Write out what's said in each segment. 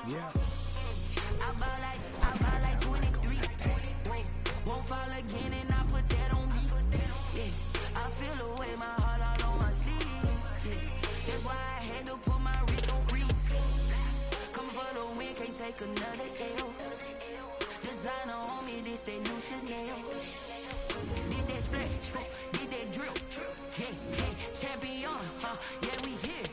Yeah. I buy like 23. Won't fall again and I put that on me. Yeah. I feel the way, my heart all on my sleeve. Yeah. That's why I had to put my wrist on freeze. Coming for the win, can't take another L. Designer on me, this that new Chanel. Did that splash, did that drill. Yeah, champion, yeah, we here.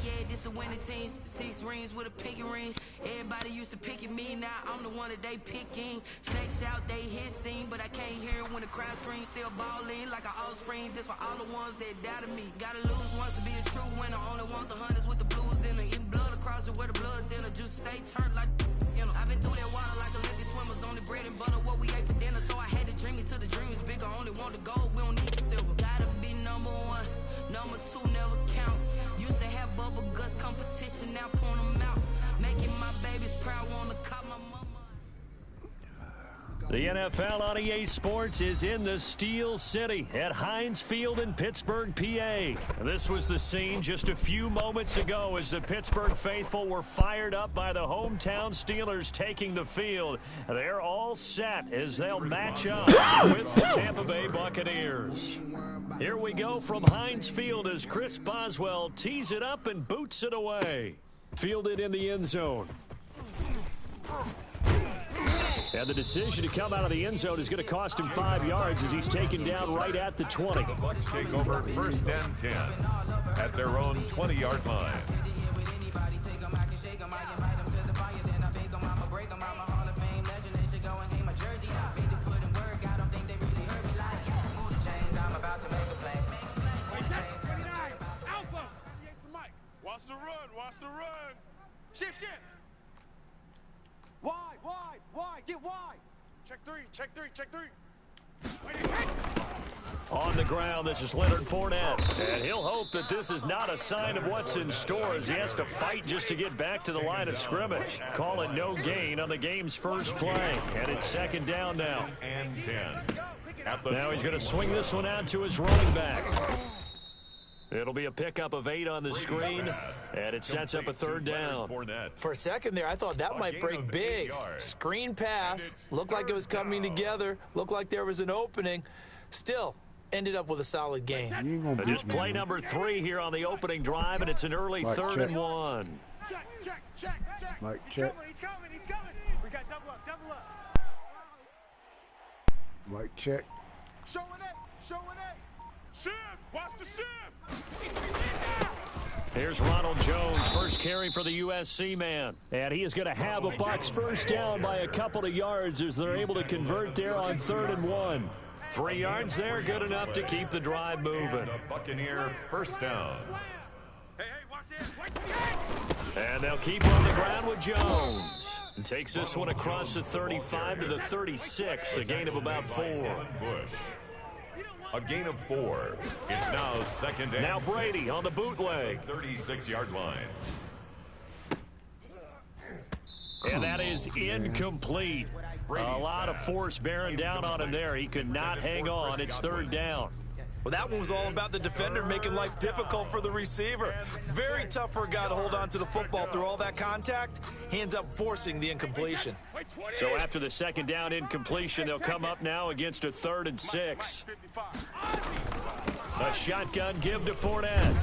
Yeah, this the winning team. 6 rings with a pinky ring. Everybody used to pick at me, now I'm the one that they picking. Snakes out, they hit scene, but I can't hear it when the crowd screams. Still balling like an offspring. This for all the ones that doubted me. Gotta lose once to be a true winner. Only want the hunters with the blues in it. Eating blood across it where the blood dinner. Juice stay turned like, you know. I've been through that water like Olympic swimmers. Only bread and butter, what we ate for dinner. So I had to dream it till the dream is bigger. Only want the gold, we don't need the silver. Gotta be number 1, number 2 never count. Used to have bubble guts competition, now point them out. Making my babies proud, wanna cop my mama. The NFL on EA Sports is in the Steel City at Heinz Field in Pittsburgh, PA. This was the scene just a few moments ago as the Pittsburgh faithful were fired up by the hometown Steelers taking the field. They're all set as they'll match up with the Tampa Bay Buccaneers. Here we go from Heinz Field as Chris Boswell tees it up and boots it away. Fielded in the end zone. And the decision to come out of the end zone is going to cost him 5 yards as he's taken down right at the 20. The Bucs take over 1st and 10 at their own 20-yard line. Watch the run, watch the run. Shift. Wide, get wide. Check three. On the ground, this is Leonard Fournette. And he'll hope that this is not a sign of what's in store as he has to fight just to get back to the line of scrimmage. Call it no gain on the game's first play. And it's 2nd down now. And 10. Now he's going to swing this one out to his running back. It'll be a pickup of 8 on the screen, and it sets up a 3rd down. For a second there, I thought that might break big. Screen pass, looked like it was coming together, looked like there was an opening. Still, ended up with a solid gain. Just play number 3 here on the opening drive, and it's an early 3rd and 1. Check. Mike, check. He's coming. We got double up. Mike, check. Showing it. Shift, watch the shift. Here's Ronald Jones, first carry for the USC man. And he is going to have a Bucs first down by a couple of yards as they're able to convert there on 3rd and 1. 3 yards there, good enough to keep the drive moving. The Buccaneer first down. Hey, watch it. And they'll keep on the ground with Jones. And takes this one across the 35 to the 36, a gain of about 4. A gain of 4. It's now 2nd down. Now Brady on the bootleg. 36-yard line. And that is incomplete. A lot of force bearing down on him there. He could not hang on. It's 3rd down. Well, that one was all about the defender making life difficult for the receiver. Very tough for a guy to hold on to the football through all that contact. He ends up forcing the incompletion. So after the 2nd down incompletion, they'll come up now against a 3rd and 6. A shotgun give to Fournette.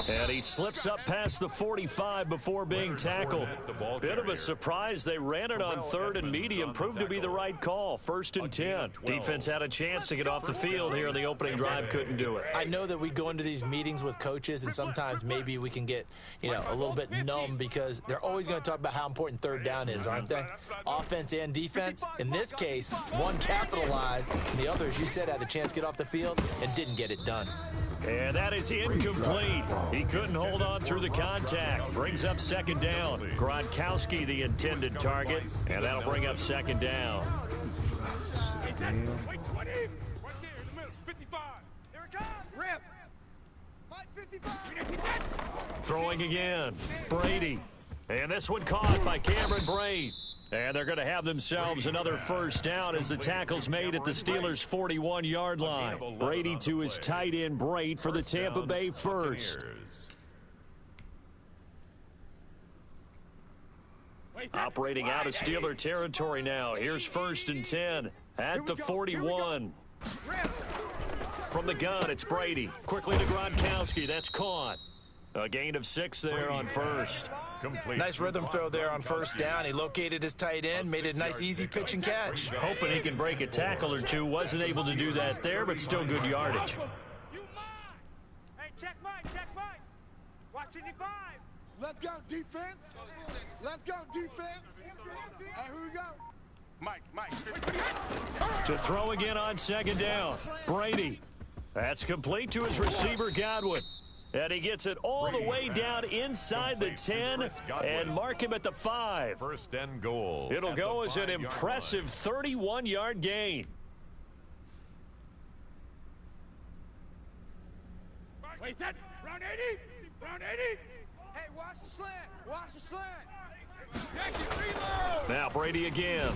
And he slips up past the 45 before being tackled. Bit of a surprise. They ran it on 3rd and medium. Proved to be the right call. 1st and 10. Defense had a chance to get off the field here in the opening drive. Couldn't do it. I know that we go into these meetings with coaches, and sometimes maybe we can get, a little bit numb because they're always going to talk about how important 3rd down is, aren't they? Offense and defense. In this case, one capitalized, and the other, as you said, had a chance to get off the field and didn't get it done. And that is incomplete. He couldn't hold on through the contact. Brings up 2nd down. Gronkowski, the intended target, and that'll bring up 2nd down. Wait, 20. Right there in the middle. 55. Here it comes. Rip. Mike, 55. Throwing again. Brady. And this one caught by Cameron Brate. And they're going to have themselves another first down as the tackle's made at the Steelers' 41-yard line. Brady to his tight end, Brate, for the Tampa Bay first. Operating out of Steeler territory now. Here's 1st and 10 at the 41. From the gun, it's Brady. Quickly to Gronkowski. That's caught. A gain of 6 there on 1st. Nice rhythm throw there on 1st down. He located his tight end, made it a nice easy pitch and catch. Hoping he can break a tackle or two. Wasn't able to do that there, but still good yardage. Hey, check Mike. Watch 55. Let's go, defense. Let's go, defense. Hey, here we go. Mike. To throw again on 2nd down. Brady. That's complete to his receiver, Godwin. And he gets it all the way down inside the 10 and mark him at the 5. 1st and goal. It'll go as an impressive 31-yard gain. Wait, that. Round 80. Hey, watch the slant. Now Brady again.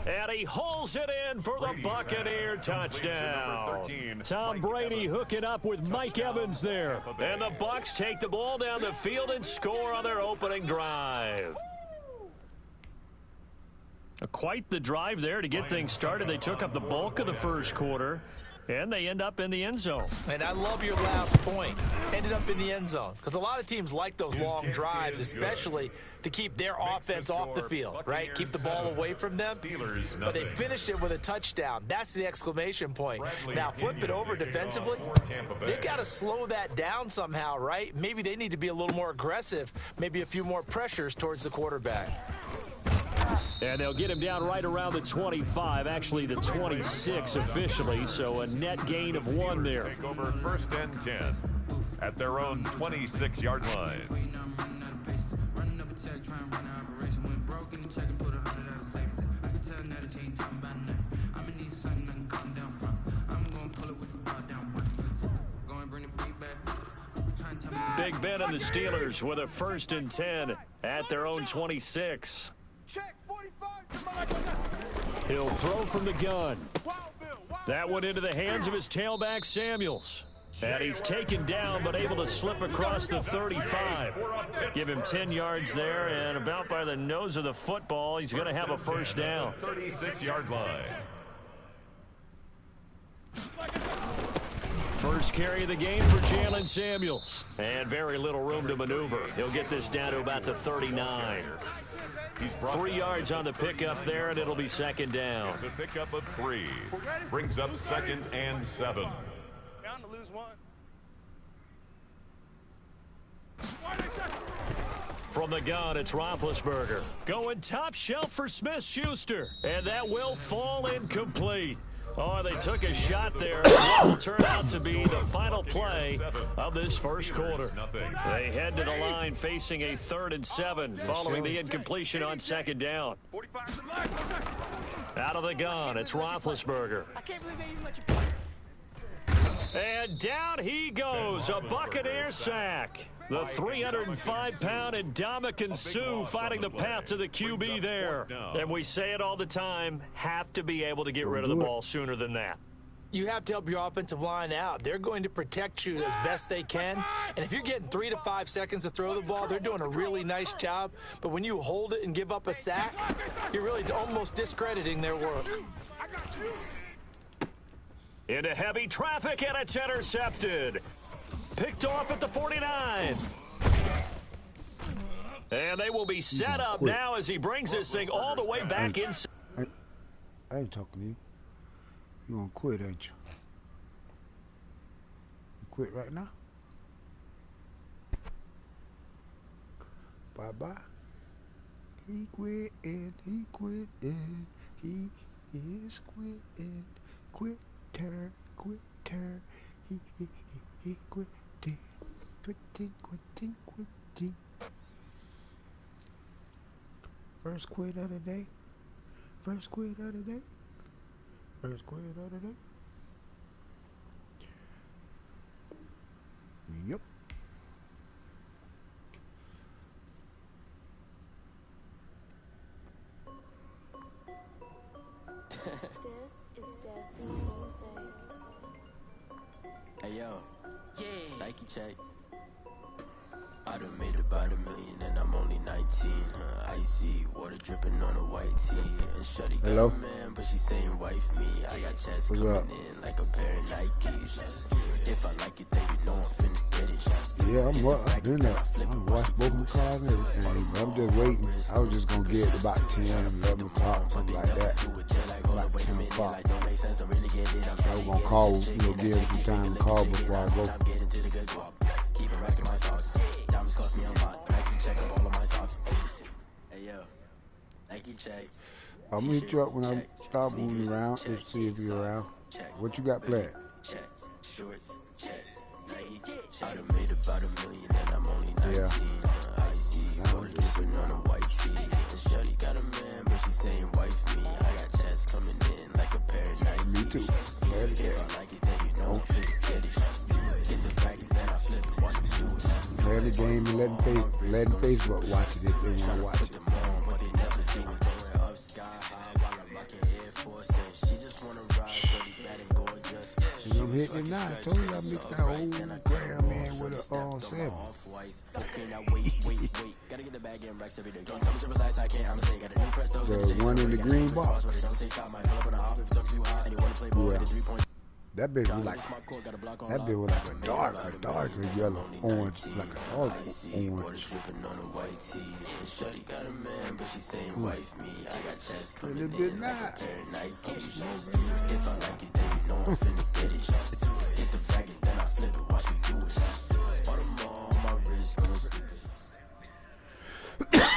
And he hauls it in for the Buccaneer touchdown. Tom Brady hooking up with Mike Evans there. And the Bucs take the ball down the field and score on their opening drive. Quite the drive there to get things started. They took up the bulk of the first quarter. And they end up in the end zone. And I love your last point. Ended up in the end zone. Because a lot of teams like those long drives, especially to keep their offense off the field, right? Keep the ball away from them. But they finished it with a touchdown. That's the exclamation point. Now, flip it over defensively. They've got to slow that down somehow, right? Maybe they need to be a little more aggressive. Maybe a few more pressures towards the quarterback. And they'll get him down right around the 25, actually the 26 officially, so a net gain of 1 there. Take over 1st and 10 at their own 26-yard line. Big Ben and the Steelers with a 1st and 10 at their own 26. Check 45. He'll throw from the gun. That one into the hands of his tailback, Samuels. And he's taken down, but able to slip across the 35. Give him 10 yards there, and about by the nose of the football, he's going to have a 1st down. 36-yard line. First carry of the game for Jalen Samuels. And very little room to maneuver. He'll get this down to about the 39. 3 yards on the pickup there, and it'll be 2nd down. It's a pickup of 3. Brings up 2nd and 7. Bound to lose 1. From the gun, it's Roethlisberger. Going top shelf for Smith-Schuster. And that will fall incomplete. Oh, they took a shot there. It will turn out to be the final play of this first quarter. They head to the line facing a 3rd and 7 following the incompletion on 2nd down. Out of the gun, it's Roethlisberger. I can't believe they even let you play. And down he goes, a Buccaneer sack. The 305-pound Ndamukong Suh finding the path to the QB there. And we say it all the time, have to be able to get rid of the ball sooner than that. You have to help your offensive line out. They're going to protect you as best they can. And if you're getting 3 to 5 seconds to throw the ball, they're doing a really nice job. But when you hold it and give up a sack, you're really almost discrediting their work. Into heavy traffic, and it's intercepted. Picked off at the 49. And they will be set up now as he brings this thing all the way back inside. I ain't talking to you. You gonna quit, ain't you? You quit right now? Bye-bye. He quitting, he quitting, he is quitting, quitter, he quitting, quitting. First quit of the day. First quit of the day. First quit of the day. Yep. This is Destiny Music. Hey yo, yeah, Nike check. I done made about $1 million and I'm only 19. Icy water dripping on a white tee. And Shuddy got a man, but she saying wife me. I got chats coming in like a pair of Nikes. If I like it, then you know I'm finna get it. Yeah, I'm in there. I'm watching both my cars and everything. I'm just waiting. I was just gonna get it about 10, 11 o'clock, something like that. About 10 o'clock. I was gonna call, give it some time to call before I go. Keep it racking my sauce. Diamonds cost me a lot. Nike check up all of my stocks. Hey yo, Nike check. I'll meet you up when I start moving around and see if you're around. What you got planned? Check. Shorts. Check. Nike. I done made about $1 million and I'm only 19. I see water dripping on a white tee. And Shuddy got a man, but she saying wife me. I got chats coming in like a pair of Nikes. Me too. If I like it, then you know I'm finna get it. Get the back and then I flip it. Watch me do it. Play the game and letting Facebook watch it if they want to watch it. But they never do it. Going up sky high while I'm rocking Air Force. She just wanna ride, dirty, bad and gorgeous. I'm hitting it now. I told you I mixed that old gram in with a 7. Gotta get the bag in racks every day. Don't tell me to relax, I can't. I'm saying got a new Presto. The one in the green box. Don't take time, might pull up on the hop if it's too high. And you wanna play ball with a 3-point. That bitch was like a darker yellow, orange, like a dark orange. A little bit now.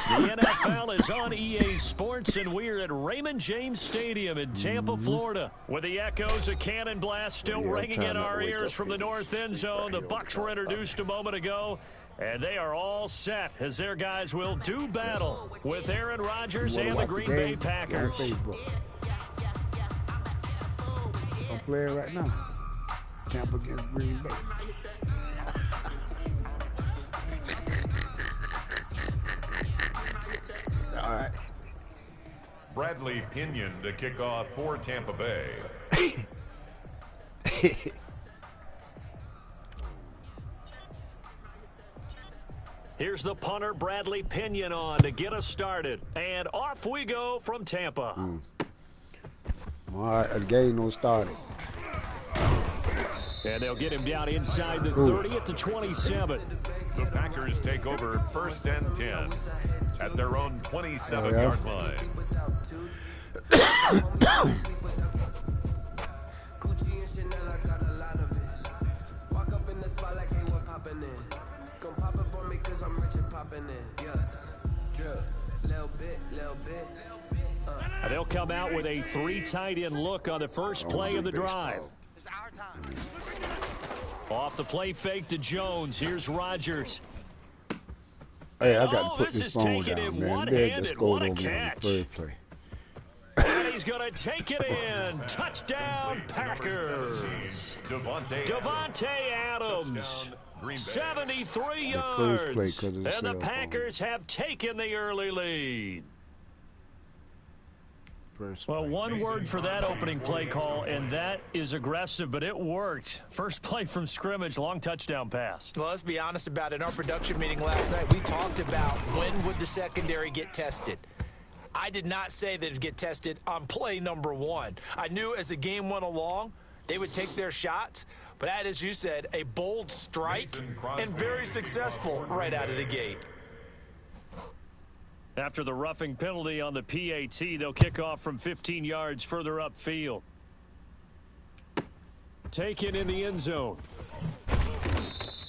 The NFL is on EA Sports, and we're at Raymond James Stadium in Tampa, Florida, with the echoes of Cannon Blast still ringing in our ears from the north end zone. The Bucs were introduced a moment ago, and they are all set as their guys will do battle with Aaron Rodgers and the Green Bay Packers. I'm playing right now. Tampa against Green Bay. All right. Bradley Pinion to kick off for Tampa Bay. Here's the punter, Bradley Pinion, on to get us started. And off we go from Tampa. All right, the game don't start. And they'll get him down inside the 30 at the 27. The Packers take over 1st and 10 at their own 27-yard line. They'll come out with a 3 tight end look on the first play of the drive. Off the play fake to Jones. Here's Rodgers. Hey, I got to put this phone taking down, it man. one-handed. What a on catch. the first play. And he's going to take it in. Touchdown, Packers. Devontae Adams. 73 yards. And the Packers have taken the early lead. Well, one word for that opening play call, and that is aggressive, but it worked. First play from scrimmage, long touchdown pass. Well, let's be honest about it. In our production meeting last night, we talked about when would the secondary get tested. I did not say that it would get tested on play number 1. I knew as the game went along, they would take their shots, but that, as you said, a bold strike and very successful right out of the gate. After the roughing penalty on the PAT, they'll kick off from 15 yards further upfield. Taken in the end zone.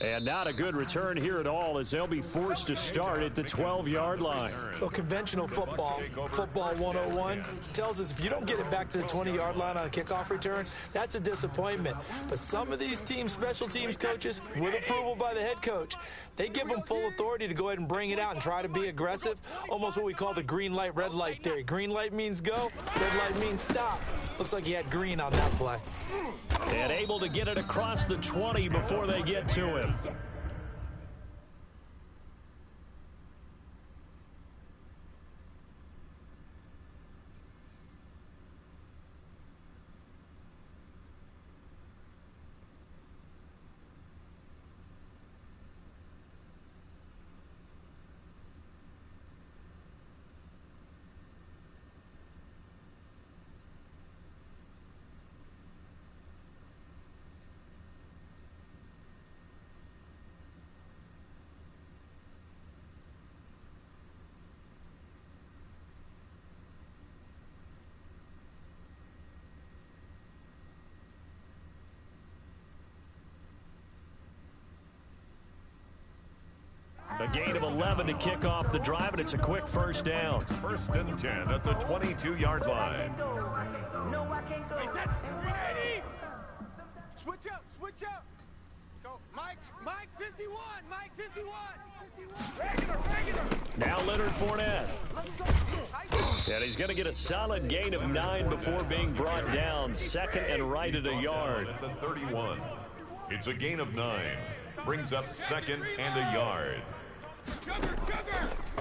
And not a good return here at all, as they'll be forced to start at the 12-yard line. Well, conventional football 101, tells us if you don't get it back to the 20-yard line on a kickoff return, that's a disappointment. But some of these teams, special teams coaches, with approval by the head coach, they give them full authority to go ahead and bring it out and try to be aggressive, almost what we call the green light, red light theory. Green light means go, red light means stop. Looks like he had green on that play. And able to get it across the 20 before they get to him. A gain of 11 to kick off the drive, and it's a quick first down. 1st and 10 at the 22-yard line. Switch up, switch up. Go, Mike 51, Mike 51. Regular. Now Leonard Fournette. And he's going to get a solid gain of 9 before being brought down. Second and right at a yard. At the 31. It's a gain of 9. Brings up 2nd and a yard.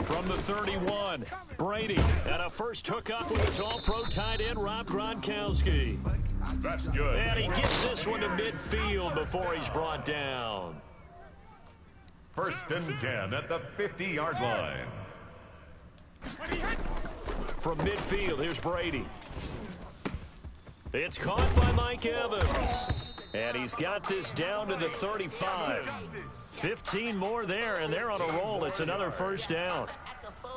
From the 31, Brady. And a first hookup with his all-pro tight end, Rob Gronkowski. That's good. And he gets this one to midfield before he's brought down. 1st and 10 at the 50-yard line. From midfield, here's Brady. It's caught by Mike Evans. And he's got this down to the 35. 15 more there, and they're on a roll. It's another first down.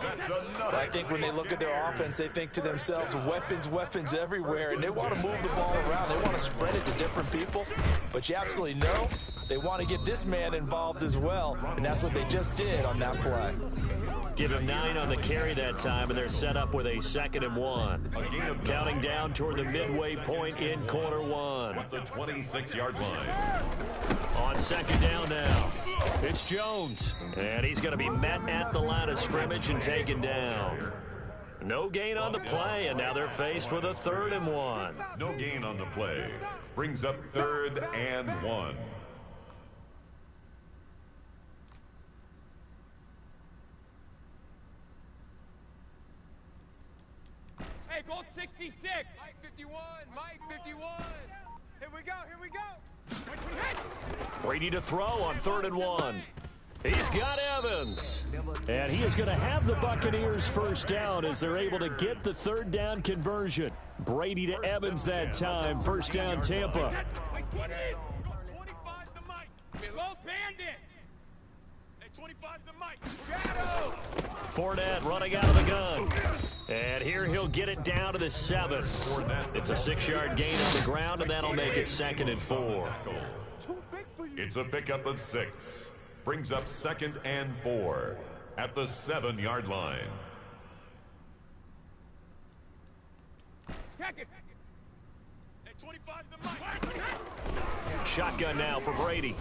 I think when they look at their offense, they think to themselves, weapons everywhere, and they want to move the ball around. They want to spread it to different people, but you absolutely know they want to get this man involved as well, and that's what they just did on that play. Give him 9 on the carry that time, and they're set up with a 2nd and 1. Counting down toward the midway point in quarter 1. At the 26-yard line. On 2nd down now, it's Jones. And he's going to be met at the line of scrimmage and taken down. No gain on the play, and now they're faced with a 3rd and 1. No gain on the play. Brings up 3rd and 1. Hey, goal 66. Mike 51. Mike 51. Here we go. Here we go. Brady to throw on 3rd and 1. He's got Evans. And he is going to have the Buccaneers first down as they're able to get the 3rd down conversion. Brady to Evans that time. First down, Tampa. 25 to Mike. Low bandit. Hey, 25 to Mike. Shadow. Fournette running out of the gun. And here he'll get it down to the 7. It's a 6-yard gain on the ground, and that'll make it 2nd and 4. It's a pickup of 6. Brings up 2nd and 4 at the 7-yard line. Check it. Hey, 25 to Mike. Shotgun now for Brady.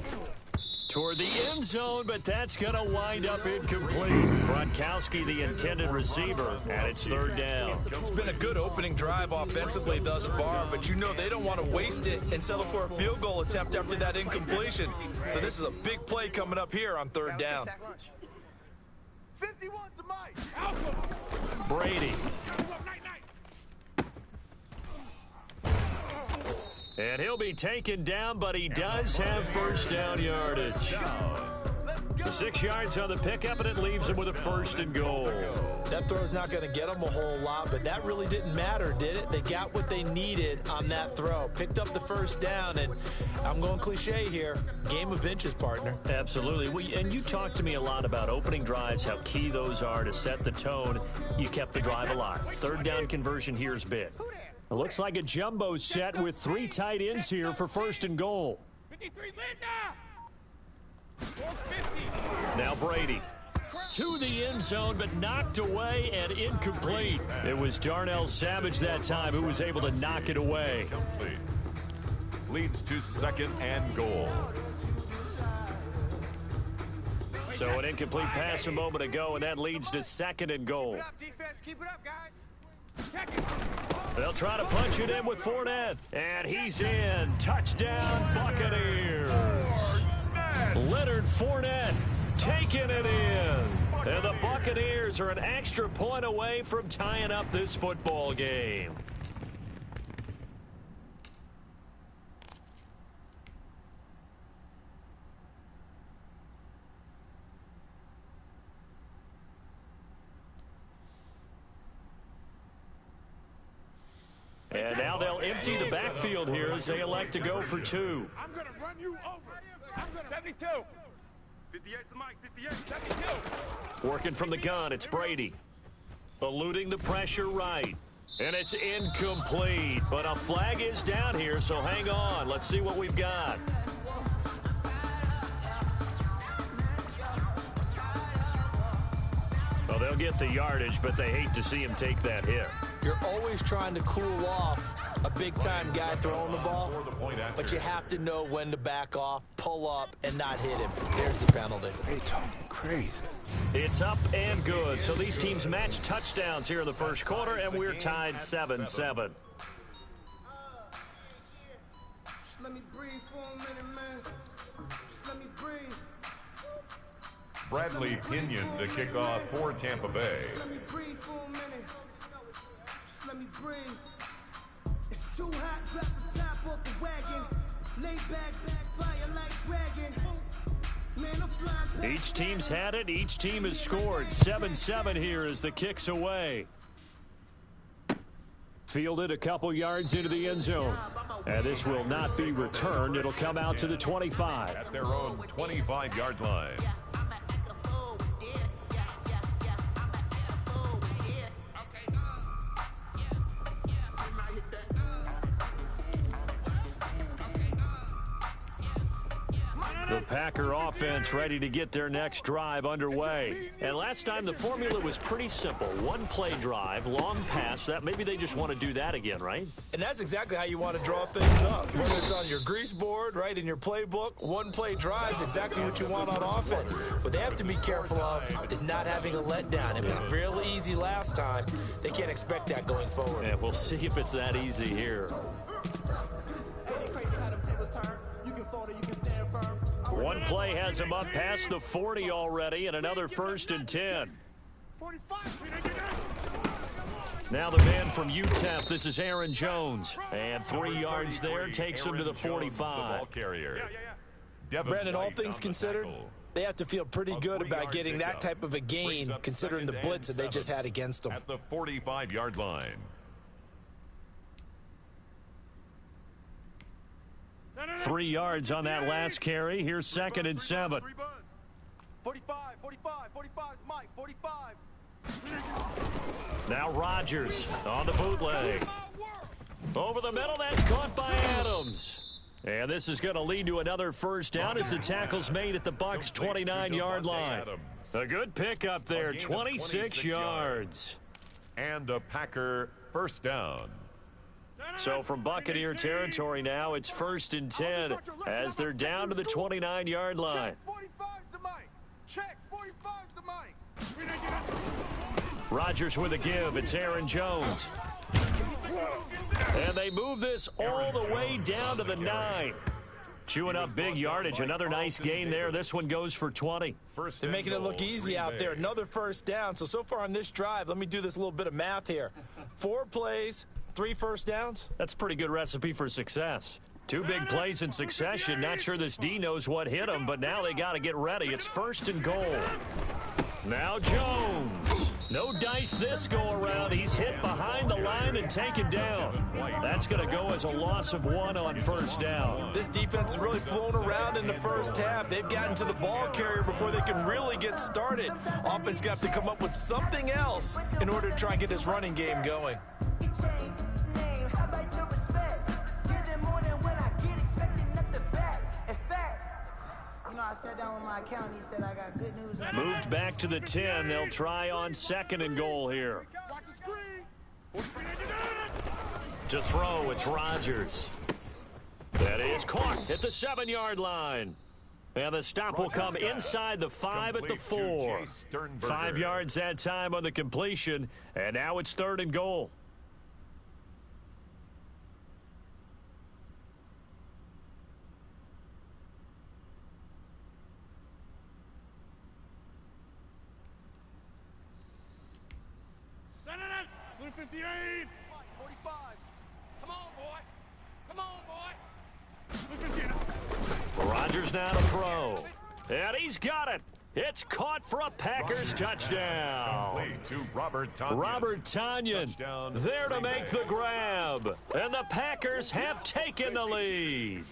Toward the end zone, but that's going to wind up incomplete. Gronkowski, the intended receiver, and it's 3rd down. It's been a good opening drive offensively thus far, but you know they don't want to waste it and settle for a field goal attempt after that incompletion. So this is a big play coming up here on 3rd down. 51 to Mike. Brady. And he'll be taken down, but he does have first down yardage. The 6 yards on the pickup, and it leaves him with a 1st and goal. That throw's not going to get them a whole lot, but that really didn't matter, did it? They got what they needed on that throw. Picked up the first down, and I'm going cliche here. Game of inches, partner. Absolutely. And you talked to me a lot about opening drives, how key those are to set the tone. You kept the drive alive. 3rd down conversion here is big. It looks like a jumbo set with 3 tight ends here for 1st and goal. 53 Linda. 50. Now Brady to the end zone, but knocked away and incomplete. It was Darnell Savage that time who was able to knock it away. Complete. Leads to 2nd and goal. So an incomplete pass a moment ago, and that leads to 2nd and goal. Keep it up, defense. Keep it up, guys. They'll try to punch it in with Fournette. And he's in. Touchdown, Buccaneers. Leonard Fournette taking it in. And the Buccaneers are an extra point away from tying up this football game. And now they'll empty the backfield here as they elect to go for 2. I'm going to run you over. I'm going to 72. 58 to Mike. 58. 72. Working from the gun, it's Brady. Eluding the pressure right. And it's incomplete. But a flag is down here, so hang on. Let's see what we've got. Well, they'll get the yardage, but they hate to see him take that hit. You're always trying to cool off a big-time guy throwing the ball, but you have to know when to back off, pull up, and not hit him. There's the penalty. They talking crazy. It's up and good. So these teams match touchdowns here in the first quarter, and we're tied 7-7. Just let me breathe for a minute, man. Just let me breathe. Bradley Pinion to kick off for Tampa Bay. Just let me breathe for a minute. Just let me breathe. It's too hot, drop the top off the wagon. Lay back, fire like dragon. Man, I'm flying. Each team's had it. Each team has scored. 7-7 here as the kick's away. Fielded a couple yards into the end zone. And this will not be returned. It'll come out to the 25. At their own 25-yard line. The Packer offense ready to get their next drive underway. And last time the formula was pretty simple. One play drive, long pass. That maybe they just want to do that again, right? And that's exactly how you want to draw things up. Whether it's on your grease board, right, in your playbook, one play drive is exactly what you want on offense. What they have to be careful of is not having a letdown. It was real easy last time. They can't expect that going forward. And we'll see if it's that easy here. One play has him up past the 40 already, and another 1st and 10. Now the man from UTEP, this is Aaron Jones. And 3 yards there, takes him to the 45. Brandon, all things considered, they have to feel pretty good about getting that type of a gain, considering the blitz that they just had against them. At the 45-yard line. 3 yards on that last carry. Here's 2nd and 7. 45, Mike, 45. Now Rodgers on the bootleg. Over the middle, that's caught by Adams. And this is going to lead to another 1st down as the tackle's made at the Bucs' 29-yard line. A good pickup there, 26 yards. And a Packer 1st down. So from Buccaneer territory now, it's 1st and 10 as they're down to the 29-yard line. Check, 45's the mic. Rodgers with a give. It's Aaron Jones. And they move this all the way down to the 9. Chewing up big yardage. Another nice gain there. This one goes for 20. They're making it look easy out there. Another 1st down. So far on this drive, let me do this little bit of math here. 4 plays, 3 1st downs. That's a pretty good recipe for success. 2 big plays in succession. Not sure this D knows what hit him, but now they got to get ready. It's 1st and goal. Now Jones. No dice this go around. He's hit behind the line and taken down. That's going to go as a loss of 1 on 1st down. This defense has really flown around in the 1st half. They've gotten to the ball carrier before they can really get started. Offense got to come up with something else in order to try and get this running game going. I sat down with my accountant. He said I got good news. Moved back to the 10. They'll try on 2nd and goal here. To throw, it's Rodgers. That is caught at the 7-yard line. And the stop will come inside the 5 at the 4. 5 yards that time on the completion. And now it's 3rd and goal. Blue 58. 45. Come on, boy. Come on, boy. Blue 58. Rodgers now to throw. And he's got it. It's caught for a Packers touchdown. To Robert Tonyan. Robert Tonyan there to make the grab. And the Packers have taken the lead.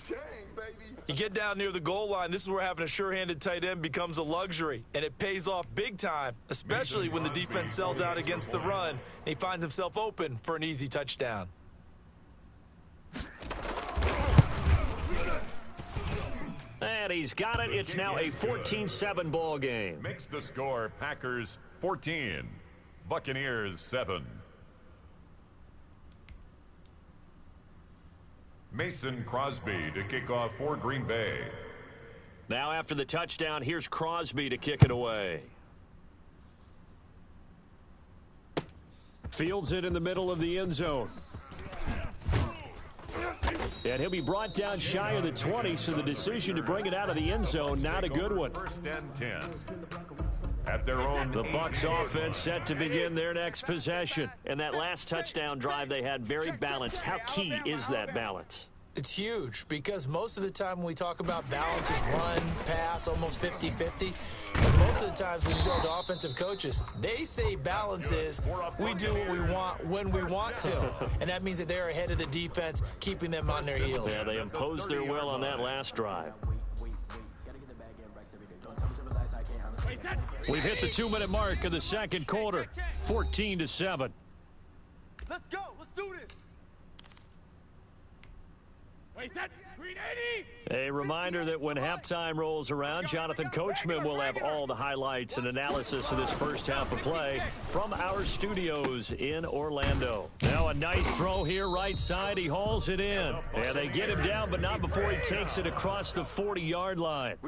You get down near the goal line, this is where having a sure-handed tight end becomes a luxury, and it pays off big time, especially when the defense sells out against the run, and he finds himself open for an easy touchdown. And he's got it. It's now a 14-7 ball game. Makes the score Packers 14, Buccaneers 7. Mason Crosby to kick off for Green Bay. Now after the touchdown, here's Crosby to kick it away. Fields it in the middle of the end zone. And he'll be brought down shy of the 20, so the decision to bring it out of the end zone, not a good one. 1st and 10. At their own. The Bucs offense set to begin their next possession. And that last touchdown drive they had very balanced. How key is that balance? It's huge because most of the time when we talk about balance is run, pass, almost 50-50. And most of the times when you talk to offensive coaches, they say balance is we do what we want when we want to. And that means that they're ahead of the defense, keeping them on their heels. Yeah, they imposed their will on that last drive. We've hit the 2-minute mark of the second quarter, 14-7. Let's go. Let's do this. A reminder that when halftime rolls around, Jonathan Coachman will have all the highlights and analysis of this first half of play from our studios in Orlando. Now a nice throw here right side. He hauls it in. And they get him down, but not before he takes it across the 40-yard line.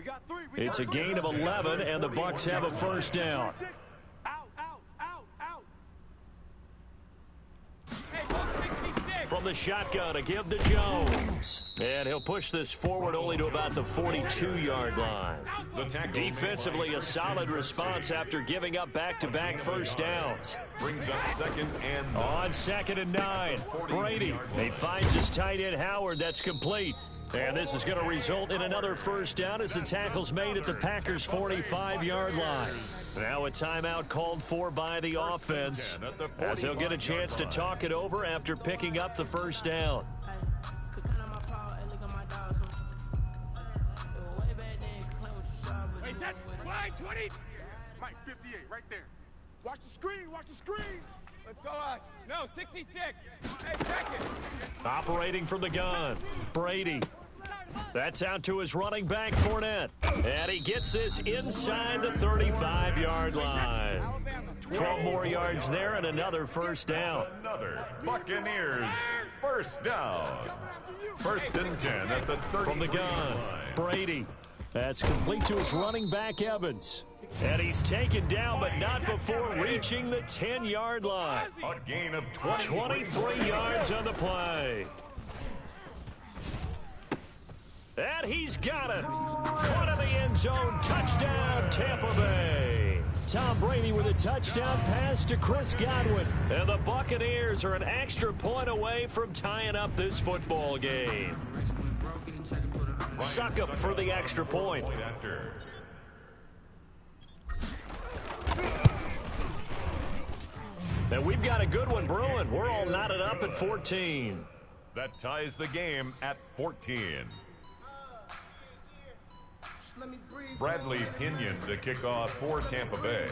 It's a gain of 11, and the Bucs have a first down. From the shotgun, a give to Jones. And he'll push this forward only to about the 42-yard line. Defensively, a solid response after giving up back-to-back first downs. Brings up 2nd and 9. On 2nd and 9, Brady. He finds his tight end, Howard. That's complete. And this is going to result in another first down as the tackle's made at the Packers' 45-yard line. Now a timeout called for by the offense as he'll get a chance to talk it over after picking up the first down. Line 20. Mike, 58, right there. Watch the screen. Watch the screen. Let's go on. No, 66. Hey, second. Operating from the gun, Brady. That's out to his running back, Fournette. And he gets this inside the 35-yard line. 12 more yards there and another first down. Another Buccaneers first down. 1st and 10 at the 30. From the gun, Brady. That's complete to his running back, Evans. And he's taken down, but not before reaching the 10-yard line. A gain of 23 yards on the play. And he's got it. Caught in the end zone. Touchdown, Tampa Bay. Tom Brady with a touchdown pass to Chris Godwin. And the Buccaneers are an extra point away from tying up this football game. Suck up for the extra point. And we've got a good one brewing. We're all knotted up at 14. That ties the game at 14. Bradley Pinion to kick off for Tampa Bay.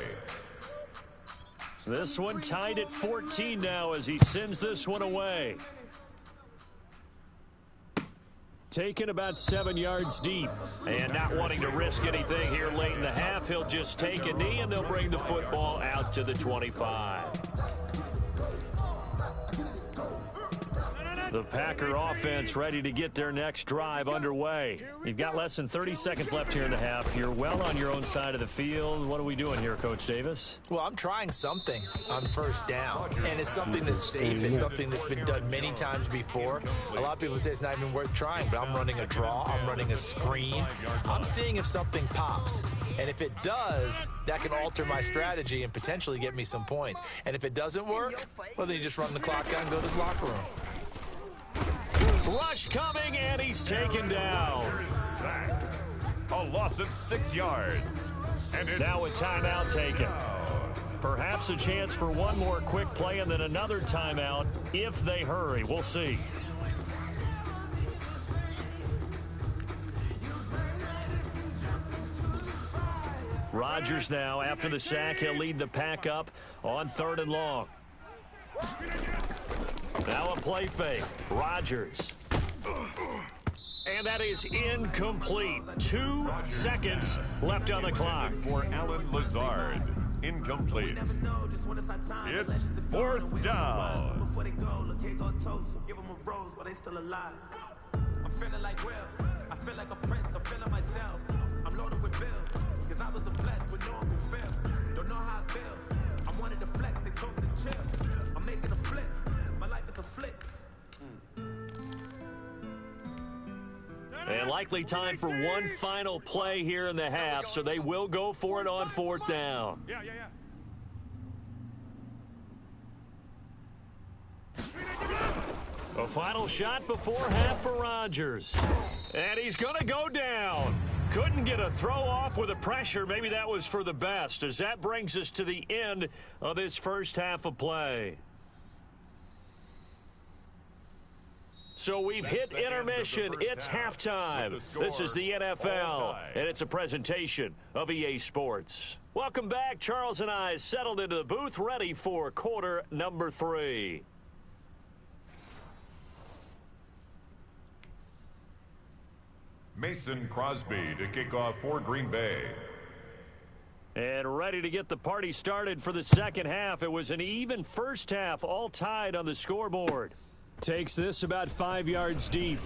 This one tied at 14 now as he sends this one away. Taken about 7 yards deep. And not wanting to risk anything here late in the half, he'll just take a knee and they'll bring the football out to the 25. The Packer offense ready to get their next drive underway. You've got less than 30 seconds left here in the half. You're well on your own side of the field. What are we doing here, Coach Davis? Well, I'm trying something on first down, and it's something that's safe. It's something that's been done many times before. A lot of people say it's not even worth trying, but I'm running a draw. I'm running a screen. I'm seeing if something pops, and if it does, that can alter my strategy and potentially get me some points. And if it doesn't work, well, then you just run the clock out and go to the locker room. Rush coming, and he's taken down. A loss of 6 yards. And now a timeout taken. Perhaps a chance for one more quick play and then another timeout if they hurry. We'll see. Rodgers now, after the sack, he'll lead the pack up on 3rd and long. Now a play fake. Rodgers. And that is incomplete. 2 seconds left on the clock. For Alan Lazard. Incomplete. It's 4th down. Before they go, look, here go toast. Give them a rose while they still alive. I'm feeling like Will. I feel like a prince. I'm feeling myself. I'm loaded with bills. Because I was a blessed with no one can feel. Don't know how it feels. I wanted to flex. They told me to chill. I'm making a flip. My life is a flip. And likely time for one final play here in the half, so they will go for it on 4th down. Yeah. A final shot before half for Rodgers. And he's going to go down. Couldn't get a throw off with the pressure. Maybe that was for the best, as that brings us to the end of this first half of play. So we've hit intermission. It's halftime. This is the NFL, and it's a presentation of EA Sports. Welcome back. Charles and I settled into the booth, ready for quarter number 3. Mason Crosby to kick off for Green Bay. And ready to get the party started for the second half. It was an even first half, all tied on the scoreboard. Takes this about 5 yards deep.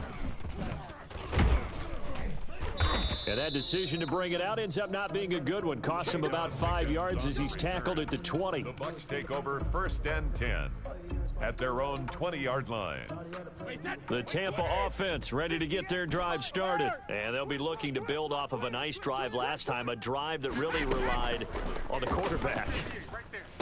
And that decision to bring it out ends up not being a good one. Cost him about 5 yards as he's tackled at the 20. The Bucs take over 1st and 10 at their own 20-yard line. The Tampa offense ready to get their drive started. And they'll be looking to build off of a nice drive last time, a drive that really relied on the quarterback.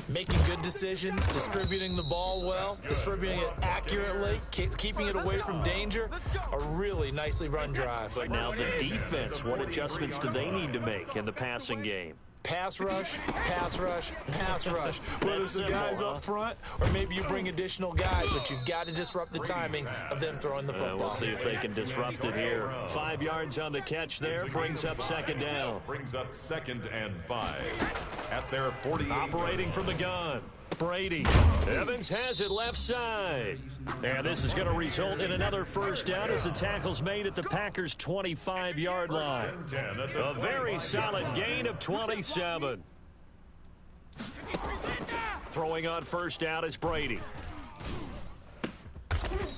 Making good decisions, distributing the ball well, distributing it accurately, keeping it away from danger. A really nicely run drive. But now the defense, what adjustments do they need to make in the passing game? Pass rush, pass rush, pass rush. Whether it's the guys up front or maybe you bring additional guys, but you've got to disrupt the timing of them throwing the football. We'll see if they can disrupt it here. 5 yards on the catch there, brings up second down. Brings up 2nd and 5 at their 40. Operating from the gun. Brady. Evans has it left side. And this is going to result in another first down as the tackle's made at the Packers' 25-yard line. A very solid gain of 27. Throwing on first down is Brady.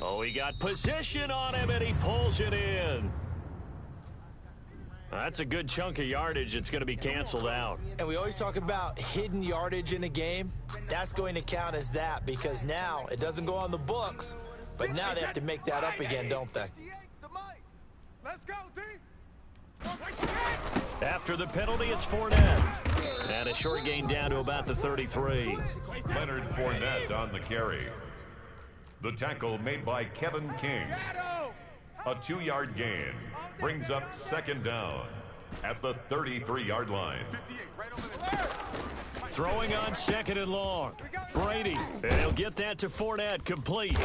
Oh, he got position on him, and he pulls it in. That's a good chunk of yardage. It's going to be canceled out. And we always talk about hidden yardage in a game. That's going to count as that because now it doesn't go on the books, but now they have to make that up again, don't they? Let's go, D. After the penalty, it's Fournette. And a short gain down to about the 33. Leonard Fournette on the carry. The tackle made by Kevin King. A 2-yard gain brings up second down at the 33-yard line. Throwing on second and long. Brady, and he'll get that to Fournette, complete.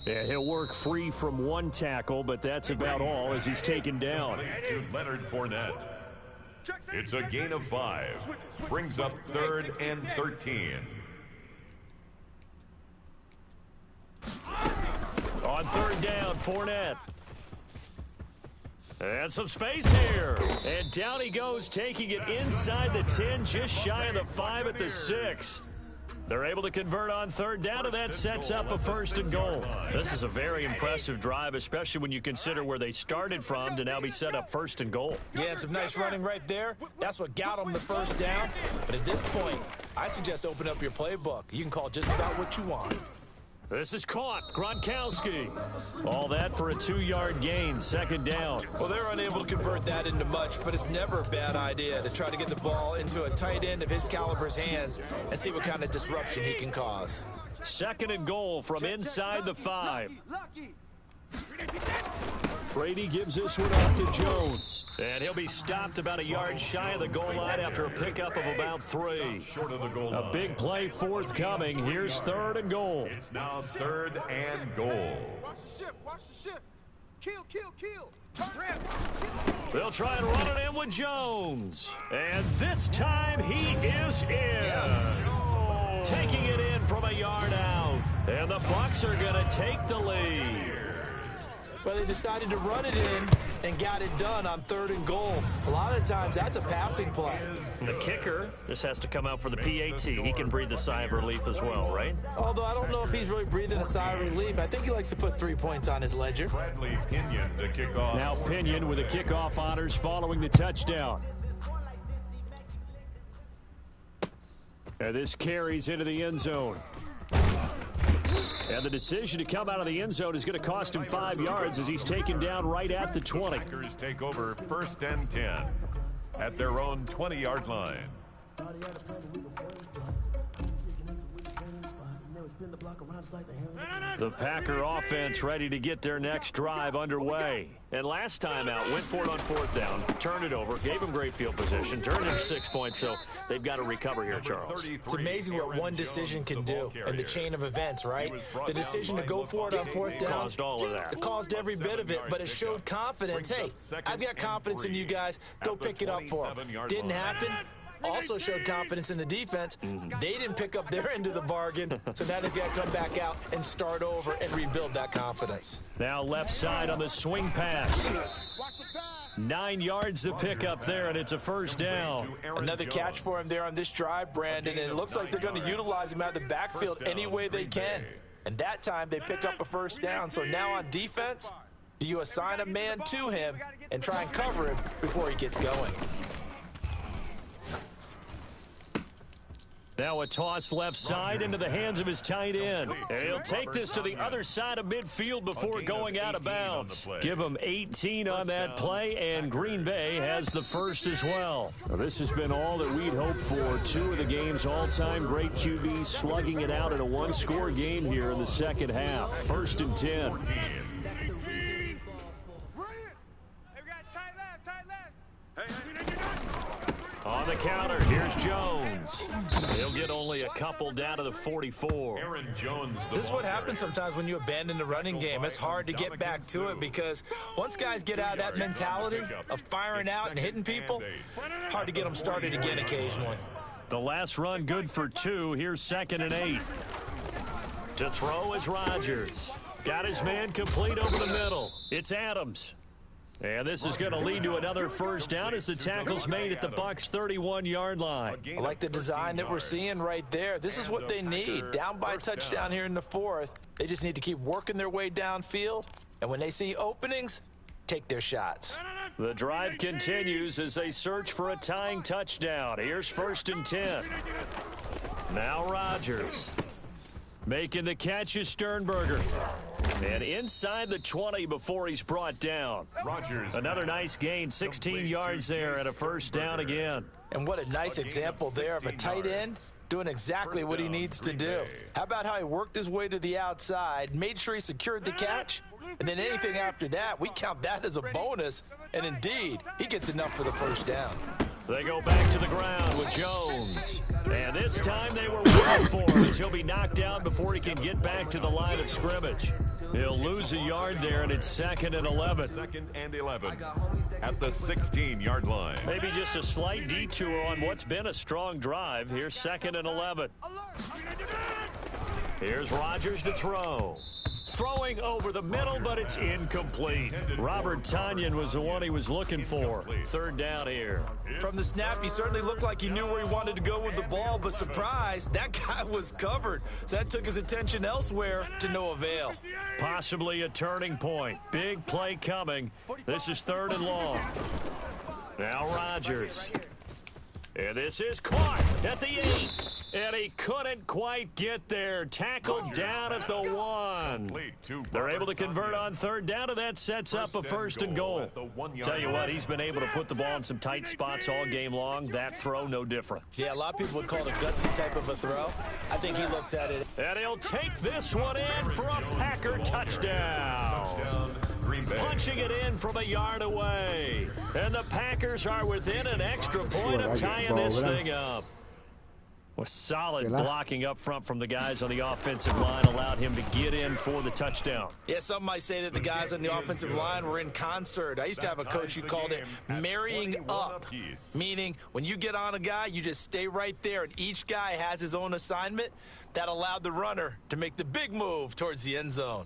Yeah, he'll work free from one tackle, but that's about all as he's taken down. To Leonard Fournette. It's a gain of 5. Brings up 3rd and 13. On third down, Fournette. And some space here. And down he goes, taking it inside the 10, just shy of the 5 at the 6. They're able to convert on third down, and that sets up a 1st and goal. This is a very impressive drive, especially when you consider where they started from to now be set up 1st and goal. Yeah, and some nice running right there. That's what got them the first down. But at this point, I suggest open up your playbook. You can call just about what you want. This is caught. Gronkowski. All that for a 2-yard gain. Second down. Well, they're unable to convert that into much, but it's never a bad idea to try to get the ball into a tight end of his caliber's hands and see what kind of disruption he can cause. 2nd and goal from inside the 5. Brady gives this one off to Jones. And he'll be stopped about a yard shy of the goal line after a pickup of about 3. Short of the goal line. A big play forthcoming. Here's 3rd and goal. It's now 3rd and goal. Watch the ship. Watch the ship. Kill, kill, kill. They'll try and run it in with Jones. And this time he is in. Yes. Taking it in from a yard out. And the Bucs are going to take the lead. Well, they decided to run it in and got it done on 3rd and goal. A lot of times, that's a passing play. The kicker, this has to come out for the PAT. He can breathe a sigh of relief as well, right? Although I don't know if he's really breathing a sigh of relief. I think he likes to put 3 points on his ledger. Bradley Pinion to kick off. Now Pinion with the kickoff honors following the touchdown. And this carries into the end zone. And the decision to come out of the end zone is going to cost him 5 yards as he's taken down right at the 20. Packers take over 1st and 10 at their own 20-yard line. The Packer offense ready to get their next drive underway. And last time out, went for it on fourth down, turned it over, gave them great field position, turned into 6 points, so they've got to recover here, Charles. It's amazing what one decision can do in the chain of events, right? The decision to go for it on fourth down caused all of that. It caused every bit of it, but it showed confidence. Hey, I've got confidence in you guys. Go pick it up for them. Didn't happen. Also showed confidence in the defense. They didn't pick up their end of the bargain, so now they've got to come back out and start over and rebuild that confidence. Now left side on the swing pass. 9 yards to pick up there, and it's a first down. Another catch for him there on this drive, Brandon, and it looks like they're going to utilize him out of the backfield any way they can. And that time they pick up a first down. So now on defense, do you assign a man to him and try and cover him before he gets going? Now a toss left side into the hands of his tight end. And he'll take this to the other side of midfield before going out of bounds. Give him 18 on that play, and Green Bay has the first as well. Now, this has been all that we'd hoped for. Two of the game's all-time great QBs slugging it out in a one-score game here in the second half. 1st and 10. On the counter, here's Jones. He'll get only a couple down to the 44. Aaron Jones. This is what happens sometimes when you abandon the running game. It's hard to get back to it because once guys get out of that mentality of firing out and hitting people, hard to get them started again occasionally. The last run good for 2. Here's 2nd and 8. To throw is Rodgers. Got his man complete over the middle. It's Adams. And this is going to lead to another first down as the tackle's made at the Bucs' 31-yard line. I like the design that we're seeing right there. This is what they need. Down by a touchdown here in the 4th. They just need to keep working their way downfield. And when they see openings, take their shots. The drive continues as they search for a tying touchdown. Here's 1st and 10. Now Rodgers. Making the catch is Sternberger. And inside the 20 before he's brought down. Rodgers. Another nice gain, 16 yards there and a first down again. And what a nice example there of a tight end doing exactly what he needs to do. How about how he worked his way to the outside, made sure he secured the catch, and then anything after that, we count that as a bonus. And indeed, he gets enough for the first down. They go back to the ground with Jones. And this time they were waiting for him as he'll be knocked down before he can get back to the line of scrimmage. He'll lose a yard there, and it's 2nd and 11. 2nd and 11 at the 16-yard line. Maybe just a slight detour on what's been a strong drive. Here's 2nd and 11. Here's Rodgers to throw. Throwing over the middle, but it's incomplete. Robert Tonyan was the one he was looking for. 3rd down here. From the snap, he certainly looked like he knew where he wanted to go with the ball, but surprise, that guy was covered. So that took his attention elsewhere to no avail. Possibly a turning point. Big play coming. This is 3rd and long. Now Rodgers. And this is caught at the 8. And he couldn't quite get there. Tackled down at the 1. They're able to convert on 3rd down, and that sets up a 1st and goal. Tell you what, he's been able to put the ball in some tight spots all game long. That throw, no different. Yeah, a lot of people would call it a gutsy type of a throw. I think he looks at it. And he'll take this one in for a Packer touchdown. Punching it in from a yard away. And the Packers are within an extra point of tying this thing up. With solid blocking up front from the guys on the offensive line allowed him to get in for the touchdown. Yeah, some might say that the guys on the offensive line were in concert. I used to have a coach who called it marrying up, meaning when you get on a guy, you just stay right there, and each guy has his own assignment. That allowed the runner to make the big move towards the end zone.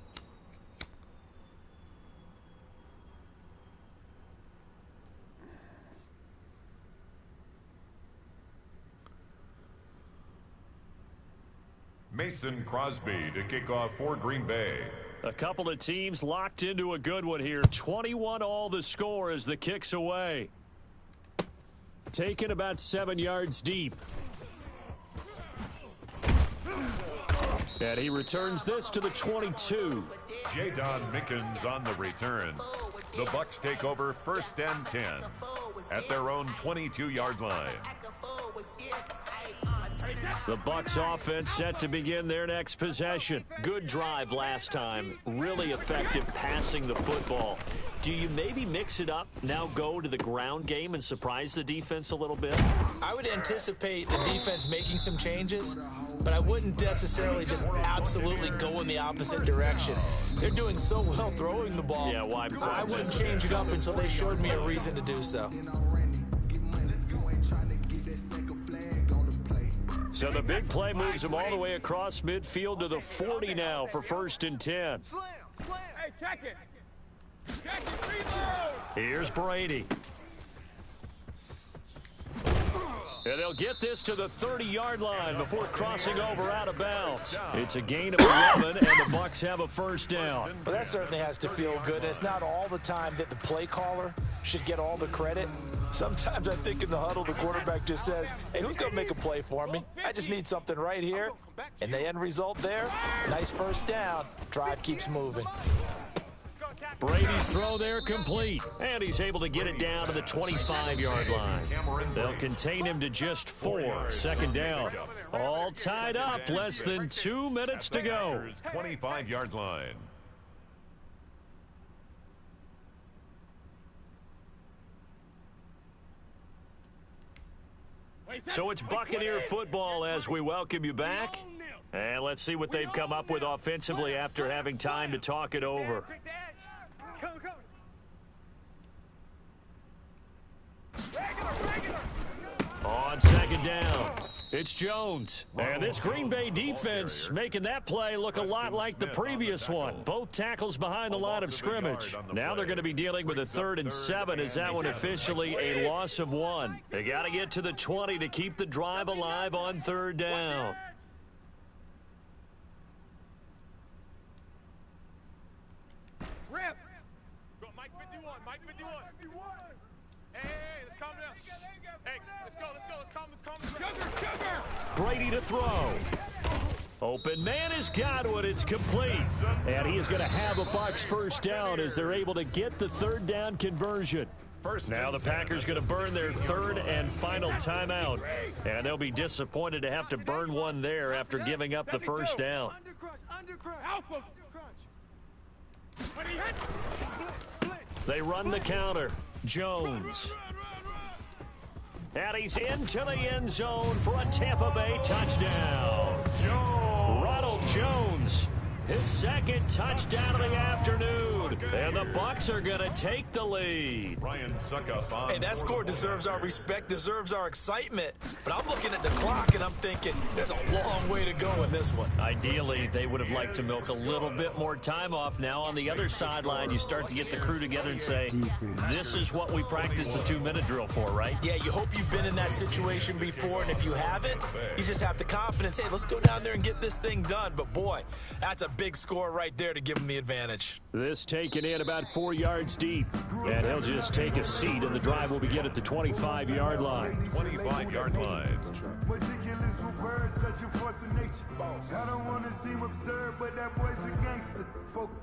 Mason Crosby to kick off for Green Bay. A couple of teams locked into a good one here. 21 all the score as the kick's away. Taken about 7 yards deep. And he returns this to the 22. Jadon Mickens on the return. The Bucs take over 1st and 10 at their own 22-yard line. The Bucs offense set to begin their next possession. Good drive last time. Really effective passing the football. Do you maybe mix it up, now go to the ground game and surprise the defense a little bit? I would anticipate the defense making some changes, but I wouldn't necessarily just absolutely go in the opposite direction. They're doing so well throwing the ball. Yeah, why? I wouldn't change it up until they showed me a reason to do so. So the big play moves him all the way across midfield to the 40 now for 1st and 10. Slam. Hey, check it. Check it, reload. Here's Brady. And they'll get this to the 30-yard line before crossing over out of bounds. It's a gain of 11, and the Bucs have a 1st down. Well, that certainly has to feel good. It's not all the time that the play caller should get all the credit. Sometimes I think in the huddle, the quarterback just says, hey, who's going to make a play for me? I just need something right here. And the end result there, nice 1st down. Drive keeps moving. Brady's throw there complete, and he's able to get it down to the 25-yard line. They'll contain him to just 4. 2nd down. All tied up, less than 2 minutes to go. 25-yard line. So it's Buccaneer football as we welcome you back. And let's see what they've come up with offensively after having time to talk it over. On 2nd down, it's Jones. And this Green Bay defense making that play look a lot like the previous one. Both tackles behind the line of scrimmage. Now they're going to be dealing with a 3rd and 7 as that one officially a loss of 1. They got to get to the 20 to keep the drive alive on 3rd down. Rip. Go, Mike 51. Hey, let's calm down. Hey, let's go. Let's calm down. Brady to throw. Open man is Godwin. It's complete. And he is going to have a Bucs 1st down as they're able to get the 3rd down conversion. Now the Packers going to burn their 3rd and final timeout. And they'll be disappointed to have to burn one there after giving up the 1st down. Alpha. They run the counter. Jones. And he's into the end zone for a Tampa Bay touchdown. Ronald Jones, his 2nd touchdown of the afternoon. And the Bucs are going to take the lead. Hey, that score deserves our respect, deserves our excitement. But I'm looking at the clock and I'm thinking there's a long way to go in this one. Ideally, they would have liked to milk a little bit more time off. Now on the other sideline, you start to get the crew together and say, this is what we practiced the 2-minute drill for, right? Yeah, you hope you've been in that situation before, and if you haven't, you just have the confidence, hey, let's go down there and get this thing done. But boy, that's a big score right there to give them the advantage. This taken in about 4 yards deep, and he'll just take a seat, and the drive will begin at the 25-yard line. 25-yard line. Ridiculous with words, such a force of nature. I don't want to seem absurd, but that boy's a gangster.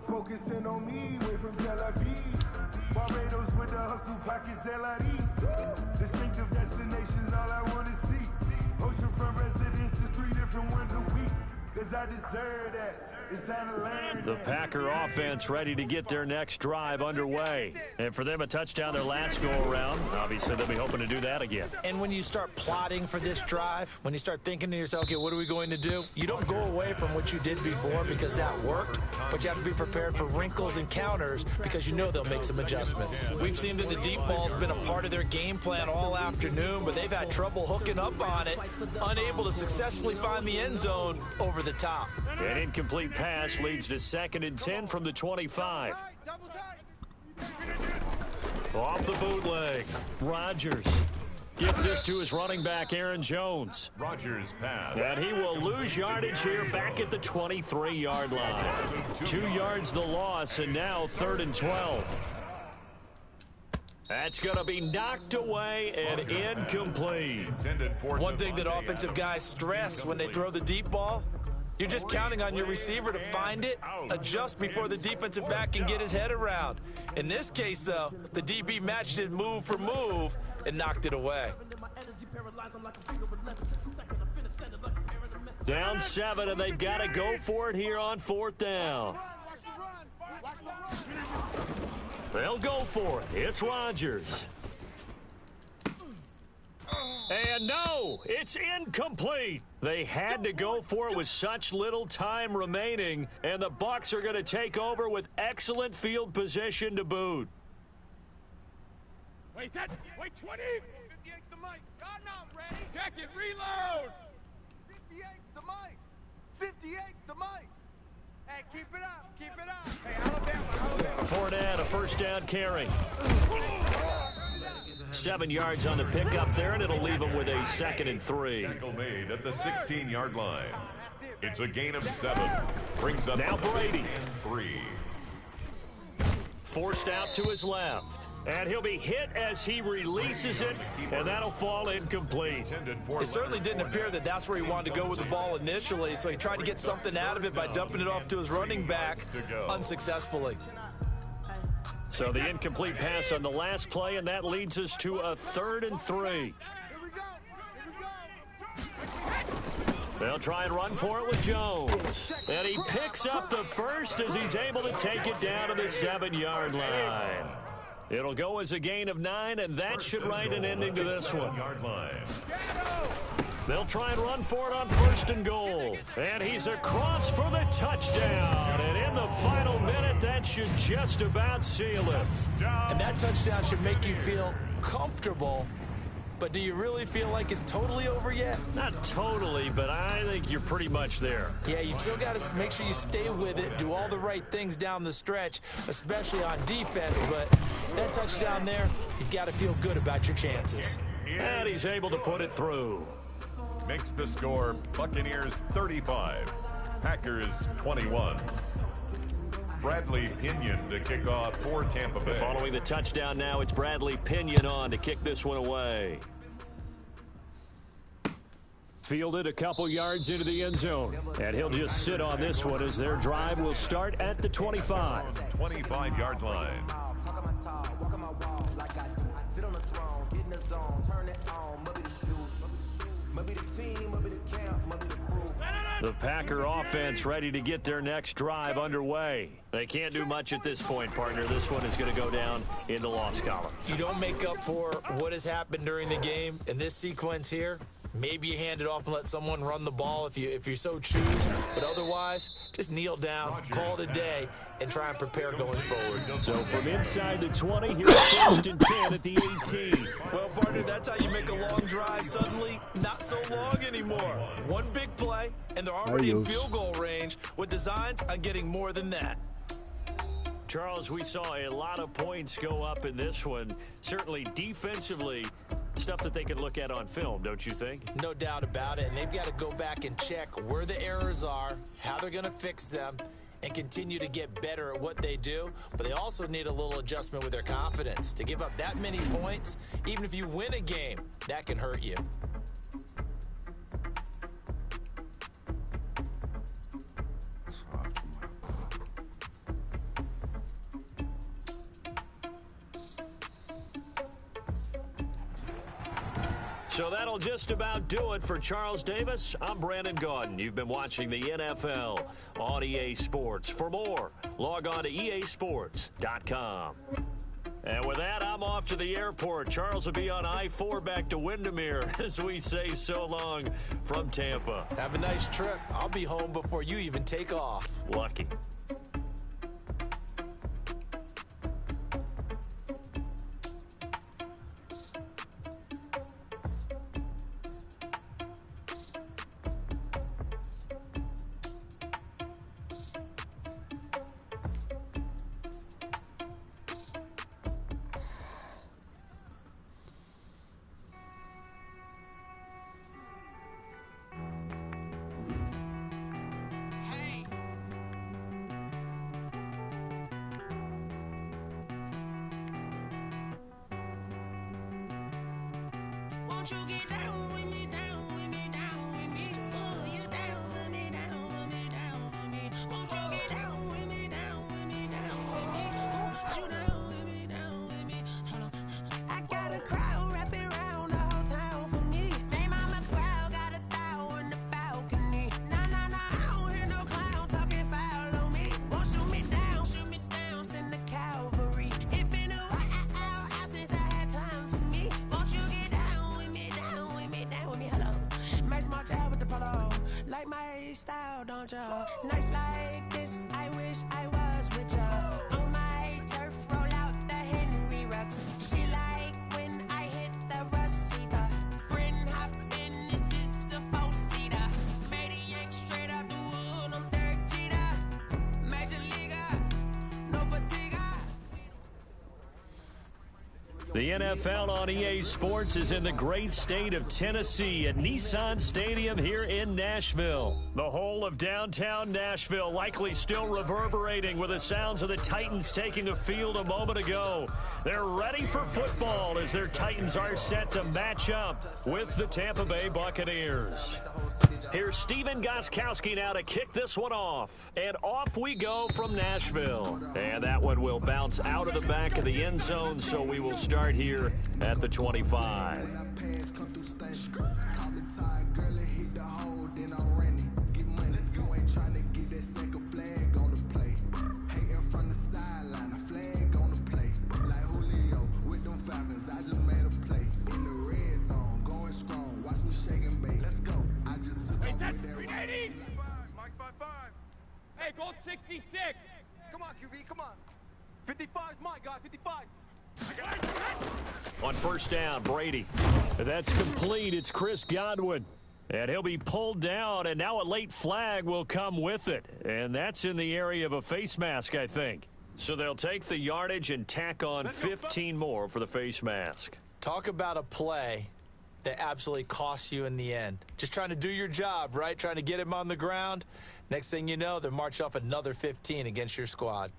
Focusing on me, way from Tel Aviv. Barbados with the hustle pockets, LIDs. Distinctive destinations, all I want to see. Oceanfront residences, 3 different ones a week. Cause I deserve that. It's time to learn. The Packer offense ready to get their next drive underway. And for them, a touchdown their last go-around. Obviously, they'll be hoping to do that again. And when you start plotting for this drive, when you start thinking to yourself, okay, what are we going to do? You don't go away from what you did before because that worked, but you have to be prepared for wrinkles and counters because you know they'll make some adjustments. We've seen that the deep ball's been a part of their game plan all afternoon, but they've had trouble hooking up on it, unable to successfully find the end zone over the top. An incomplete pass leads to 2nd and 10 from the 25. Off the bootleg, Rodgers gets this to his running back, Aaron Jones. Rodgers pass. And he will lose yardage here back at the 23-yard line. 2 yards the loss, and now 3rd and 12. That's going to be knocked away and incomplete. One thing that offensive guys stress when they throw the deep ball, You're just counting on your receiver to find it, adjust before the defensive back can get his head around. In this case, though, the DB matched it move for move and knocked it away. Down 7, and they've got to go for it here on 4th down. They'll go for it. It's Rodgers. And no, it's incomplete. They had to go for it with such little time remaining, and the Bucs are going to take over with excellent field position to boot. Wait 20. 58's the mic. God, not ready. Check it, reload. 58's the mic. 58's the mic. Hey, keep it up. Hey, Alabama. Fournette, a first down carry. 7 yards on the pickup there, and it'll leave him with a 2nd and 3. Tackle made at the 16-yard line. It's a gain of 7. Brings up now Brady. 3. Forced out to his left. And he'll be hit as he releases it, and that'll fall incomplete. It certainly didn't appear that that's where he wanted to go with the ball initially, so he tried to get something out of it by dumping it off to his running back unsuccessfully. So the incomplete pass on the last play, and that leads us to a 3rd and 3. They'll try and run for it with Jones. And he picks up the first as he's able to take it down to the 7-yard line. It'll go as a gain of 9, and that should write an ending to this one. They'll try and run for it on 1st and goal. And he's across for the touchdown. And in the final minute, that should just about seal it. And that touchdown should make you feel comfortable. But do you really feel like it's totally over yet? Not totally, but I think you're pretty much there. Yeah, you've still got to make sure you stay with it, do all the right things down the stretch, especially on defense. But that touchdown there, you've got to feel good about your chances. And he's able to put it through. Makes the score Buccaneers 35, Packers 21. Bradley Pinion to kick off for Tampa Bay. Following the touchdown now, it's Bradley Pinion on to kick this one away. Fielded a couple yards into the end zone. And he'll just sit on this one as their drive will start at the 25. 25-yard line. The Packer offense ready to get their next drive underway. They can't do much at this point, partner. This one is going to go down in the loss column. You don't make up for what has happened during the game in this sequence here. Maybe you hand it off and let someone run the ball if you so choose. But otherwise, just kneel down, call it a day, and try and prepare going forward. So from inside the 20, here's 1st and 10 at the 18. Well, partner, that's how you make a long drive suddenly not so long anymore. One big play, and they're already in field goal range with designs on getting more than that. Charles, we saw a lot of points go up in this one. Certainly defensively, stuff that they can look at on film, don't you think? No doubt about it, and they've got to go back and check where the errors are, how they're going to fix them, and continue to get better at what they do. But they also need a little adjustment with their confidence. To give up that many points, even if you win a game, that can hurt you. So that'll just about do it for Charles Davis. I'm Brandon Gaudin. You've been watching the NFL on EA Sports. For more, log on to easports.com. And with that, I'm off to the airport. Charles will be on I-4 back to Windermere as we say so long from Tampa. Have a nice trip. I'll be home before you even take off. Lucky. Won't you get down with me, down with me, down with me? Pull you down with me, down with like my style, don't ya? Nights like this, I wish I was with ya. On my turf, roll out the Henry Rux. She like when I hit the receiver. Friend hop in, this is a four-seater. Maniac straight out the wood, I'm Derek Jeter. Major leaguer, no fatigue. The NFL on EA Sports is in the great state of Tennessee at Nissan Stadium here in Nashville. The whole of downtown Nashville likely still reverberating with the sounds of the Titans taking the field a moment ago. They're ready for football as their Titans are set to match up with the Tampa Bay Buccaneers. Here's Steven Gostkowski now to kick this one off. And off we go from Nashville. And that one will bounce out of the back of the end zone, so we will start here at the 25. Hey, gold 66. Come on, QB, come on. 55 is mine, guys, 55. On first down, Brady. That's complete. It's Chris Godwin. And he'll be pulled down, and now a late flag will come with it. And that's in the area of a face mask, I think. So they'll take the yardage and tack on 15 more for the face mask. Talk about a play that absolutely costs you in the end. Just trying to do your job, right? Trying to get him on the ground. Next thing you know, they're marching off another 15 against your squad.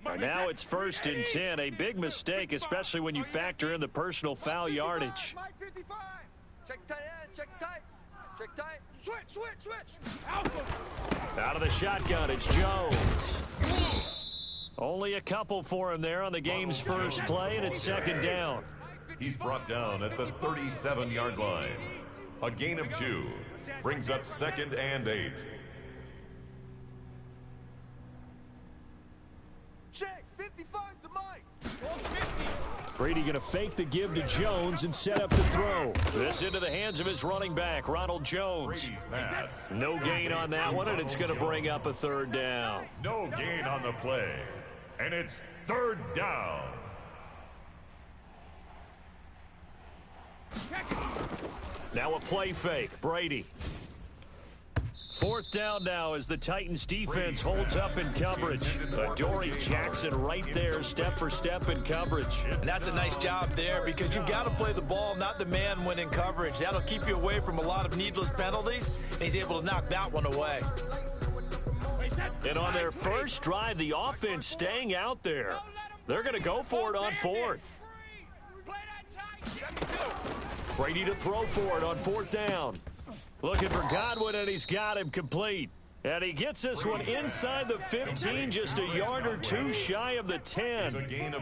Now it's 1st and 10. A big mistake, especially when you factor in the personal foul yardage. Check tight end, check tight. Check tight. Switch. Out of the shotgun, it's Jones. Only a couple for him there on the game's first play, and it's 2nd down. He's brought down at the 37-yard line. A gain of 2 brings up 2nd and 8. Check, 55 to Mike. Brady going to fake the give to Jones and set up the throw. This into the hands of his running back, Ronald Jones. No gain on that one, and it's going to bring up a 3rd down. No gain on the play, and it's 3rd down. Now a play fake, Brady. 4th down now as the Titans defense holds up in coverage. Adoree Jackson right there, step for step in coverage. And that's a nice job there because you've got to play the ball, not the man when in coverage. That'll keep you away from a lot of needless penalties, and he's able to knock that one away. And on their first drive, the offense staying out there. They're going to go for it on 4th. Brady to throw for it on 4th down. Looking for Godwin, and he's got him complete. And he gets this one inside the 15, just a yard or 2 shy of the 10.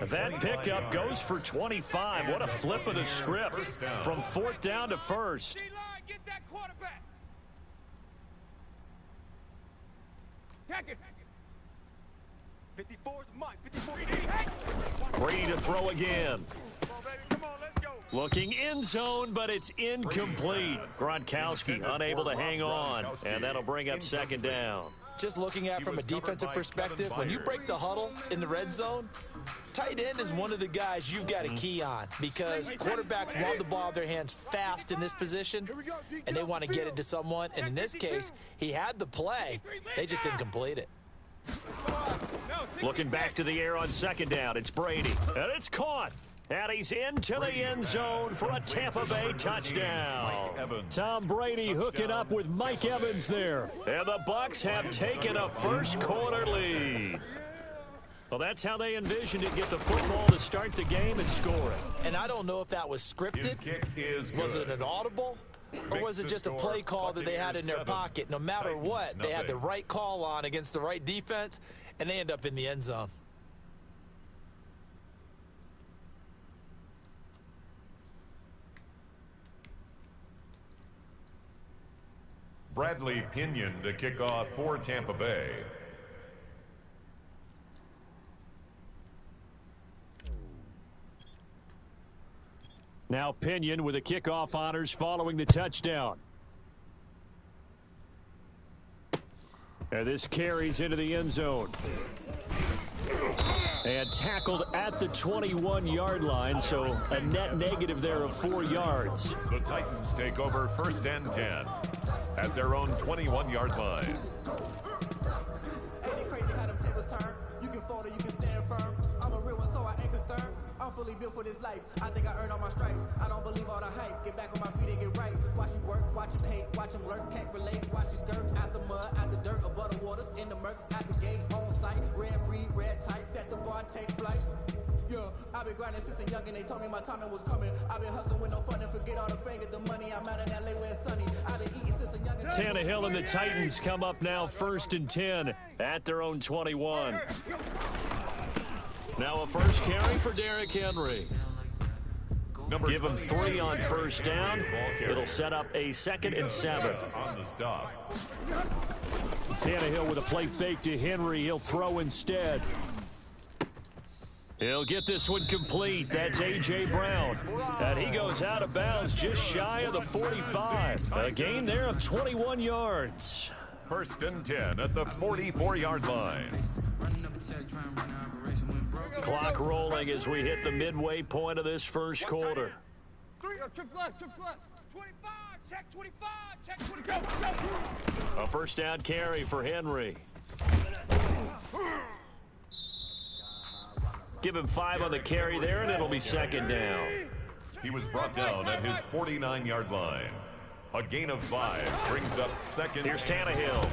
That pickup goes for 25. What a flip of the script from 4th down to 1st. Get that quarterback. Check it. 54 is Mike. 54. Brady to throw again. Looking in zone, but it's incomplete. Gronkowski unable to hang on, and that'll bring up 2nd down. Just looking at it from a defensive perspective, when you break the huddle in the red zone, tight end is one of the guys you've got to key on because quarterbacks want the ball in their hands fast in this position, and they want to get it to someone. And in this case, he had the play. They just didn't complete it. Looking back to the air on 2nd down, it's Brady, and it's caught. And he's into the end zone for a Tampa Bay touchdown. Tom Brady hooking up with Mike Evans there. And the Bucs have taken a first-quarter lead. Well, that's how they envisioned it, get the football to start the game and score it. And I don't know if that was scripted. Was it an audible? Or was it just a play call that they had in their pocket? No matter what, they had the right call on against the right defense, and they end up in the end zone. Bradley Pinion to kick off for Tampa Bay. Now Pinion with the kickoff honors following the touchdown. And this carries into the end zone. And tackled at the 21-yard line, so a net negative there of 4 yards. The Titans take over 1st and 10 at their own 21-yard line. Ain't it crazy how them tables turn? You can fold or you can stand firm. I'm a real one, so I ain't concerned. I'm fully built for this life. I think I earned all my stripes. I don't believe all the hype. Get back on my feet and get right. Watch you work, watch him hate, watch him lurk, can't relate. Watch you skirt out the mud, out the dirt, above the waters, in the murks, at the gate, on site. Red breed, red tight, set the bar, take flight. Yeah, I've been grinding since a young and they told me my timing was coming. I've been hustling with no fun and forget all the fame, get the money. I'm out in LA where it's sunny. I've been eating since a young and Tannehill and the Titans come up now 1st and 10 at their own 21. Now a first carry for Derrick Henry. Give him 3 on first down. It'll set up a 2nd and 7. On the stop. Tannehill with a play fake to Henry. He'll throw instead. He'll get this one complete. That's A.J. Brown. And he goes out of bounds just shy of the 45. A gain there of 21 yards. 1st and 10 at the 44-yard line. Clock rolling as we hit the midway point of this first quarter. 3, triple left, 25, check 25, check 20, go. A first down carry for Henry. Give him 5 on the carry there, and it'll be 2nd down. He was brought down at his 49-yard line. A gain of 5 brings up 2nd. Here's Tannehill.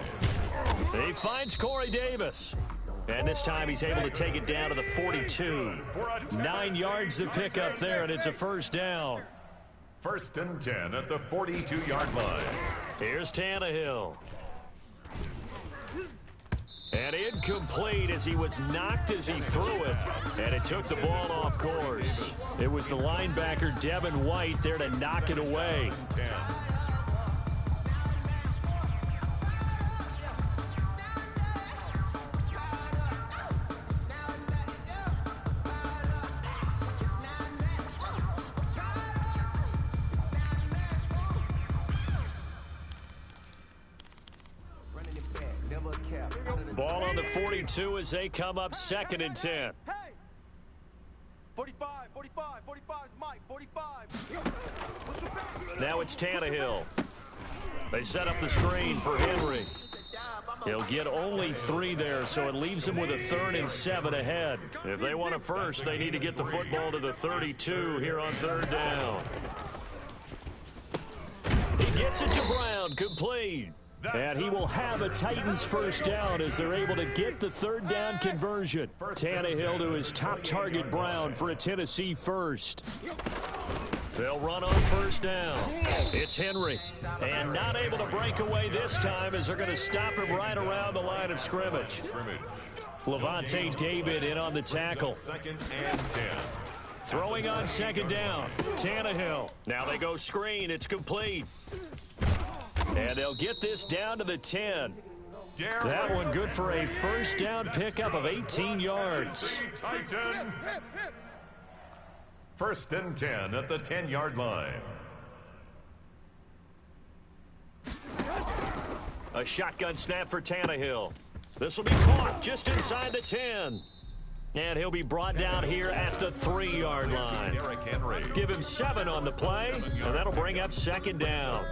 He finds Corey Davis. And this time he's able to take it down to the 42. 9 yards to pick up there, and it's a first down. 1st and 10 at the 42-yard line. Here's Tannehill. And incomplete as he was knocked as he threw it. And it took the ball off course. It was the linebacker, Devin White, there to knock it away. 10. Ball on the 42 as they come up 2nd and 10. Hey! 45, Mike, 45. Now it's Tannehill. They set up the screen for Henry. He'll get only 3 there, so it leaves him with a 3rd and 7 ahead. If they want a first, they need to get the football to the 32 here on 3rd down. He gets it to Brown, complete. And he will have a Titans first down as they're able to get the 3rd down conversion. Tannehill to his top target, Brown, for a Tennessee first. They'll run on first down. It's Henry. And not able to break away this time as they're going to stop him right around the line of scrimmage. Levante David in on the tackle. 2nd and 10. Throwing on 2nd down. Tannehill. Now they go screen. It's complete. And they'll get this down to the 10. That one good for a first down pickup of 18 yards. Titan. 1st and 10 at the 10-yard line. A shotgun snap for Tannehill. This will be caught just inside the 10. And he'll be brought down here at the 3-yard line. Give him 7 on the play, and that'll bring up 2nd down.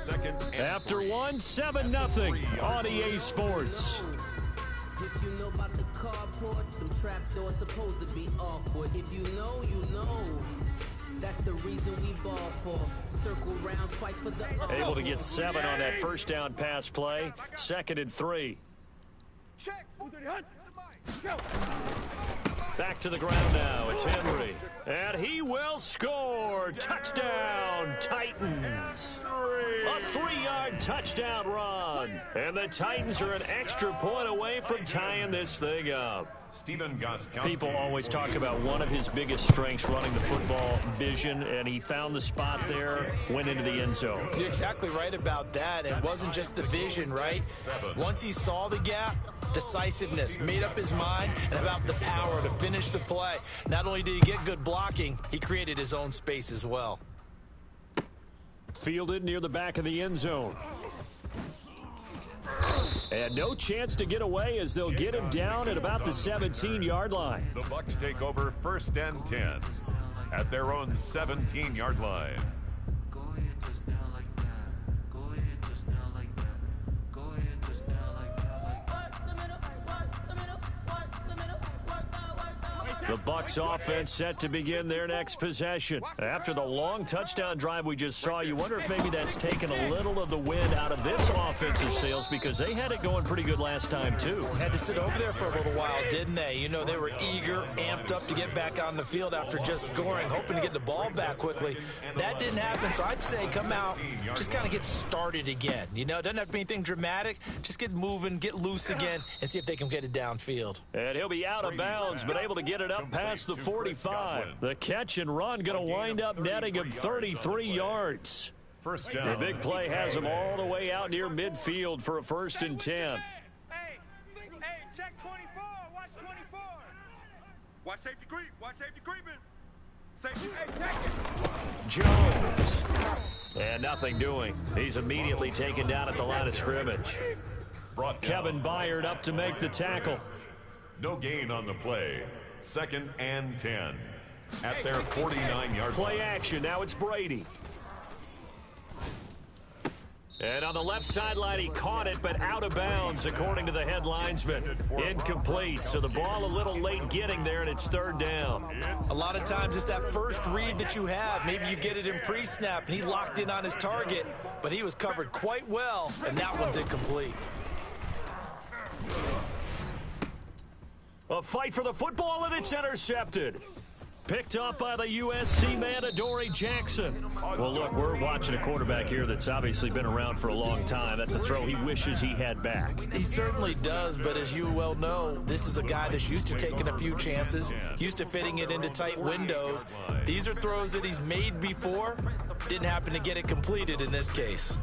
After 1, 7-0 on EA Sports. If you know about the carport, them trapdoors supposed to be awkward. If you know, you know. That's the reason we ball for. Circle round twice for the Able to get 7 on that first down pass play. 2nd and 3. Check. Back to the ground now. It's Henry. And he will score. Touchdown, Titans. A 3-yard touchdown run. And the Titans are an extra point away from tying this thing up. People always talk about one of his biggest strengths running the football, vision, and he found the spot there, went into the end zone. You're exactly right about that. It wasn't just the vision, right? Once he saw the gap, decisiveness, made up his mind, and about the power to finish the play. Not only did he get good blocking, he created his own space as well. Fielded near the back of the end zone. And no chance to get away as they'll get him down at about the 17-yard line. The Bucs take over 1st and 10 at their own 17-yard line. The Bucs offense set to begin their next possession. After the long touchdown drive we just saw, you wonder if maybe that's taken a little of the wind out of this offensive sails because they had it going pretty good last time too. Had to sit over there for a little while, didn't they? You know, they were eager, amped up to get back on the field after just scoring, hoping to get the ball back quickly. That didn't happen, so I'd say come out, just kind of get started again. You know, it doesn't have to be anything dramatic. Just get moving, get loose again, and see if they can get it downfield. And he'll be out of bounds, but able to get it up past the 45. The catch and run going to wind up netting him 33 yards. First down. The big play has him all the way out near midfield for a 1st and 10. Hey, check 24. Watch 24. Watch safety creep. Watch safety creeping. Safety. Hey, check it. Jones. And nothing doing. He's immediately taken down at the line of scrimmage. Kevin Byard up to make the tackle. No gain on the play. 2nd and 10 at their 49-yard play action. Now it's Brady. And on the left sideline, he caught it, but out of bounds, according to the head linesman. Incomplete, so the ball a little late getting there, and it's 3rd down. A lot of times it's that first read that you have. Maybe you get it in pre-snap, and he locked in on his target, but he was covered quite well, and that one's incomplete. A fight for the football, and it's intercepted. Picked off by the USC man, Adoree Jackson. Well, look, we're watching a quarterback here that's obviously been around for a long time. That's a throw he wishes he had back. He certainly does, but as you well know, this is a guy that's used to taking a few chances, used to fitting it into tight windows. These are throws that he's made before. Didn't happen to get it completed in this case.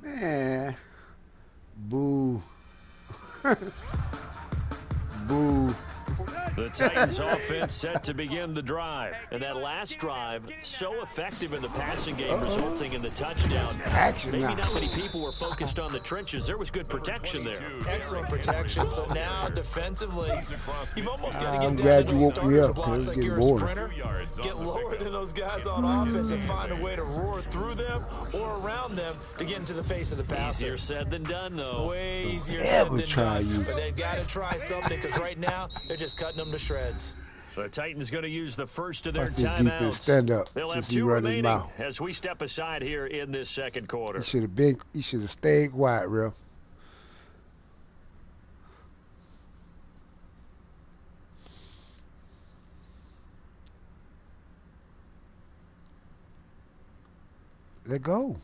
Man, boo. Boo. The Titans offense set to begin the drive. And that last drive, so effective in the passing game, resulting in the touchdown. Maybe not many people were focused on the trenches. There was good protection there. Excellent protection. So now defensively, you've almost got to get down to those starters blocks like you're a sprinter. Get lower than those guys on offense and find a way to roar through them or around them to get into the face of the passer. Easier said than done, though. Way easier said than done. But they've got to try something because right now they're just cutting them to shreds. The Titans going to use the first of their timeouts. Stand up. They'll have 2 remaining as we step aside here in this 2nd quarter. He should have stayed quiet, real. Let go.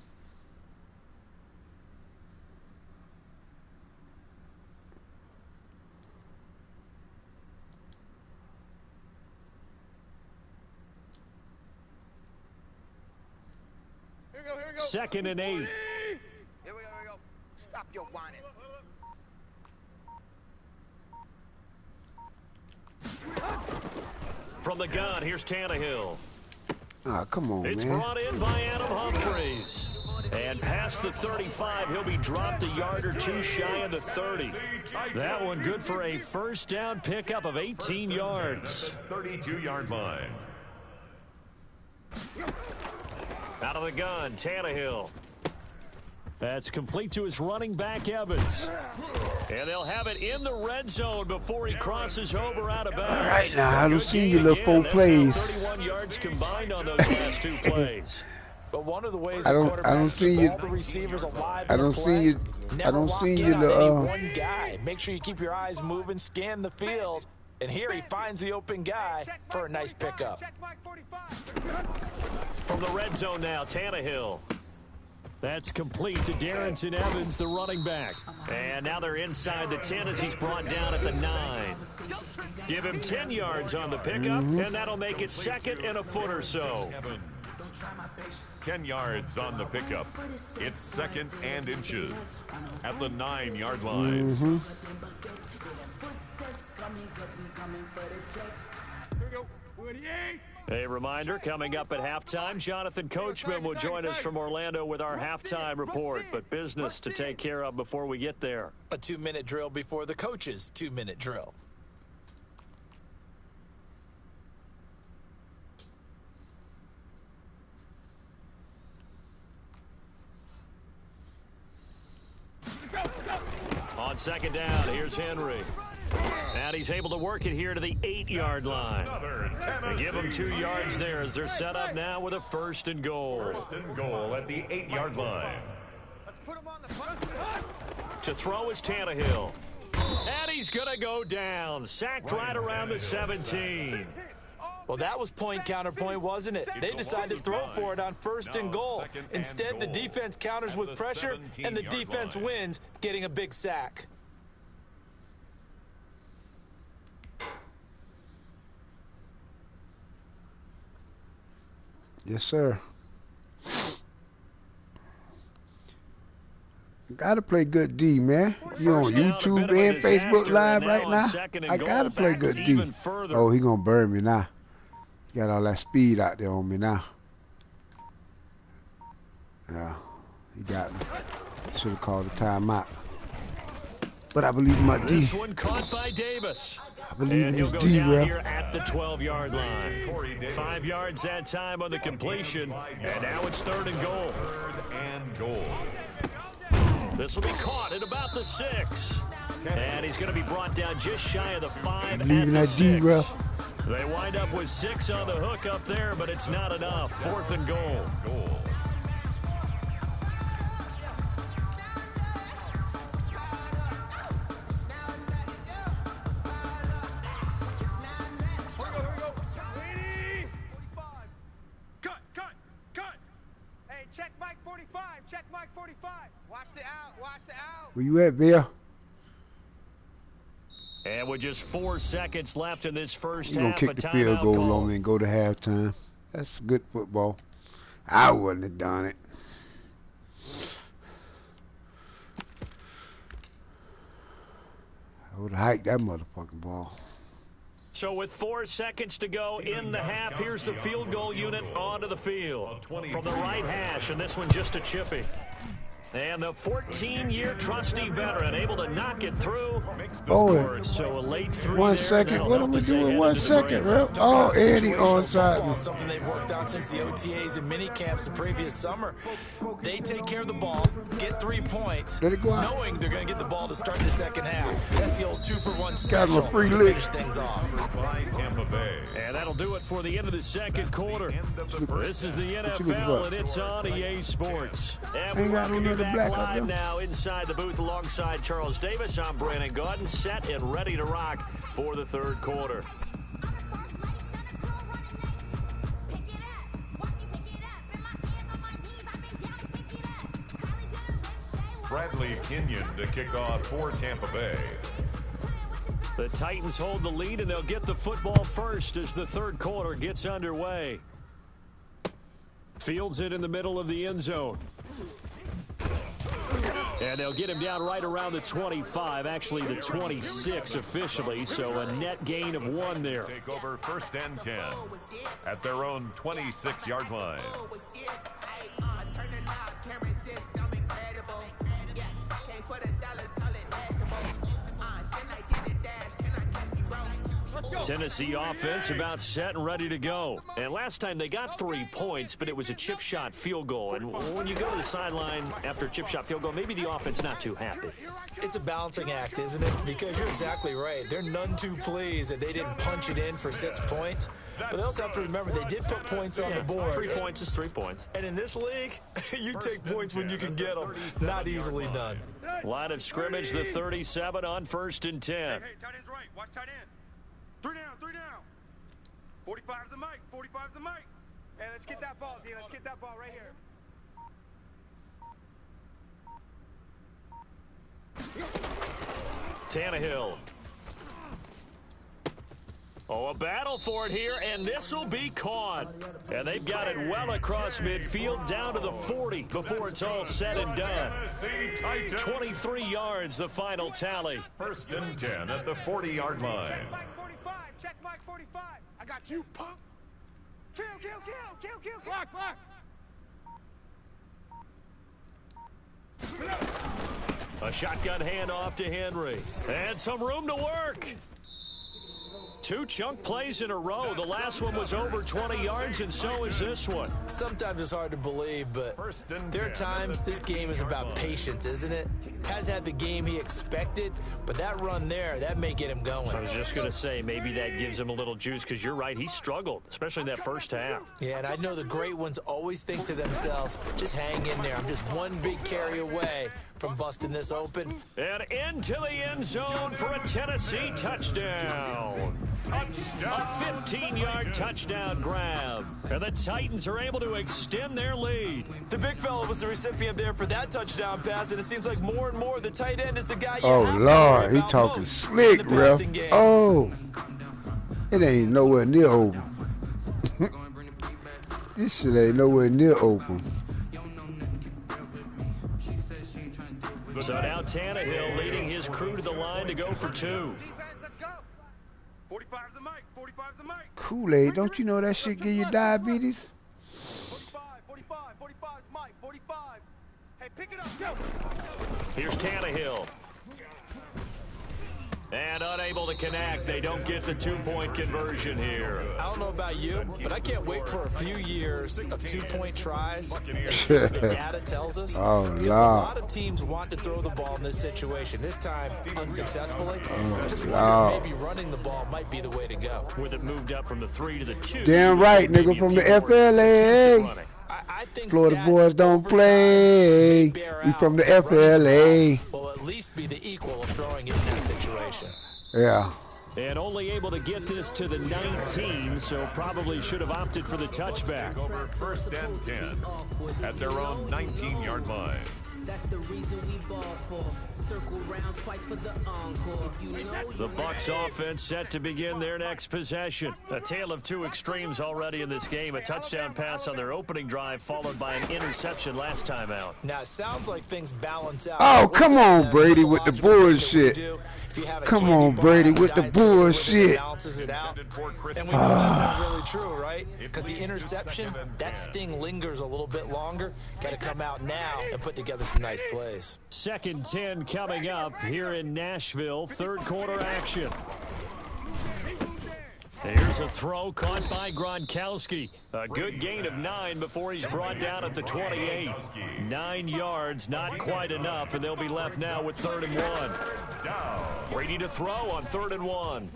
Here we go. 2nd and 8. Here we go. Stop your whining. From the gun, here's Tannehill. Ah, come on, It's man. brought in by Adam Humphries. And past the 35, he'll be dropped a yard or 2 shy of the 30. That one good for a 1st down pickup of 18 yards. 32-yard line. Out of the gun, Tannehill. That's complete to his running back, Evans. And they'll have it in the red zone before he crosses over out of bounds. All right, now, I don't see your little 4 plays. 31 yards combined on those last 2 plays. But one of the ways I don't see you. all the receivers alive. I don't see you. I don't see you. One guy. Make sure you keep your eyes moving, scan the field, and here he finds the open guy for a nice pickup. From the red zone now, Tannehill. That's complete to Darrington Evans, the running back. And now they're inside the 10 as he's brought down at the 9. Give him 10 yards on the pickup, and that'll make it 2nd and a foot or so. yards. 10 yards on the pickup. It's 2nd and inches at the 9-yard line. Here we go. 28. A reminder, coming up at halftime, Jonathan Coachman will join us from Orlando with our halftime report, but business to take care of before we get there. A 2-minute drill before the coach's 2-minute drill. On 2nd down, here's Henry. And he's able to work it here to the 8-yard line. They give him 2 yards there as they're set up now with a 1st and goal. 1st and goal at the 8-yard line. Let's put him on the front. To throw is Tannehill. And he's going to go down. Sacked right around the 17. Well, that was point counterpoint, wasn't it? They decided to throw for it on 1st and goal. Instead, the defense counters with pressure, and the defense wins, getting a big sack. Yes, sir. Gotta play good D, man. You on YouTube and Facebook Live right now? I gotta play good D. Oh, he gonna burn me now. Got all that speed out there on me now. Yeah, he got me. Should have called a timeout. But I believe in my D. This one caught by Davis. I believe in his D, bro. Here at the 12-yard line. 5 yards that time on the completion, and now it's 3rd and goal. 3rd and goal. This will be caught at about the 6. And he's going to be brought down just shy of the 5 at believe in the that 6. D, bro. They wind up with 6 on the hook up there, but it's not enough. 4th and goal. Check Mike 45. Check Mike 45. Watch the out. Watch the out. Where you at, Bill? And with just 4 seconds left in this first You gonna half, kick the field goal on me and go to halftime. That's good football. I wouldn't have done it. I would have hiked that motherfucking ball. So with 4 seconds to go in the half, here's the field goal unit onto the field. From the right hash, and this one just a chippy. And the 14-year trusty veteran able to knock it through. Oh, so a late 3 1 second. What are we doing? 1 second, bro. Oh, Eddie onside me. Something they've worked out since the OTAs and mini camps the previous summer. They take care of the ball, get 3 points, Let it go out. knowing they're going to get the ball to start the second half. That's the old 2-for-1 special. Got him a free to lick. finish things off. By Tampa Bay. And that'll do it for the end of the second quarter. This is the NFL, and it's on EA Sports. And we welcome you back live now inside the booth alongside Charles Davis. I'm Brandon Gordon, set and ready to rock for the third quarter. Bradley Kenyon to kick off for Tampa Bay. The Titans hold the lead, and they'll get the football first as the third quarter gets underway. Fields it in the middle of the end zone. And they'll get him down right around the 25, actually the 26 officially, so a net gain of 1 there. Take over 1st and 10 at their own 26-yard line. Tennessee offense about set and ready to go. And last time they got 3 points, but it was a chip shot field goal. And when you go to the sideline after a chip shot field goal, maybe the offense not too happy. It's a balancing act, isn't it? Because you're exactly right. They're none too pleased that they didn't punch it in for 6 points. But they also have to remember they did put points on the board. 3 points is 3 points. And in this league, you take points when you can get them. Not easily done. Line of scrimmage, the 37 on 1st and 10. Hey, tight end's right. Watch tight end. 3 down, 3 down. 45's the mic, 45's the mic. Hey, let's get that ball, D. Let's get that ball right here. Tannehill. Oh, a battle for it here, and this will be caught. And they've got it well across midfield, down to the 40 before it's all said and done. 23 yards, the final tally. 1st and 10 at the 40-yard line. Check Mike 45. Check Mike 45. I got you, punk. Kill, kill, kill, kill, kill, kill. Block, block. A shotgun handoff to Henry. And some room to work. 2 chunk plays in a row. The last one was over 20 yards, and so is this one. Sometimes it's hard to believe, but there are times this game is about patience, isn't it? Has had the game he expected, but that run there, that may get him going. I was just going to say, maybe that gives him a little juice, because you're right, he struggled, especially in that first half. Yeah, and I know the great ones always think to themselves, just hang in there. I'm just one big carry away from busting this open. And into the end zone for a Tennessee touchdown. A 15-yard touchdown grab. And the Titans are able to extend their lead. The big fella was the recipient there for that touchdown pass, and it seems like more and more the tight end is the guy you have to worry Lord, he about talking most slick, in the bro. passing game. Oh, it ain't nowhere near open. This shit ain't nowhere near open. So now Tannehill leading his crew to the line to go for 2. 45's the mic. 45's the mic. Kool-Aid, don't you know that shit give you diabetes? 45, Mike, 45. Hey, pick it up, go. Here's Tannehill. And unable to connect. They don't get the 2-point conversion here. I don't know about you, but I can't wait for a few years of 2-point tries. The data tells us. Oh, because a lot of teams want to throw the ball in this situation. This time, unsuccessfully. Just wonder maybe running the ball might be the way to go. With it moved up from the 3 to the 2. Damn right, nigga, from the FLA. I think Florida boys don't play. We from the FLA. Will at least be the equal of throwing it in that situation. Yeah. And only able to get this to the 19, so probably should have opted for the touchback. Over 1st and 10 at their own 19-yard line. That's the reason we ball for. Circle round twice for the encore. If you know, The Bucs offense set to begin their next possession. A tale of 2 extremes already in this game. A touchdown pass on their opening drive, followed by an interception last time out. Now, it sounds like things balance out. Oh, come on, Brady, with the bullshit. Come on, Brady, with the bullshit. Balances it out. And we know that's not really true, right? Because the interception, that sting lingers a little bit longer. Got to come out now and put together some nice plays. 2nd 10 coming up here in Nashville. 3rd quarter action. Here's a throw caught by Gronkowski. A good gain of 9 before he's brought down at the 28. 9 yards, not quite enough, and they'll be left now with 3rd and 1. Brady to throw on 3rd and 1.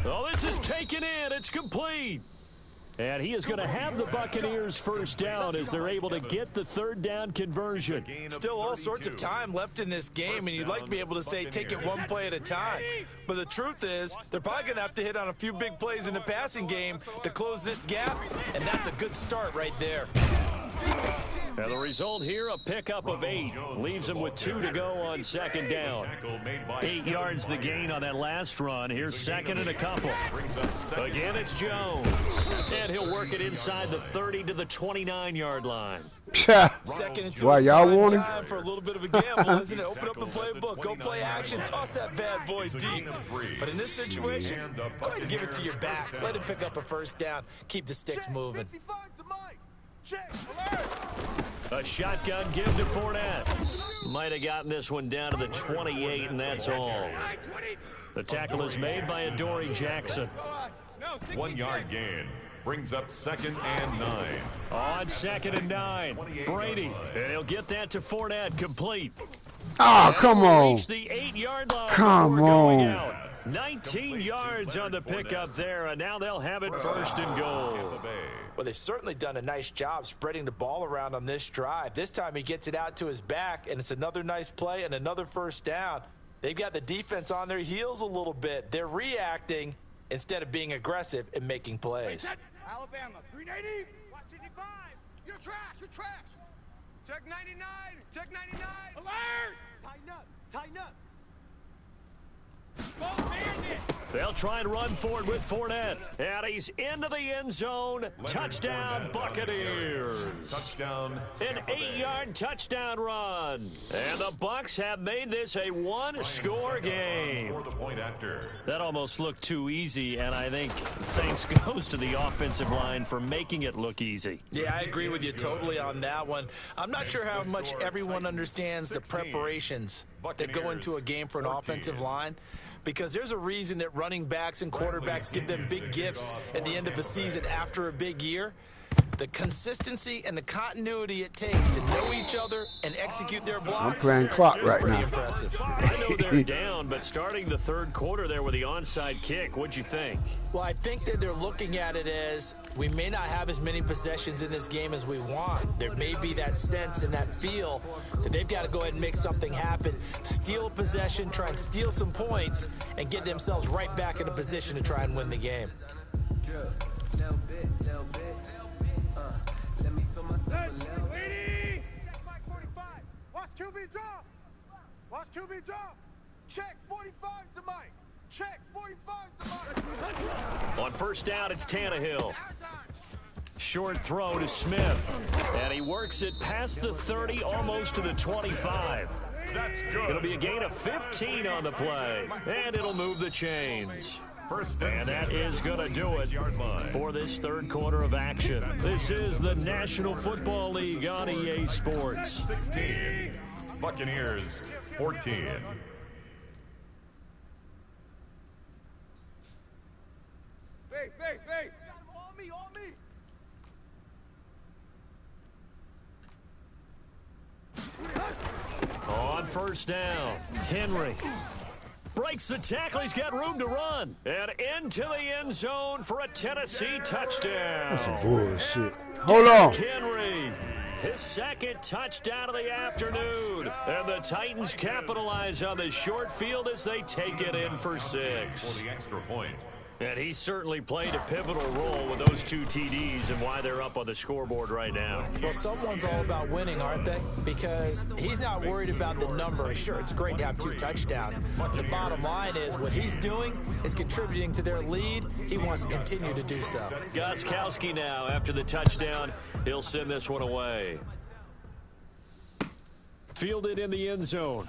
Oh, this is taken in. It's complete. And he is going to have the Buccaneers first down as they're able to get the 3rd down conversion. Still all sorts of time left in this game, and you'd like to be able to say take it one play at a time. But the truth is, they're probably going to have to hit on a few big plays in the passing game to close this gap, and that's a good start right there. And the result here, a pickup of 8. Leaves him with 2 to go on 2nd down. 8 yards the gain on that last run. Here's 2nd and a couple. Again, it's Jones. And he'll work it inside the 30 to the 29-yard line. 2nd and 2 Why, y'all want time for a little bit of a gamble, isn't it? Open up the playbook, go play action, toss that bad boy deep. But in this situation, go ahead and give it to your back. Let him pick up a 1st down. Keep the sticks moving. A shotgun give to Fournette. Might have gotten this one down to the 28, and that's all. The tackle is made by Adoree Jackson. 1 yard gain. Brings up 2nd and 9. On 2nd and 9. Brady. And he'll get that to Fournette complete. Oh, come on. Reach the 8-yard line. Come on. 19 yards on the pickup there, and now they'll have it 1st and goal. Well, they've certainly done a nice job spreading the ball around on this drive. This time he gets it out to his back, and it's another nice play and another 1st down. They've got the defense on their heels a little bit. They're reacting instead of being aggressive and making plays. Alabama, 380. Watch 55. You're trash. You're trash. Check 99. Check 99. Alert. Tighten up. Tighten up. They'll try and run forward with Fournette. And he's into the end zone. Touchdown, Buccaneers. Touchdown. An 8-yard touchdown run. And the Bucs have made this a one-score game. For the point after. That almost looked too easy, and I think thanks goes to the offensive line for making it look easy. Yeah, I agree with you totally on that one. I'm not sure how much everyone understands the preparations that go into a game for an offensive line, because there's a reason that running backs and quarterbacks give them big gifts at the end of the season after a big year. The consistency and the continuity it takes to know each other and execute their blocks. I'm playing clock right pretty now. Impressive. I know they're down, but starting the third quarter there with the onside kick, what'd you think? Well, I think that they're looking at it as we may not have as many possessions in this game as we want. There may be that sense and that feel that they've got to go ahead and make something happen, steal a possession, try and steal some points, and get themselves right back in a position to try and win the game. Watch QB drop. Watch QB drop. Check 45's the mic. Check 45's the mic. On first down, it's Tannehill. Short throw to Smith. And he works it past the 30, almost to the 25. That's good. It'll be a gain of 15 on the play. And it'll move the chains. And that is going to do it for this third quarter of action. This is the National Football League on EA Sports. 16. Buccaneers 14. Hey. On me. On first down, Henry breaks the tackle. He's got room to run. And into the end zone for a Tennessee touchdown. That's some bullshit. Hold on. Henry, his second touchdown of the afternoon. And the Titans capitalize on the short field as they take it in for 6. For the extra point. And he certainly played a pivotal role with those 2 TDs and why they're up on the scoreboard right now. Well, someone's all about winning, aren't they? Because he's not worried about the number. Sure, it's great to have 2 touchdowns. But the bottom line is what he's doing is contributing to their lead. He wants to continue to do so. Gostkowski now, after the touchdown, he'll send this one away. Fielded in the end zone.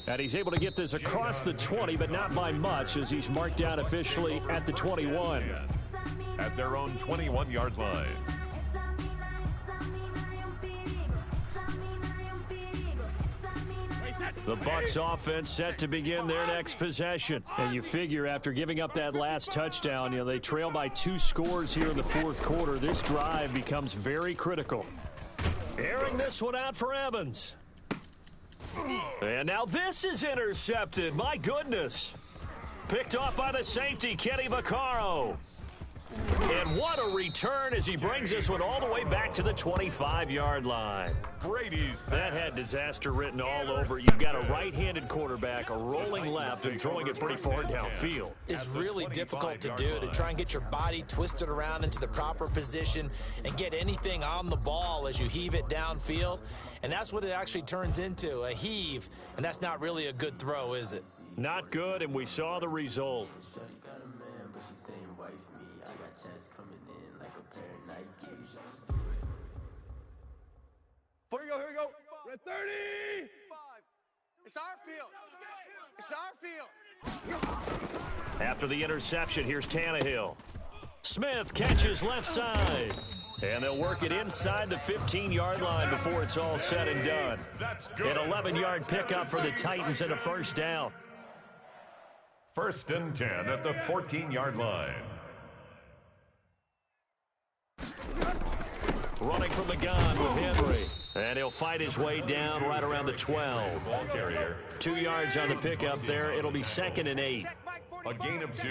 And he's able to get this across the 20, but not by much, as he's marked down officially at the 21. At their own 21-yard line. The Bucs offense set to begin their next possession. And you figure after giving up that last touchdown, they trail by 2 scores here in the fourth quarter. This drive becomes very critical. Airing this one out for Evans. And now this is intercepted. My goodness. Picked off by the safety, Kenny Vaccaro. And what a return as he brings this one all the way back to the 25-yard line. Brady's that had disaster written all over. You've got a right-handed quarterback, a rolling left, and throwing it pretty far downfield. It's really difficult to do, to try and get your body twisted around into the proper position and get anything on the ball as you heave it downfield. And that's what it actually turns into, a heave. And that's not really a good throw, is it? Not good, and we saw the result. Here we go. We're at 30. It's our field. It's our field. After the interception, here's Tannehill. Smith catches left side. And they'll work it inside the 15-yard line before it's all said and done. An 11-yard pickup for the Titans and a first down. 1st and 10 at the 14-yard line. Running from the gun with Henry. And he'll fight his way down right around the 12. Ball carrier. 2 yards on the pickup there. It'll be 2nd and 8. A gain of 2.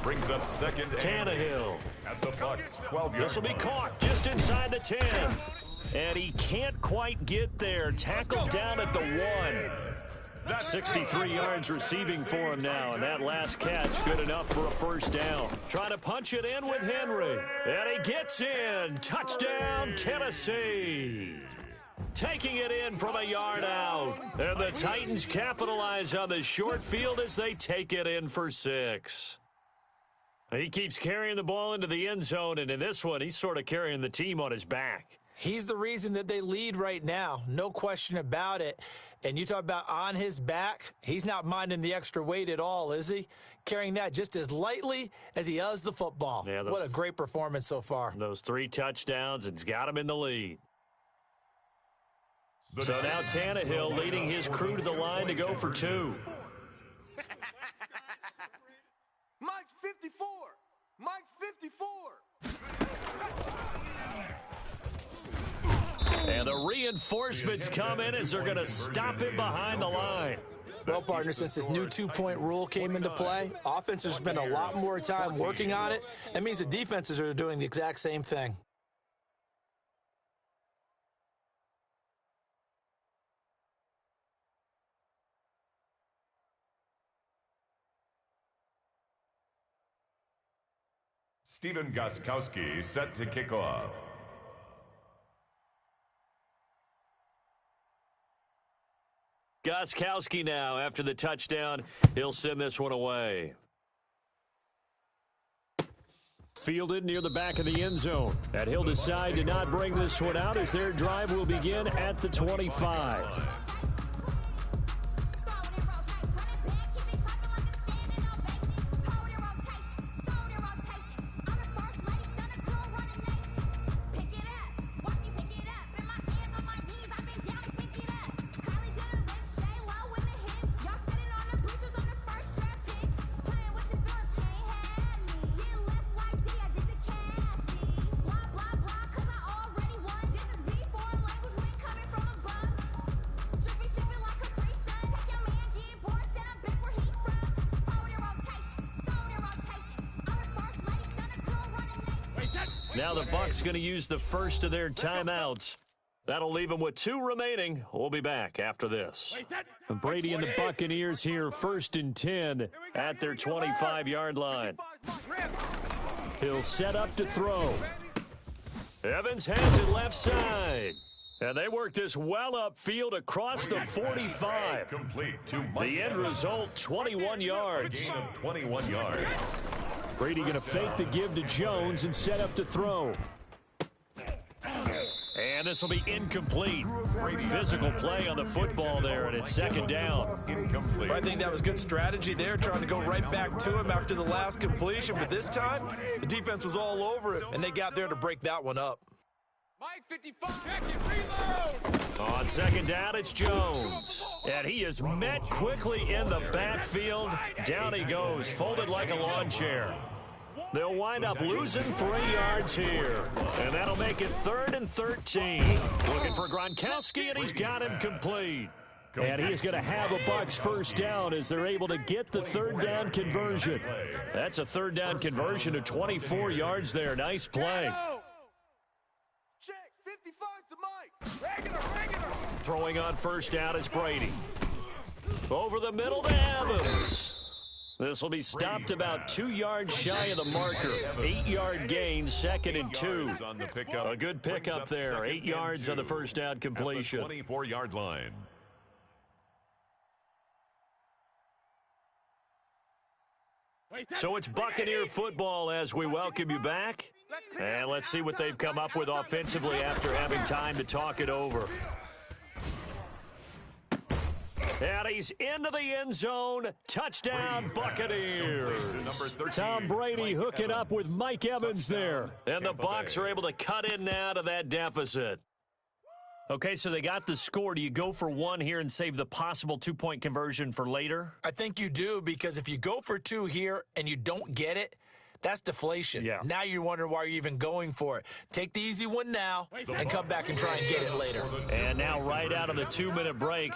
Brings up 2nd and Tannehill. At the Bucs 12-yard. This will be caught just inside the 10. And he can't quite get there. Tackled down at the 1. 63 yards receiving for him now, and that last catch good enough for a first down. Trying to punch it in with Henry, and he gets in. Touchdown, Tennessee. taking it in from a yard out. And the Titans capitalize on the short field as they take it in for 6. He keeps carrying the ball into the end zone, and in this one, he's sort of carrying the team on his back. He's the reason that they lead right now, no question about it. And you talk about on his back, he's not minding the extra weight at all, is he? Carrying that just as lightly as he does the football. Yeah, what a great performance so far. Those 3 touchdowns, it's got him in the lead. So now Tannehill leading his crew to the line to go for 2. Mike's 54. Mike's 54. And the reinforcements come in as they're going to stop him behind the line. Well, partner, since this new 2-point rule came into play, offenses spend a lot more time working on it. That means the defenses are doing the exact same thing. Stephen Gostkowski set to kick off. Gostkowski now, after the touchdown, he'll send this one away. Fielded near the back of the end zone. And he'll decide to not bring this one out as their drive will begin at the 25. Now the Bucs going to use the first of their timeouts. That'll leave them with 2 remaining. We'll be back after this. Brady and the Buccaneers here, 1st and 10 at their 25-yard line. He'll set up to throw. Evans has it left side. And they work this well upfield across the 45. The end result, 21 yards. 21 yards. Brady going to fake the give to Jones and set up to throw. And this will be incomplete. Great physical play on the football there, and it's 2nd down. Incomplete. I think that was good strategy there, trying to go right back to him after the last completion. But this time, the defense was all over it, and they got there to break that one up. Mike 55, check it, reload! On 2nd down, it's Jones. And he is met quickly in the backfield. Down he goes, folded like a lawn chair. They'll wind up losing 3 yards here. And that'll make it 3rd and 13. Looking for Gronkowski, and he's got him complete. And he's going to have a Bucs first down as they're able to get the 3rd down conversion. That's a 3rd down conversion of 24 yards there. Nice play. Check, 55's the Mike. Regular. Throwing on 1st down is Brady. Over the middle to Evans. This will be stopped about 2 yards shy of the marker. 8-yard gain, 2nd and 2. A good pickup there. 8 yards on the 1st down completion. 24-yard line. So it's Buccaneer football as we welcome you back. And let's see what they've come up with offensively after having time to talk it over. And he's into the end zone. Touchdown, Buccaneers. Tom Brady hooking up with Mike Evans there. And the Bucs are able to cut in now to that deficit. Okay, so they got the score. Do you go for 1 here and save the possible 2-point conversion for later? I think you do, because if you go for 2 here and you don't get it, that's deflation. Yeah. Now you're wondering why you're even going for it. Take the easy one now and come back and try and get it later. And now right out of the 2-minute break,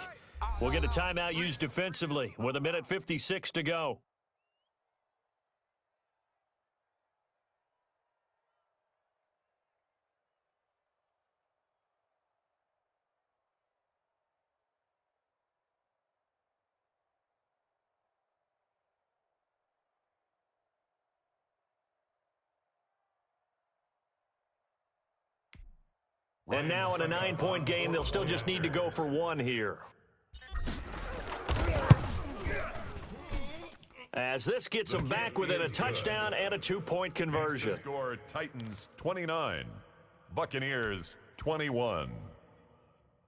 we'll get a timeout used defensively with 1:56 to go. And now in a 9-point game, they'll still just need to go for one here. As this gets them back within a touchdown and a 2-point conversion. Score Titans 29, Buccaneers 21.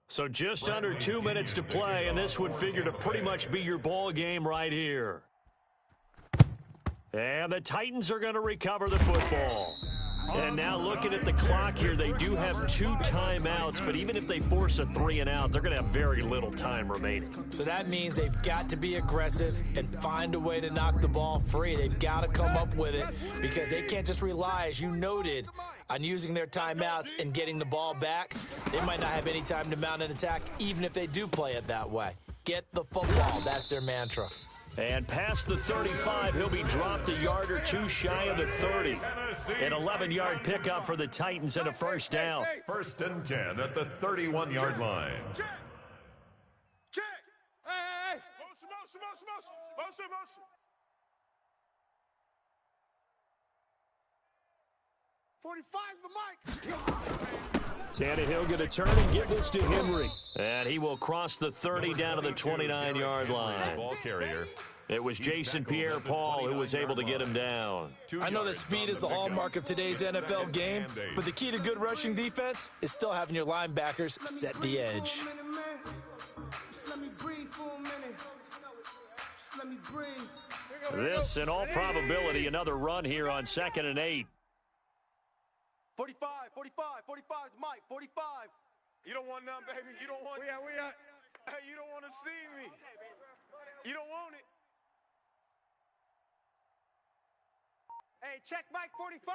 So just under 2 minutes to play, and this would figure to pretty much be your ball game right here. And the Titans are going to recover the football. And now looking at the clock here, they do have 2 timeouts, but even if they force a 3-and-out, they're going to have very little time remaining. So that means they've got to be aggressive and find a way to knock the ball free. They've got to come up with it because they can't just rely, as you noted, on using their timeouts and getting the ball back. They might not have any time to mount an attack, even if they do play it that way. Get the football. That's their mantra. And past the 35, he'll be dropped a yard or 2 shy of the 30. An 11-yard pickup for the Titans and a first down. First and 10 at the 31-yard line. Check. Hey. Motion. 45's the mic. Tannehill going to turn and give this to Henry. And he will cross the 30 down to the 29-yard line. Ball carrier. It was Jason Pierre-Paul who was able to get him down. I know that speed is the hallmark of today's NFL game, but the key to good rushing defense is still having your linebackers set the edge. This, in all probability, another run here on 2nd and 8. 45's Mike, 45. You don't want none, baby. You don't want it. Hey, you don't want to see me. You don't want it. Hey, check Mike 45.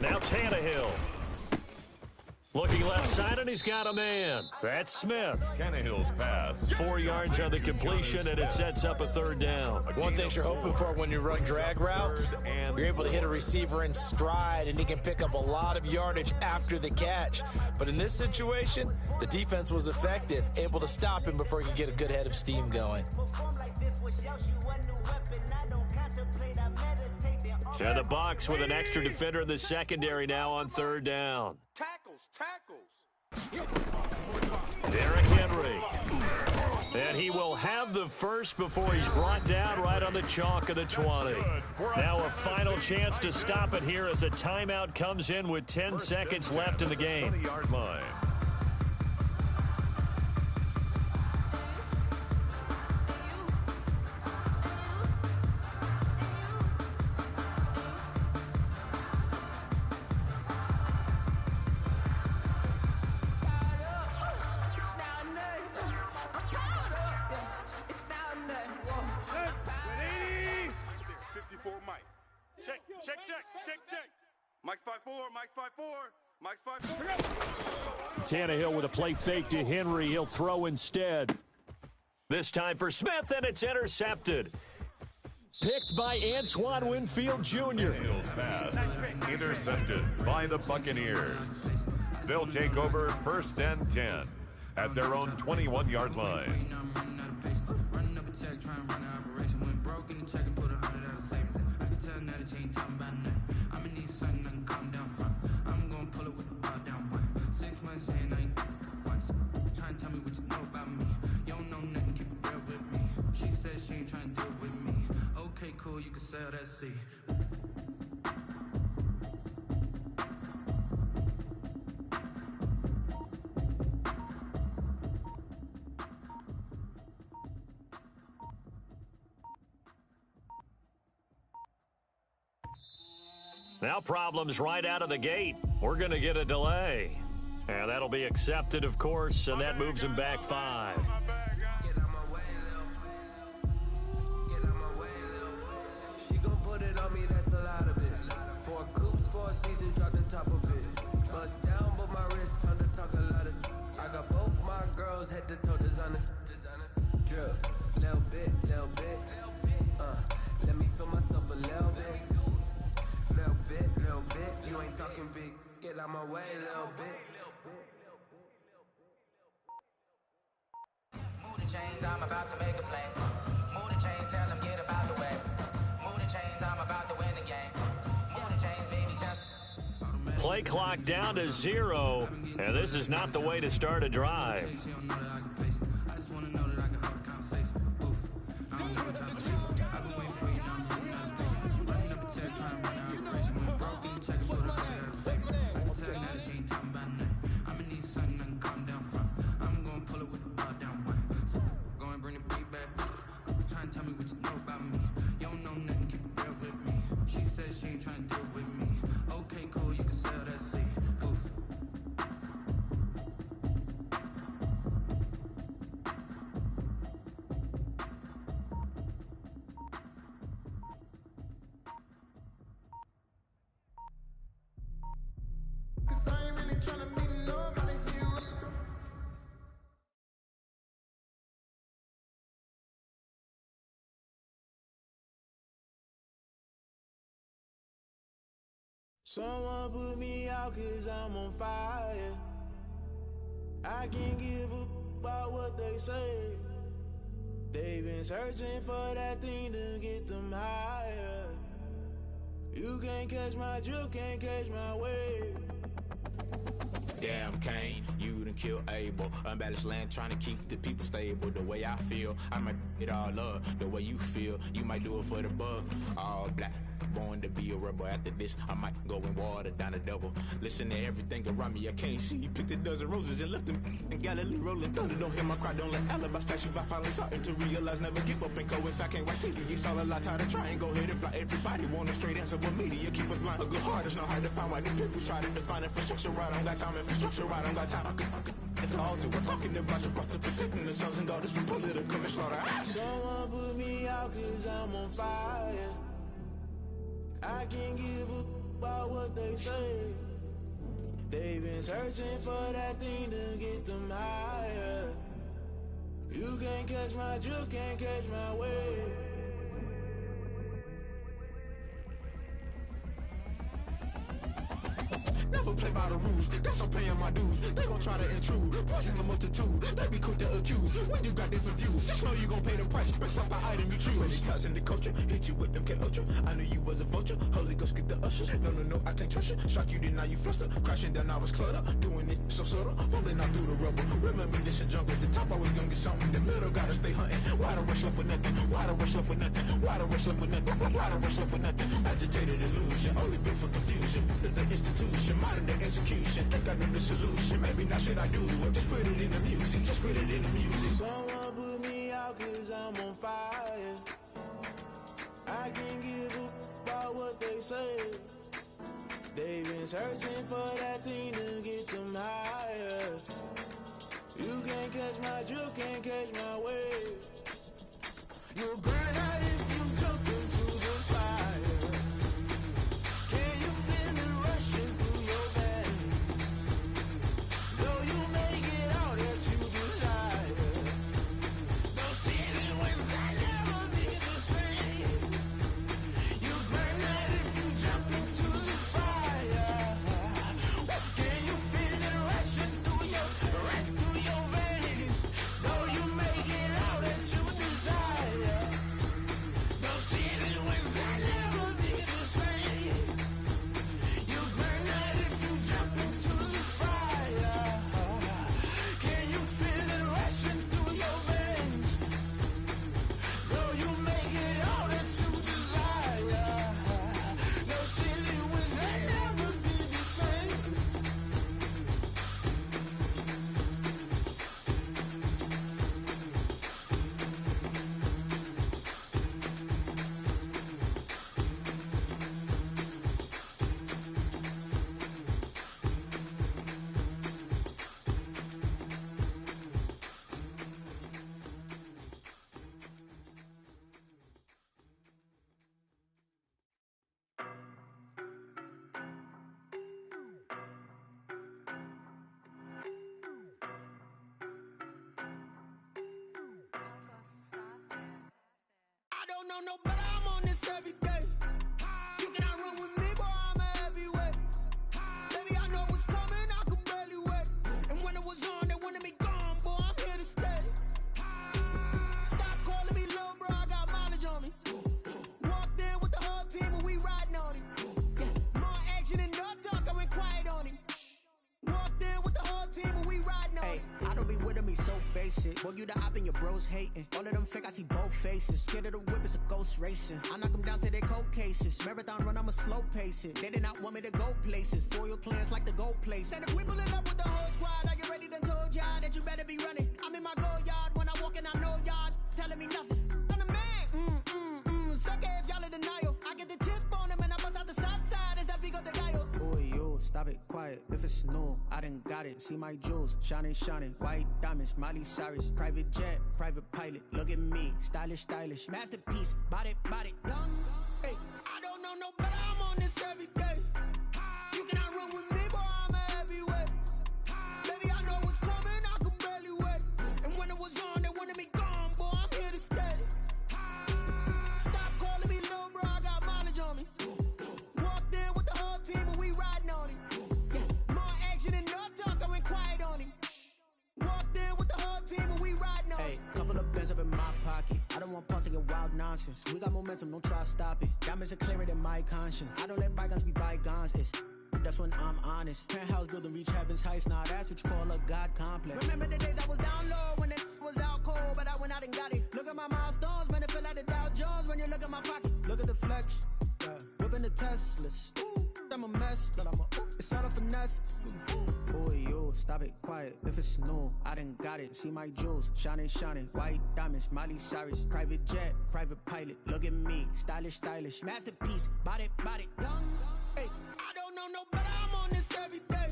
Now Tannehill. Looking left side, and he's got a man. That's Smith. Tannehill's pass. 4 yards on the completion, and it sets up a 3rd down. One thing you're hoping for when you run drag routes, you're able to hit a receiver in stride, and he can pick up a lot of yardage after the catch. But in this situation, the defense was effective, able to stop him before he could get a good head of steam going. And the Bucs with an extra defender in the secondary now on 3rd down. Tackles. Derrick Henry. And he will have the first before he's brought down right on the chalk of the 20. Now a final chance to stop it here as a timeout comes in with 10 seconds left in the game. 20-yard line. Check. Mike's 5'4. Mike's 5'4. Tannehill with a play fake to Henry. He'll throw instead. This time for Smith, and it's intercepted. Picked by Antoine Winfield Jr. Tannehill's pass intercepted by the Buccaneers. They'll take over 1st and 10 at their own 21-yard line. You can sell that seed. Now problems right out of the gate. We're going to get a delay. And that'll be accepted, of course, and that moves him back 5. Chains, I'm about to make a play. Move the chains, tell them get about the way. Move the chains, I'm about to win the game. Move the chains, baby, tell Play clock down to 0, and this is not the way to start a drive. Someone put me out 'cause I'm on fire. I can't give up about what they say. They've been searching for that thing to get them higher. You can't catch my drift, can't catch my wave. Damn, Kane, you done killed Abel. Unbalanced land, trying to keep the people stable. The way I feel, I might it all up. The way you feel, you might do it for the buck. All black, born to be a rebel. After this, I might go and water down the devil. Listen to everything around me, I can't see. You picked a dozen roses and left them in Galilee rolling thunder. Don't hear my cry, don't let alibi splash you. I finally starting to realize, never give up and coincide. Can't watch TV, it's all a lot. Tired of trying, go ahead and fly. Everybody want a straight answer, but media keep us blind. A good heart is not hard to find. Why the people try to define infrastructure right? I don't got time, infrastructure right, I don't got time. It's all to we're talking about you brought to protecting the sons and daughters from political and slaughter. Someone put me out 'cause I'm on fire. I can't give up about what they say. They've been searching for that thing to get them higher. You can't catch my drift, can't catch my wave. Never play by the rules, guess I'm paying my dues. They gon' try to intrude, poison the multitude. They be quick to accuse, when you got different views. Just know you gon' pay the price, based off the item you choose. Many times in the culture, hit you with them K-Ultra. I knew you was a vulture, Holy Ghost get the ushers. No, I can't trust you. Shock you, then now you fluster. Crashing down, I was cluttered. Doing this so subtle, fumbling out through the rubble. Remember this in jungle, the top always gonna get something. The middle gotta stay hunting. Why the rush left for nothing? Why the rush left for nothing? Why the rush left for nothing? Why the rush left for nothing? Agitated illusion, only built for confusion. The institution, modern day execution. Think I know the solution, maybe now should I do it? Just put it in the music, just put it in the music. Someone put me out 'cause I'm on fire. I can't give up about what they say. They've been searching for that thing to get them higher. You can't catch my drift, can't catch my wave. You'll burn out if you jump into the fire. Can you feel it rushing through your veins? Though you make it all that you desire. No ceiling wins that never be the same. You burn out if you jump into the fire. Can you feel it rushing through your veins? Though you make it all that you desire. No ceiling wins that never be the same. You burn out if you jump into the fire. Can you feel it rushing through your veins? Though you make it all that you desire. No ceiling wins that never be the same. I don't know no better, I'm on this every day. You cannot run with me, boy, I'm a heavyweight. Baby, I know what's coming, I could barely wait. And when it was on, they wanted me gone, boy, I'm here to stay. Stop calling me little bro, I got mileage on me. Walked in with the whole team and we riding on it. More action and no talk, I went quiet it. Boy, you the op and your bros hating. All of them fake, I see both faces. Scared of the whip, it's a ghost racing. I knock them down to their cold cases. Marathon run, I'ma slow pace it. They did not want me to go places. Foil plans like the gold place. And if we pulling up with the whole squad, are you ready? Done told y'all that you better be running. I'm in my go yard when I walk in, I know y'all telling me nothing. I'm the man. Suck it if y'all in denial. I get the chip on them and I bust out the south side. Is that Vigo the guy? Boy, yo, stop it, quiet. If it's new, I done got it. See my jewels, shining, shining. White diamonds, Miley Cyrus. Private jet, private pilot. Look at me, stylish, stylish. Masterpiece, body, body, done. Hey, I don't know no better. I'm on this every day. You cannot run with me, boy. I'm a heavyweight. Baby, I know what's coming. I could barely wait. And when it was on, they wanted me gone, boy. I'm here to stay. Stop calling me little bro. I got mileage on me. Walked in with the whole team and we riding on him. Yeah, more action and no talk. I went quiet on him. Walked in with the whole team and we riding on him. Hey, couple of bands up in my pocket. I don't want pause to get wild nonsense. We got momentum, don't try to stop it. Diamonds are clearer than my conscience. I don't let bygones be bygones. That's when I'm honest. Penthouse building reach heaven's heights. Nah, that's what you call a God complex. Remember the days I was down low when it was out cold, but I went out and got it. Look at my milestones, man, it feel like the Dow Jones when you look at my pocket. Look at the flex, whipping the Teslas. I'm a mess, but it's all a finesse. Boy, yo, stop it, quiet. If it's new, I done got it. See my jewels, shining, shining. White diamonds, Miley Cyrus. Private jet, private pilot. Look at me, stylish, stylish. Masterpiece, body, body, done. Hey, I don't know no better. I'm on this every day.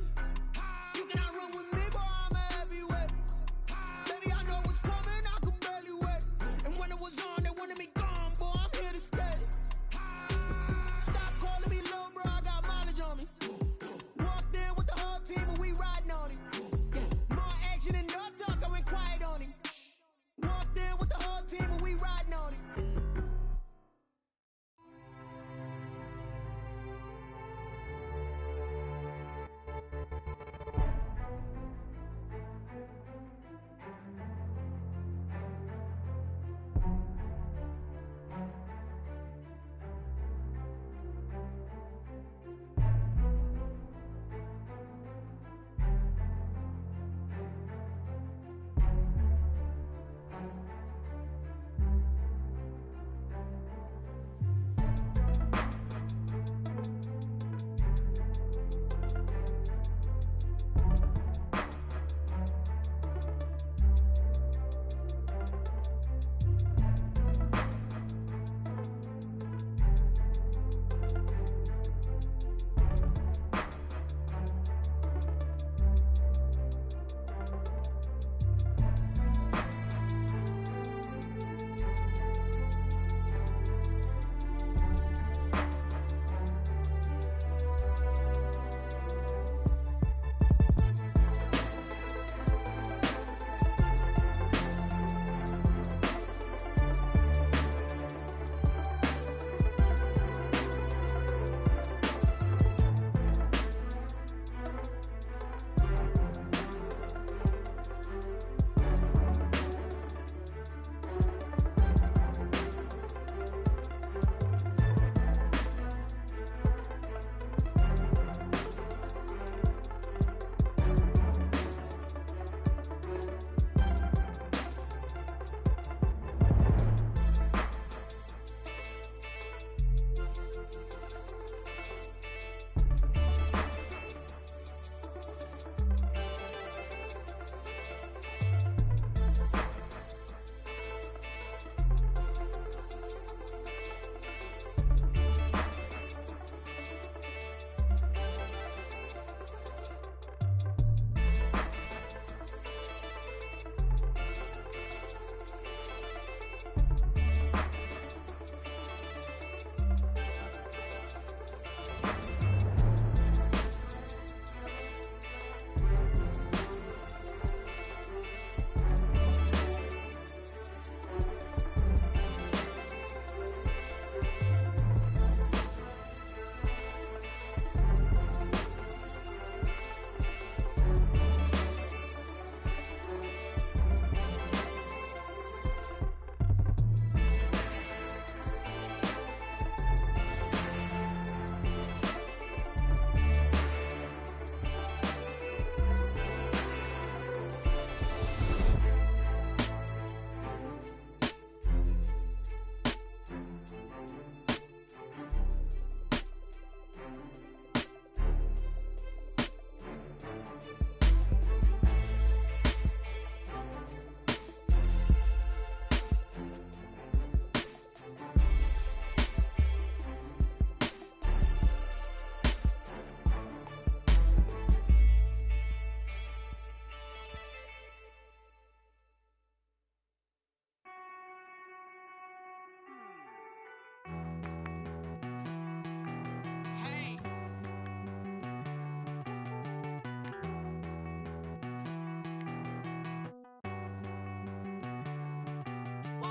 You cannot run with me, boy. I'm a heavyweight. Baby, I know what's coming. I could barely wait. And when it was on, they wanted me gone, boy. I'm here to stay. Stop calling me little bro. I got mileage on me. Walked in with the whole team and we riding on him. Yeah, more action and no talk. I went quiet on him. Walked in with the whole team and we riding on him.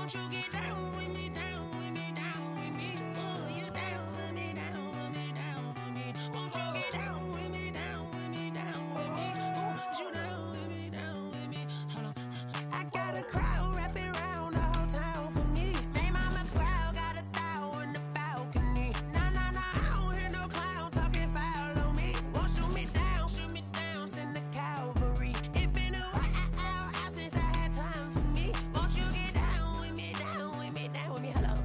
Won't you get down with me, down with me, down with me? Oh, you down with me, down with me, down with me. Won't you get down with me, down with me, down with me? Oh, you down with me, down with me? Hold on. I got a crowd wrapping around the whole town for me. They mama proud, got a thou in the balcony. Nah, nah, nah, I don't hear no clown talking foul on me. Won't shoot me down, send the cavalry. It been a while since I had time for me. Won't you get down with me, down with me, down with me? Hello.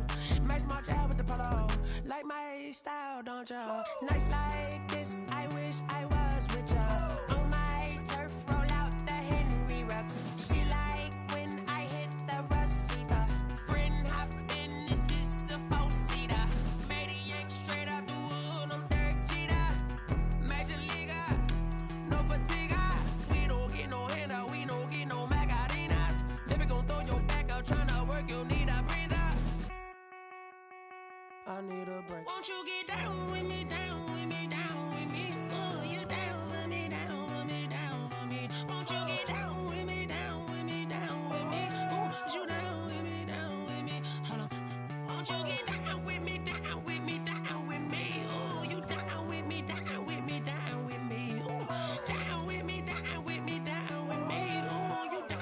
Max March out with the polo. Like my style, don't ya? Nights like this, I wish I was with ya. On my turf, roll out the Henry Rux. She like when I hit the receiver. Friend hop in, this is a four-seater. Made a yank straight out the wood, I'm Derek Jeter. Major leaguer, no fatigue. We don't get no handout, we don't get no Macarinas. Baby gon' throw your back out, tryna work, you need a breather. I need a break. Won't you get down with me, down with me, down with me? Oh, you down with me, down with me, down with me? Won't you get down with me, down with me, down with me? Oh, you down with me, down with me? Hold on. Won't you get down with me, down with me, down with me? Oh, you down with me, down with me, down with me? Oh, down with me, down with me, down with me? Oh, you down.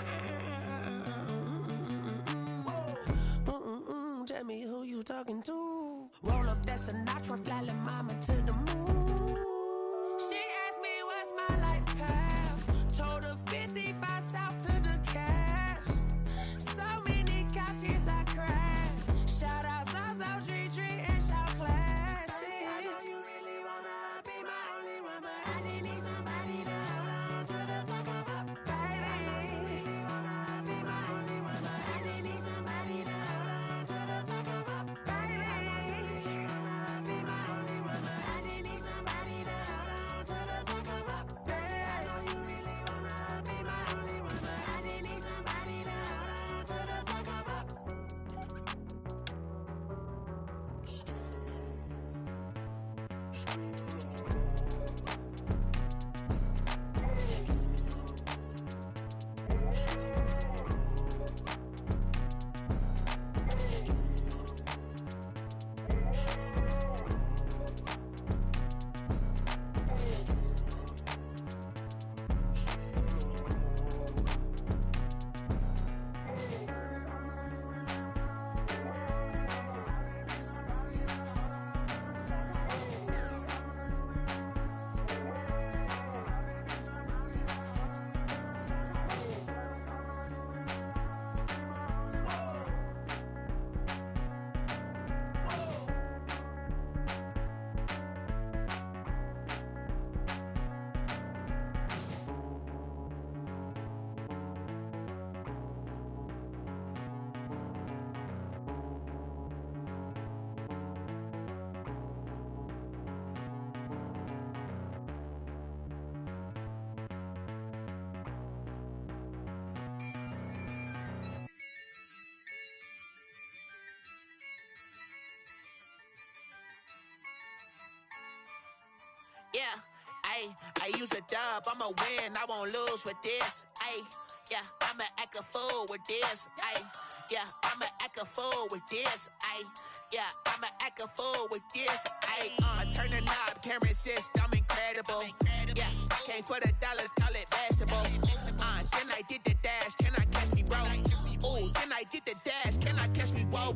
Tell me who you talking to. Roll up that Sinatra, fly la mama to the moon. She asked me what's my life path. Told her 55 south to the cat. So many couches I cried. Shout out Zazo, Tree, and shout classic. I know you really wanna be my only one, but I didn't need somebody to hold on to the sucker up. Baby, I know you really wanna be my only one, but I didn't need somebody to hold on to the sucker up. Baby, I know you really wanna be my only one, but I didn't need somebody to hold on to the sucker up. Baby, I know you really wanna be my only one, but I didn't need somebody to hold on to the sucker up. Yeah, I use a dub, I'ma win, I won't lose with this. Yeah, I'ma act a fool with this. Yeah, I'ma act a fool with this. Yeah, I'ma act a fool with this. I turn the knob, camera assist, I'm incredible. Yeah, came for the dollars, call it vegetable. Then I did the dash, can I catch me, bro? Ooh, then I did the dash, can I catch me, whoa?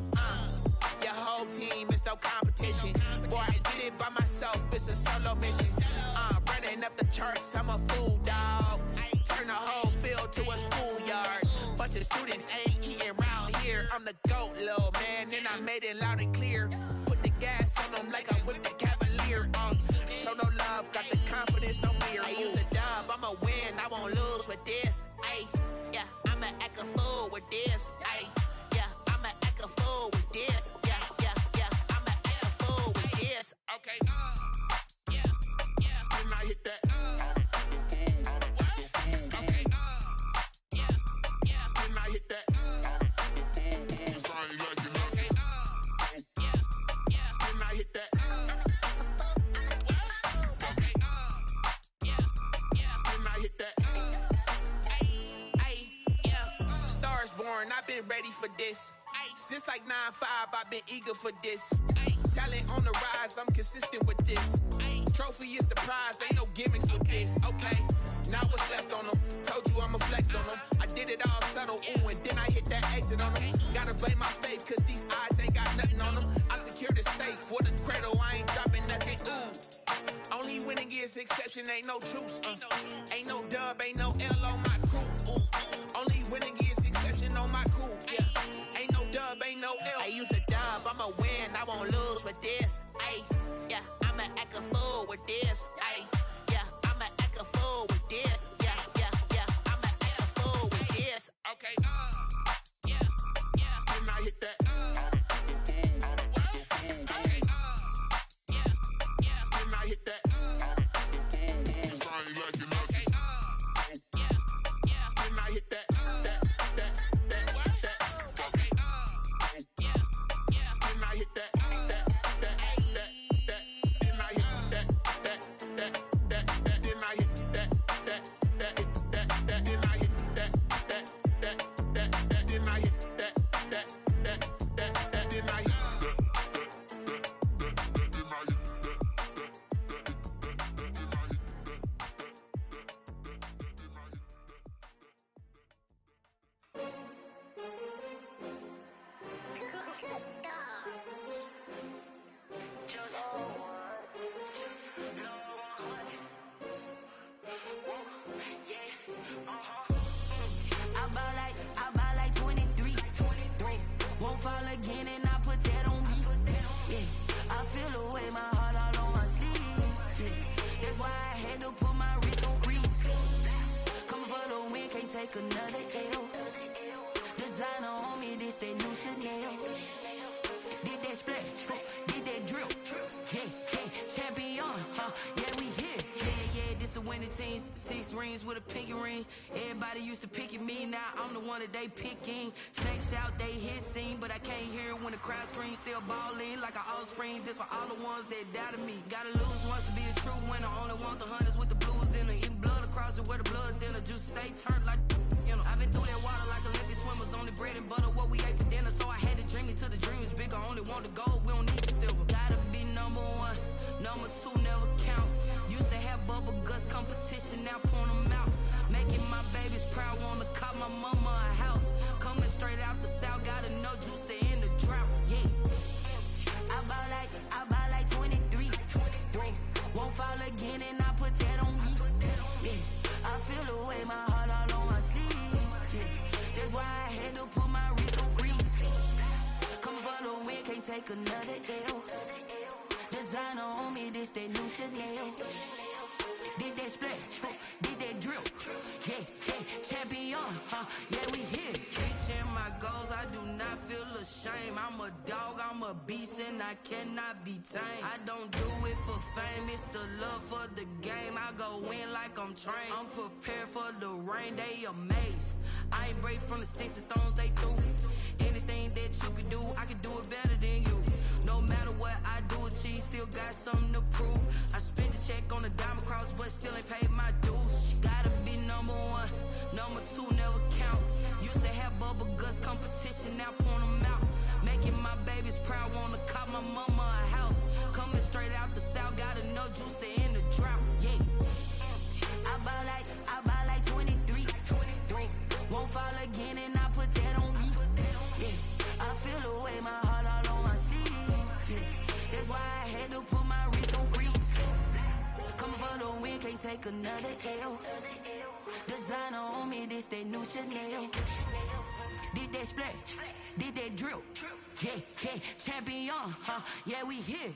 Your whole team is no competition. Boy, I did it by myself, it's a solo mission. Running up the charts, I'm a fool, dog. Turn the whole field to a schoolyard. Bunch of students ain't eating round here. I'm the GOAT, little man, and I made it loud and clear. Put the gas on them like I'm with the Cavalier. Show no love, got the confidence, no fear. I use a dub, I'ma win, I won't lose with this. Yeah, I'ma act a fool with this. Yeah, I'ma act a fool with this. Yeah, I'ma act a fool with this. Okay, yeah, can I hit that? Okay, yeah, can I hit that? Can I hit that? Okay, can I hit that? Yeah, Stars born, I've been ready for this. Since like 9-5, I've been eager for this. Ay, talent on the rise, I'm consistent with this. Ay, trophy is the prize, ain't no gimmicks with this. Okay, now what's left on them? Told you I'ma flex on them. I did it all subtle, ooh, and then I hit that exit on them. Gotta blame my faith, cause these eyes ain't got nothing on them. I secured the safe for the cradle, I ain't dropping nothing, ooh. Only winning is exception, ain't no truce. Ain't no dub, ain't no L on my crew. Ooh. Only winning is exception on my crew. Yeah. Ain't no dub, ain't no L. I use a dub, I'ma win, I won't lose with this. Ay, yeah, I'ma act a fool with this. Ay, yeah, I'ma act a fool with this. Yeah, yeah, yeah, I'ma act a fool with this. Okay, yeah, yeah. Then I hit that. Another L. Designer on me, this that new Chanel. Did that splash, did that drill. Yeah, yeah, champion, yeah, we here. Yeah, this the winning teams. 6 rings with a pinky ring. Everybody used to pick at me, now I'm the one that they picking. Snakes out, they hit scene, but I can't hear it when the crowd screams. Still balling like an offspring. This for all the ones that doubted me. Gotta lose once to be a true winner. Only want the hunters with the blues in it. Eating blood across it where the blood thinner. Juice stay turned like. You know, I've been through that water like Olympic swimmers. Only bread and butter, what we ate for dinner. So I had to dream it till the dream is bigger. Only want the gold, we don't need the silver. Gotta be number 1, number 2 never count. Used to have bubble guts competition, now point them out. Making my babies proud, wanna cop my mama a house. Coming straight out the south, got enough juice to end the drought. Yeah, I bought like 23. Won't fall again, and I put that on me. Yeah, I feel the way my heart all on my sleeve. That's why I had to put my wrist on freeze. Come for the win, can't take another L. Designer on me, this that new Chanel. Did that splash, did that drill. Yeah, yeah, champion, yeah, we here. Reaching my goals, I do not feel ashamed. I'm a dog, I'm a beast, and I cannot be tamed. I don't do it for fame, it's the love for the game. I go in like I'm trained. I'm prepared for the rain, they amazed. I ain't break from the sticks and stones they threw. Anything that you can do, I can do it better than you. No matter what I do, achieve, still got something to prove. I spent the check on the diamond cross, but still ain't paid my dues. Gotta be number 1, number 2 never count. Used to have bubble guts competition, now point them out. Making my babies proud, wanna cop my mama a house. Coming straight out the south, got enough juice to end the drought. Yeah, I bought like 23. Won't fall again, and I put that on me. Yeah, I feel the way my heart all on my sleeve. Yeah, that's why I had to put my wrist on freeze. Coming for the win, can't take another L. Designer on me, this that new Chanel. Did that splash, did that drill. Yeah, yeah, champion, yeah, we here.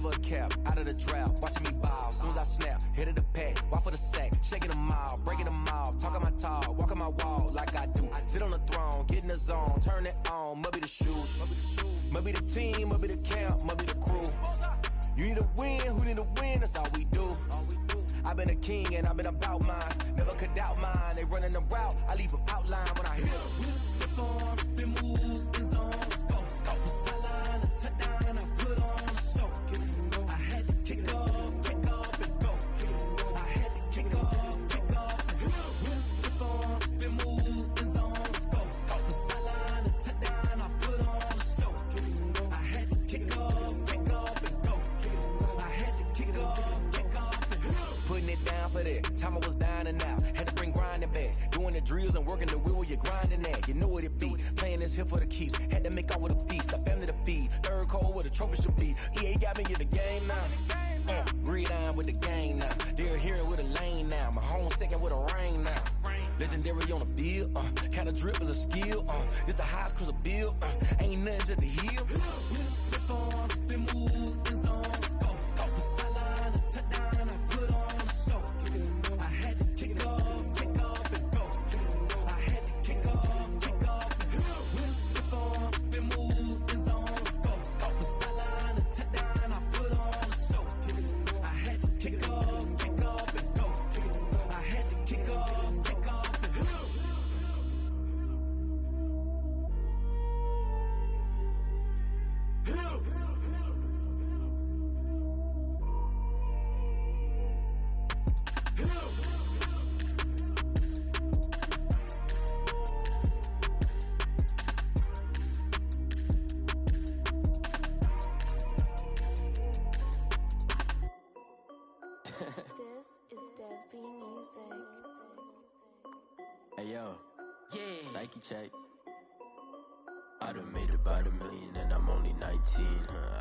never a cap. Out of the drought, watching me ball. Soon as I snap, hit of the pack, walk for the sack, shaking them all, breaking them all, talking my talk, walking my wall like I do. Sit on the throne, get in the zone, turn it on, must be the shoes, must be the team, must be the camp, must be the crew. You need a win, who need a win? That's all we do. I've been a king and I've been about mine. Never could doubt mine. They running the route, I leave them outline when I hit them. Step on, spin move, is on, scope. Scope for sideline, a touchdown, I put on a show. I had to kick off and go. I had to kick off and go. Step on, spin move, is on, scope. Scope for sideline, a touchdown, I put on a show. I had to kick off and go. I had to kick off and go. Putting it down for that. Time I was down and out. Had to bring grinding back. Doing the drills and working the wheel where you're grinding at. You know what it be. Playing this here for the keeps. Had to make out with a feast. A family to feed. Third cold with a trophy should be. EA got me in the game now. Read on with the game now. They're hearing with a lane now. My home second with a rain now. Legendary on the field. Kind of drip is a skill. It's the highest cruiser bill. Ain't nothing just to heal. Step on, spin move, is on, scope. Scope for sideline, a touchdown, I put on a show. I had to kick off and go. I had to kick off and go. Step on, spin move, is on, scope. Scope for sideline, a touchdown, I put on a show. I had to kick off and go. I had to kick off and go. This is Desby Music. Hey yo, yeah, Nike check. I done made about $1 million and I'm only 19.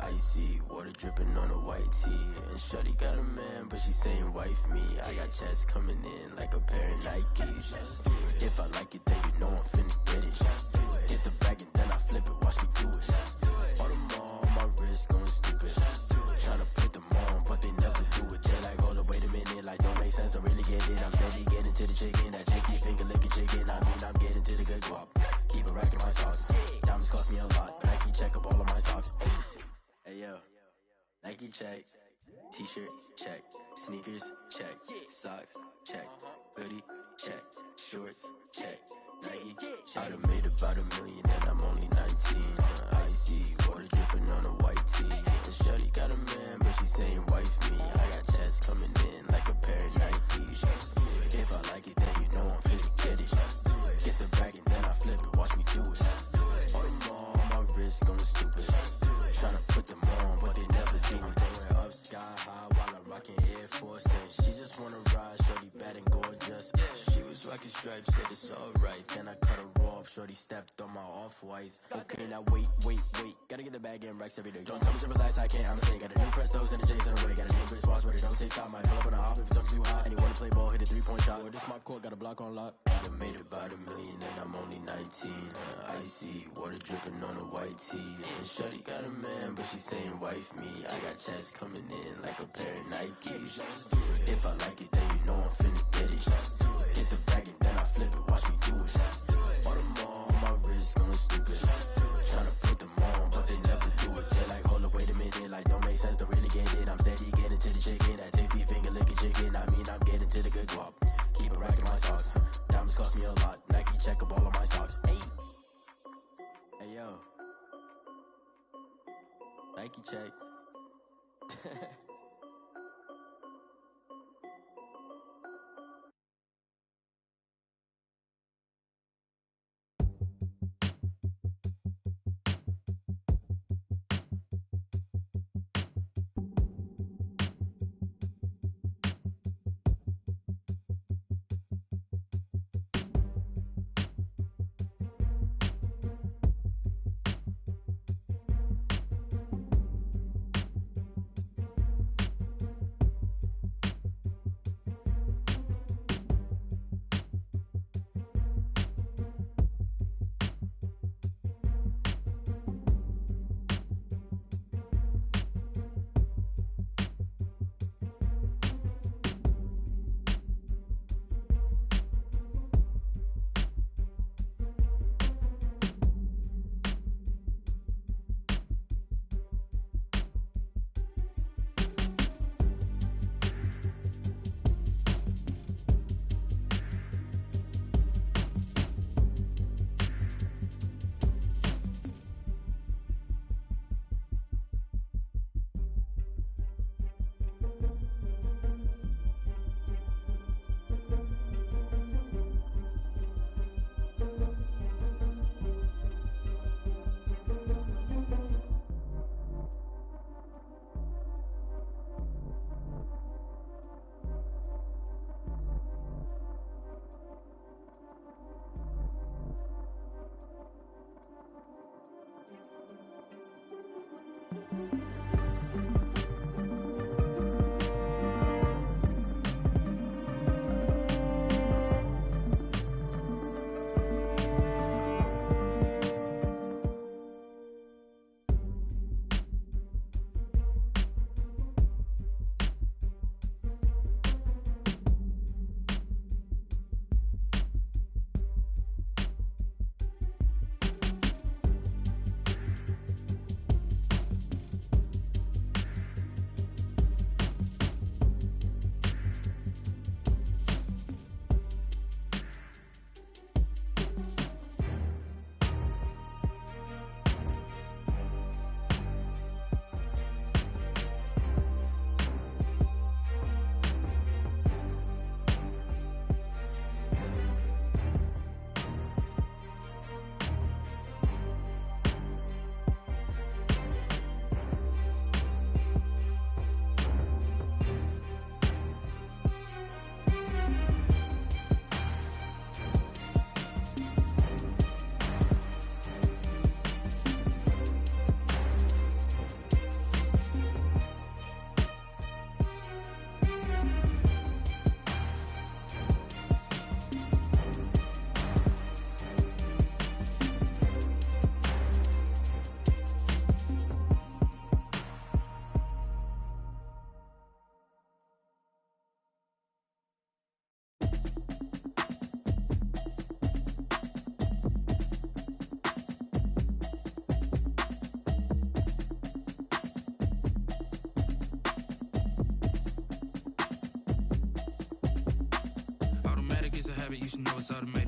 Icy water dripping on a white tee. And shorty got a man, but she saying wife me. I got checks coming in like a pair of Nikes. If I like it, then you know I'm finna get it. Hit the bag and then I flip it, watch me do it. All them on my wrist going stupid. Tryna put them on, but they never do it. They like, hold up, wait a minute, like don't make sense, don't really get it. I'm steady getting to the chicken, that chicky finger licking chicken. I mean, I'm getting to the good guap. Keep it racking my sauce. Diamonds cost me a lot. Nike check up all of my stocks. Hey yo, Nike check. T-shirt check. Sneakers check. Socks check. Hoodie check. Shorts check. Nike. I done made about $1 million and I'm only 19. Icy water dripping on a white tee. And shorty got a man, but she saying wife me. I got checks coming in like a pair of Nikes. If I like it, then you know I'm finna get it. Get the bag and then I flip it, watch me do it. All them on my wrist going stupid. Tryna put them on, but they never do it. Going up sky high while I'm rocking Air Force. She just wanna ride, shorty bad and gorgeous. She was rocking stripes, said it's alright. Then I cut her off, shorty stepped on my off-whites. Okay, now wait. Gotta get the bag and racks every day. Don't tell me to relax, I can't, I'm saying. Got a new Prestos and a Jason away. Got a new Chris Watts where they don't take time. Might pull up on a hop if it's up too hot. And he wanna play ball, hit a 3-point shot. Or this my court, got a block on lock. I done made about $1 million and I'm only 19. Icy water dripping on a white tee. And shorty got a man, but she saying wife me. I got checks coming in like a pair of Nikes. If I like it, then you know I'm finna get it. Hit the bag and then I flip it, watch me do it. All them on my wrist going stupid. Tryna put them on, but they never do it. They like, hold up, wait a minute, like don't make sense, don't really get it. I'm steady getting to the chicken, that tasty finger licking chicken. I mean, I'm getting to the good guap. Keep it racking my socks. Diamonds cost me a lot. Nike check up all of my stocks. Hey yo, Nike check.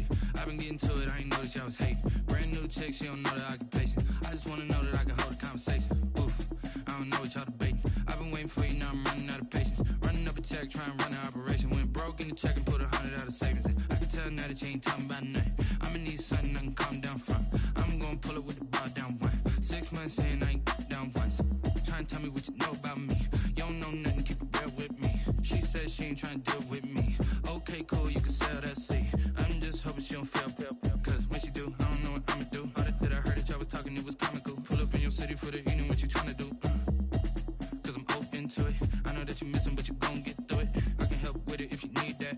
automated. I've been getting to it, I ain't noticed y'all was hating. Brand new chick, she don't know the occupation. I just wanna know that I can hold a conversation. Oof, I don't know what y'all debating. I've been waiting for you, now I'm running out of patience. Running up a check, trying to run an operation. Went broke in the check and put 100 out of savings in. I can tell now that you ain't talking about nothing. I'ma need something I can calm down from. I'm gonna pull it with the bar down one. 6 months in, I ain't down once. Trying to tell me what you know about me. You don't know nothing, keep it real with me. She said she ain't trying to deal with me. Okay, cool, you can sell that seed. I'm just hoping she don't fail. Cause when she do, I don't know what I'ma do. All that I heard that y'all was talking, it was comical. Pull up in your city for the evening, what you tryna do? Cause I'm open to it. I know that you missing, but you gon' get through it. I can help with it if you need that.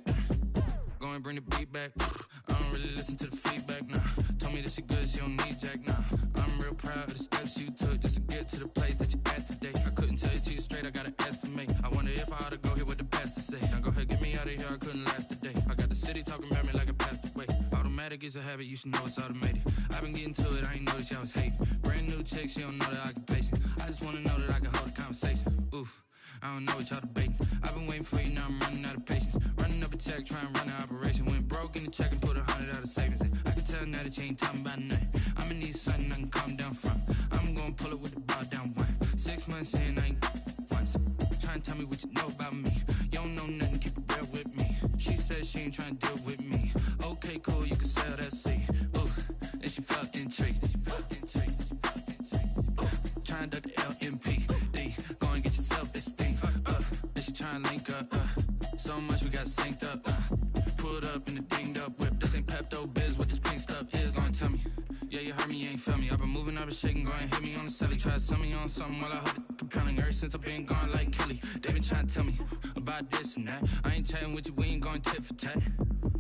Go and bring the beat back. I don't really listen to the feedback, nah. Told me that she good, she don't need jack, nah. I'm real proud of the steps you took just to get to the place that you at today. I couldn't tell you to you straight, I gotta estimate. I wonder if I ought to go here with the pastor say. Now go ahead, get me out of here, I couldn't last a day. I got the city talking about me like a passed away. Automatic is a habit, you should know it's automated. I've been getting to it, I ain't noticed y'all was hating. Brand new chick, she don't know the occupation. I just wanna know that I can hold a conversation. Oof, I don't know what y'all debating. I've been waiting for you, now I'm running out of patience. Running up a check, trying to run an operation. Went broke in the check and put 100 out of savings in. I can tell now that you ain't talking about nothing. I'ma need something I can calm down from. I'm gonna pull it with the bar down one. 6 months in, I ain't once. Trying to tell me what you know about me. You don't know nothing, keep it real with me. She said she ain't trying to deal with me. Okay, cool, you can sell that seed. Ooh, and she felt intrigued. Trying to duck the LMPD. Go and get yourself esteem. And she trying to link up. So much we got synced up. Pulled up in the dinged up whip. This ain't Pepto Biz, what this pink stuff is. Long tell me. Yeah, you heard me, you ain't felt me. I've been moving, I've been shaking, go and hit me on the celly. Try to sell me on something while I hold it compelling. Ever since I've been gone like Kelly, they been trying to tell me about this and that. I ain't chatting with you, we ain't going tit for tat.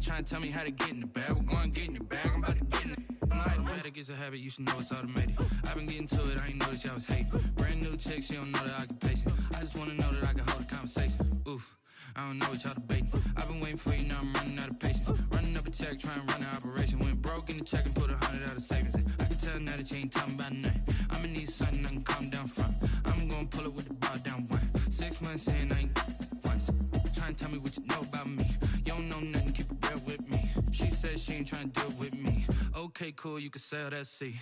Trying to tell me how to get in the bag, we're going to get in the bag, I'm about to get in it. Automatic is a habit, you should know it's automated. I've been getting to it, I ain't noticed y'all was hating. Brand new chick, she don't know the occupation. I just wanna know that I can hold a conversation. Oof, I don't know what y'all debating. I've been waiting for you, now I'm running out of patience. Running up a check, trying to run an operation. Went broke in the check and put 100 out of savings in. I can tell now that you ain't talking about nothing. I'ma need something I can calm down from. I'm gonna pull it with the bar down one. 6 months in, I ain't once. Trying to tell me what you know about me. You don't know nothing, keep it real with me. She said she ain't trying to deal with me. Okay, cool, you can sell that seed.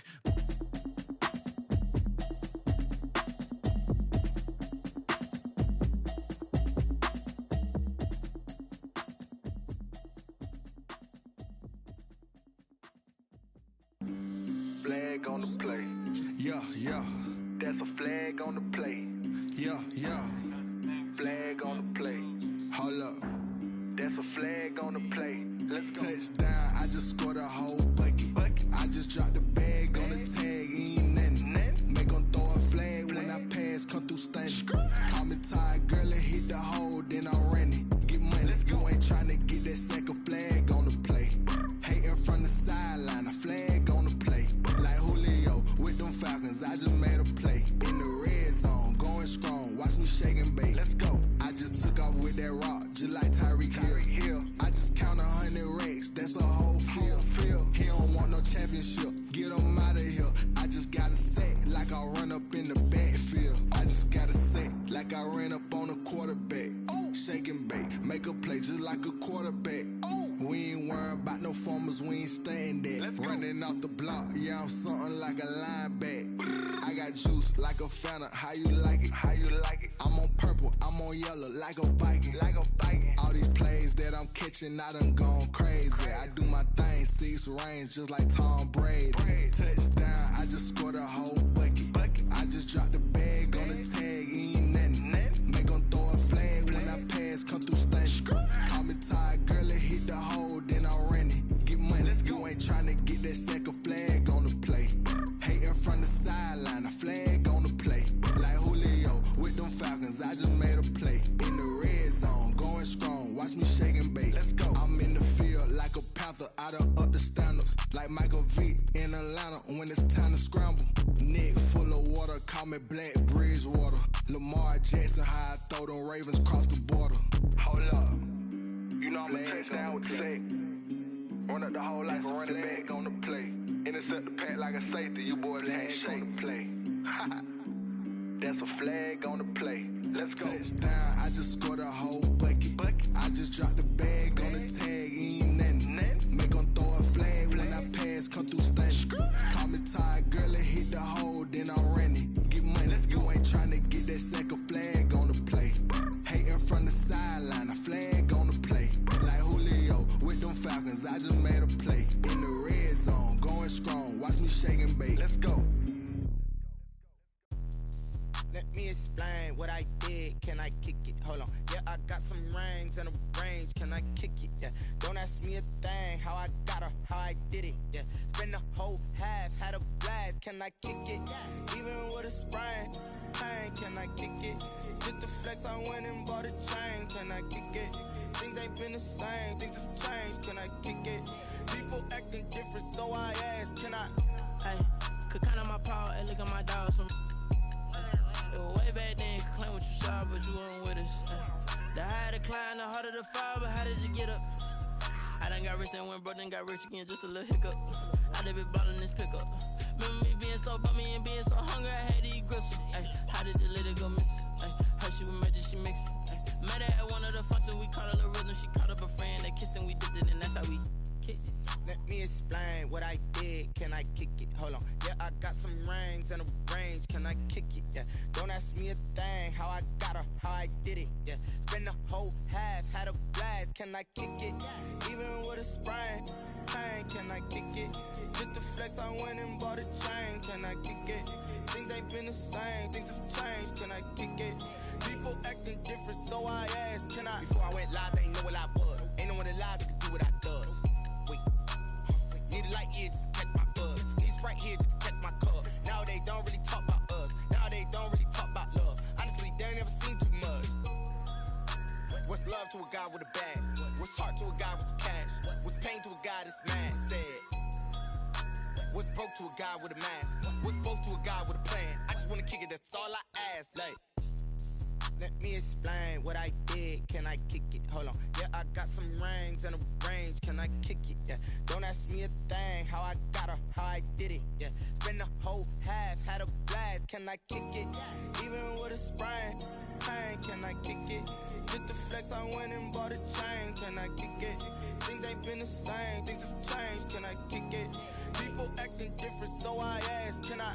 Flag on the play. Yeah, yeah. That's a flag on the play. Yeah, yeah. Flag on the play. Hold up. That's a flag on the play. Let's go. Touchdown, I just scored a whole bucket. I just dropped the bag on the tag, ain't nothing. Make 'em throw a flag when I pass, come through stunning. Call me tired, girl, and hit the hole, then I'm running. Get money, you ain't tryna get that second flag on the play. Hating from the sideline, a flag on the play. Like Julio with them Falcons, I just made a play. In the red zone, going strong, watch me shake and bake. Let's go. I just took off with that rock, just like Tyreek Hill. I just count 100 racks, that's a whole field. He don't want no championship, get him out of here. I just got a set, like I run up in the backfield. I just got a set, like I ran up on a quarterback. Shake and bake, make a play just like a quarterback. We ain't worrying about no formers, we ain't staying there. Running off the block, yeah, I'm something like a linebacker. I got juice like a Fanta, how you like it? How you like it? I'm on purple, I'm on yellow, like a Viking. All these plays that I'm catching, I done gone crazy. I do my thing, 6 range, just like Tom Brady. Touchdown, I just scored a whole bucket. I just dropped the bag on the tag, ain't nothing. Make 'em throw a flag when I pass, come through stunning. Call me tired, girl, and hit the hole, then I'm running. Get money, you ain't tryna get that second flag on the play. Hating from the sideline, a flag on the play. Like Julio with them Falcons, I just made a play. In the red zone, going strong, watch me shake and bake. Let's go. I'm in the field like a Panther, I done up the standards. Like Michael Vick in Atlanta when it's time to scramble. Neck full of water, call me Black Bridgewater. Lamar Jackson, how I throw them Ravens cross the border. Hold up. You know I'm a touchdown with the sack. Run up the whole like a running back on the play. Intercept the pack like a safety, you boys can't shake. Play. That's a flag on the play. Let's go. Touchdown, I just scored a whole bucket. I just dropped the bag on the tag, ain't nothing. Make 'em throw a going through stunning. Call me tired, girl, and hit the hole, then I'm running. Get money, you ain't tryna get that second flag on the play. Hating from the sideline, a flag on the play. Like Julio with them Falcons, I just made a play. In the red zone, going strong, watch me shake and bake. Let's go. Let me explain what I did. Can I kick it? Hold on. Yeah, I got some rings and a range. Can I kick it? Yeah. Don't ask me a thing. How I got her, how I did it. Yeah. Spend the whole half, had a blast. Can I kick it? Even with a sprain. Pain, can I kick it? Just the flex, I went and bought a chain. Can I kick it? Things ain't been the same. Things have changed. Can I kick it? People acting different, so I ask. Can I? Hey, could count on my paw and look at my dogs from. Way back then, could claim what you saw, but you weren't with us. The higher the climb, the harder the fall, but how did you get up? I done got rich and went broke, then got rich again, just a little hiccup. I done been ballin' this pickup. Remember me being so bummy and being so hungry, I had to eat gristle. How did the lady go miss? How she was magic, she mixed. Met her at one of the functions, we caught a little rhythm. She caught up a friend, they kissed and we dipped it, and that's how we kicked it. Let me explain what I did. Can I kick it? Hold on. Yeah, I got some rings and a range. Can I kick it? Yeah. Don't ask me a thing. How I got her, how I did it. Yeah. Spend the whole half, had a blast. Can I kick it? Even with a sprain. Pain, can I kick it? Just the flex, I went and bought a chain. Can I kick it? Things ain't been the same. Things have changed. Can I kick it? People acting different, so I asked. Can I? Before I went live, they ain't know what I was. Ain't no one alive that could do what I does. Wait. Need a light here just to catch my buzz. Need Sprite here just to catch my cup. Now they don't really talk about us. Now they don't really talk about love. Honestly, they ain't never seen too much. What's love to a guy with a bag? What's heart to a guy with some cash? What's pain to a guy that's mad? Said. What's broke to a guy with a mask? What's both to a guy with a plan? I just wanna kick it, that's all I ask. Like. Let me explain what I did. Can I kick it? Hold on. Yeah, I got some rings and a range. Can I kick it? Yeah. Don't ask me a thing. How I got her, how I did it. Yeah. Spend the whole half, had a blast. Can I kick it? Even with a sprain. Pain, can I kick it? Just the flex, I went and bought a chain. Can I kick it? Things ain't been the same. Things have changed. Can I kick it? People acting different, so I ask. Can I?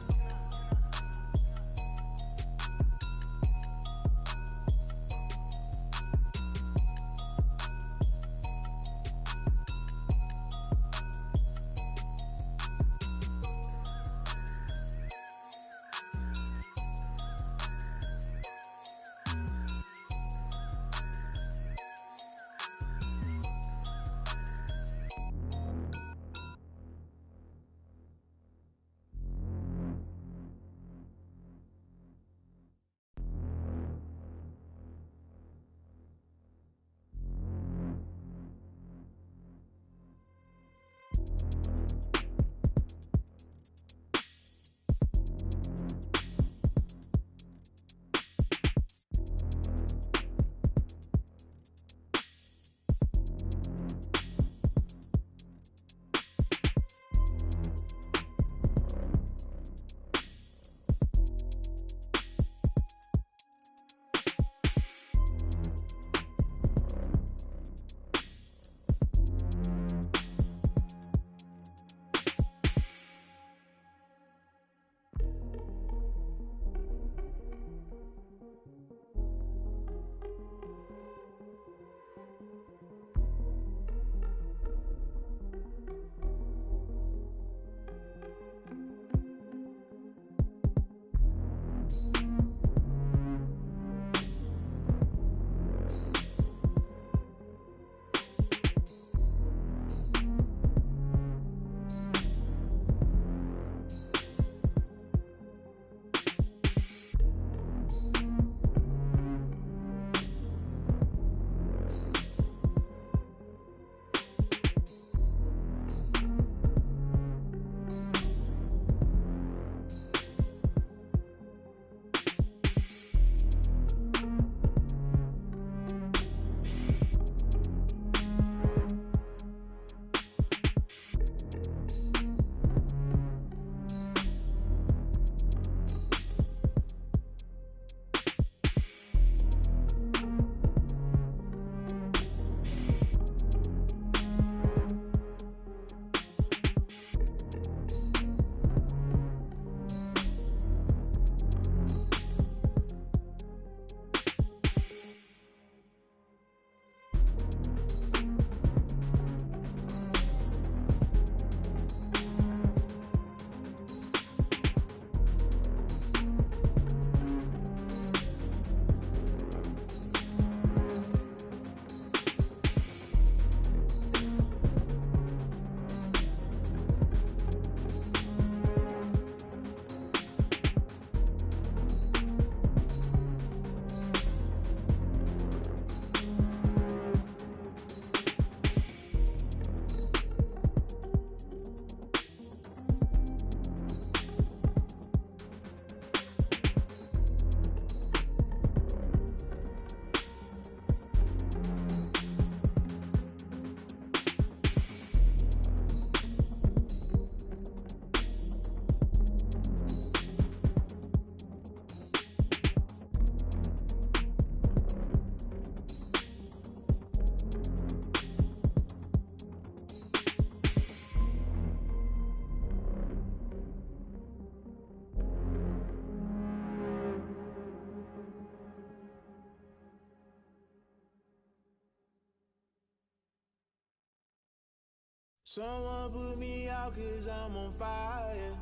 Someone put me out 'cause I'm on fire.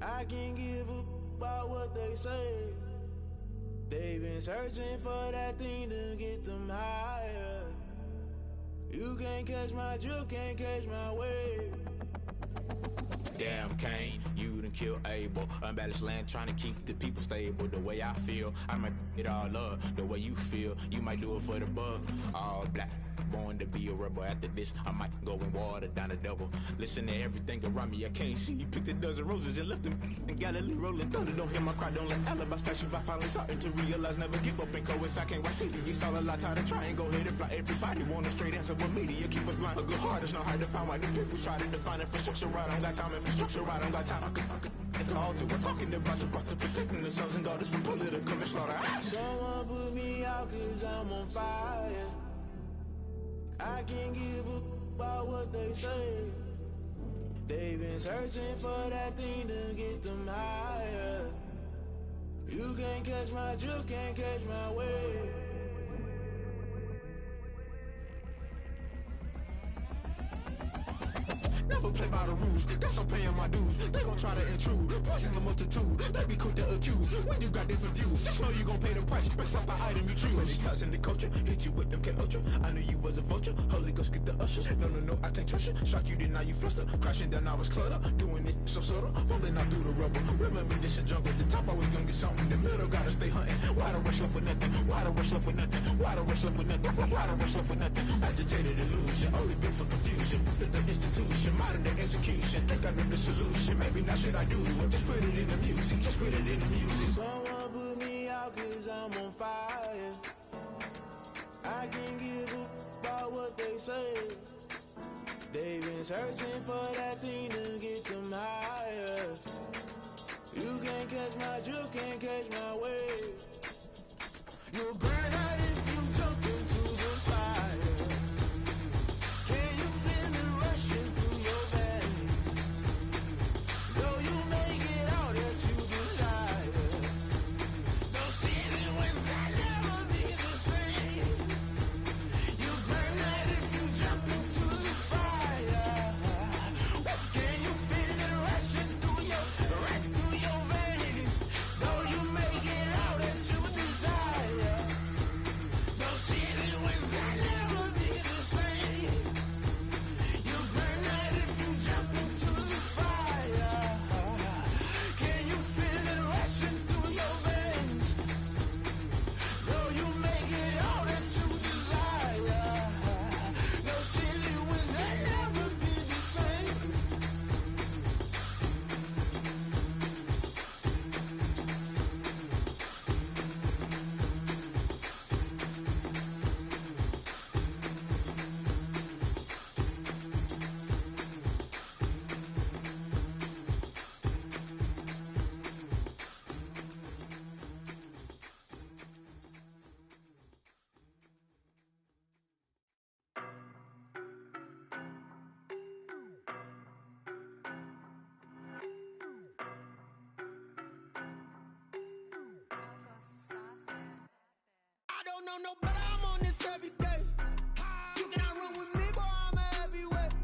I can't give up about what they say. They've been searching for that thing to get them higher. You can't catch my drift, can't catch my wave. Damn, Kane, you done killed Abel. Unbalanced land trying to keep the people stable. The way I feel, I might it all up. The way you feel, you might do it for the buck. All black, born to be a rebel. After this, I might go and water down the devil. Listen to everything around me, I can't see. You picked a dozen roses and left them in Galilee rolling thunder. Don't hear my cry, don't let alibis pass you. I finally starting to realize, never give up and coincide. I can't watch TV, it's all a lot. Time to try and go ahead and fly. Everybody want a straight answer, but media keep us blind. A good heart is not hard to find. Why the people try to define infrastructure right? I don't got time, infrastructure right, I don't got time. I could talk to. We're talking about your to protecting the sons and daughters from political manslaughter. Someone put me out 'cause I'm on fire. I can't give up about what they say. They've been searching for that thing to get them higher. You can't catch my drift, can't catch my wave. Never play by the rules, guess I'm paying my dues. They gon' try to intrude, poison the multitude. They be quick to accuse, when you got different views. Just know you gon' pay the price, based off the item you choose. Many times in the culture, hit you with them K-Ultra. I knew you was a vulture, Holy Ghost get the ushers. No, I can't trust you. Shock you, then now you fluster. Crashing down, I was clutter. Doing this so subtle, falling out through the rubble. Remember this a jungle, the top always gonna get something. The middle gotta stay hunting. Why the rush left for nothing? Why the rush left for nothing? Why the rush left for nothing? Why the rush left for nothing? Agitated illusion, only been for confusion. The institution, modern day execution. Think I know the solution. Maybe now should I do it? Just put it in the music. Just put it in the music. Someone put me out 'cause I'm on fire. I can't give up about what they say. They've been searching for that thing to get them higher. You can't catch my drift, can't catch my wave. You'll burn out if you jump into the fire. Can you feel it rushing through your veins? Though you make it out that you desire. Those feelings will never be the same. You burn out if you jump into the fire. Can you feel it rushing through your veins? Though you make it out that you desire. Those feelings will never be the same. You burn out if you jump into the fire. Can you feel it rushing through your veins? Though you make it all that you desire. Those feelings will never be the same. I don't know no better, I'm on this every day. You cannot run with me, boy, I'm a heavyweight.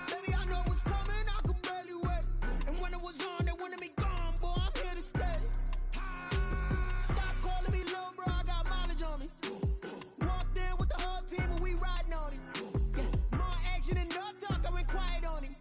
Baby, I know what's coming, I could barely wait. And when it was on, they wanted me gone, boy, I'm here to stay. Stop calling me little bro, I got mileage on me. Walked in with the whole team and we riding on him. More action and no talk, I went quiet on him.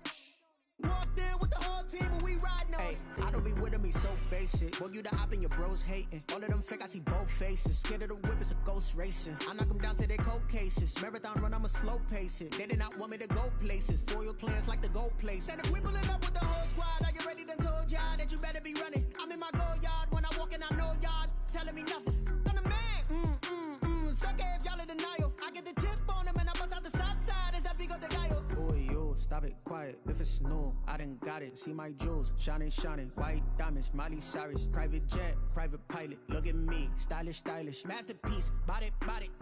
Walked in with the whole team and we riding on him. I don't be with him, he's so basic. Boy, you the op and your bros hating. All of them fake, I see both faces. Scared of the whip, it's a ghost racing. I knock them down to their cold cases. Marathon run, I'ma slow pace it. They did not want me to go places. Foil plans like the gold place. And if we pulling up with the whole squad, are you ready? Done told y'all that you better be running. I'm in my go yard when I walk in, I know y'all telling me nothing. I'm the man. Suck it if y'all in denial. I get the chip on them and I bust out the south side. It's that big of the guy. Boy, yo, stop it, quiet. If it's no, I done got it. See my jewels, shining, white diamonds, Miley Cyrus, private jet, private pilot. Look at me, stylish, masterpiece, body,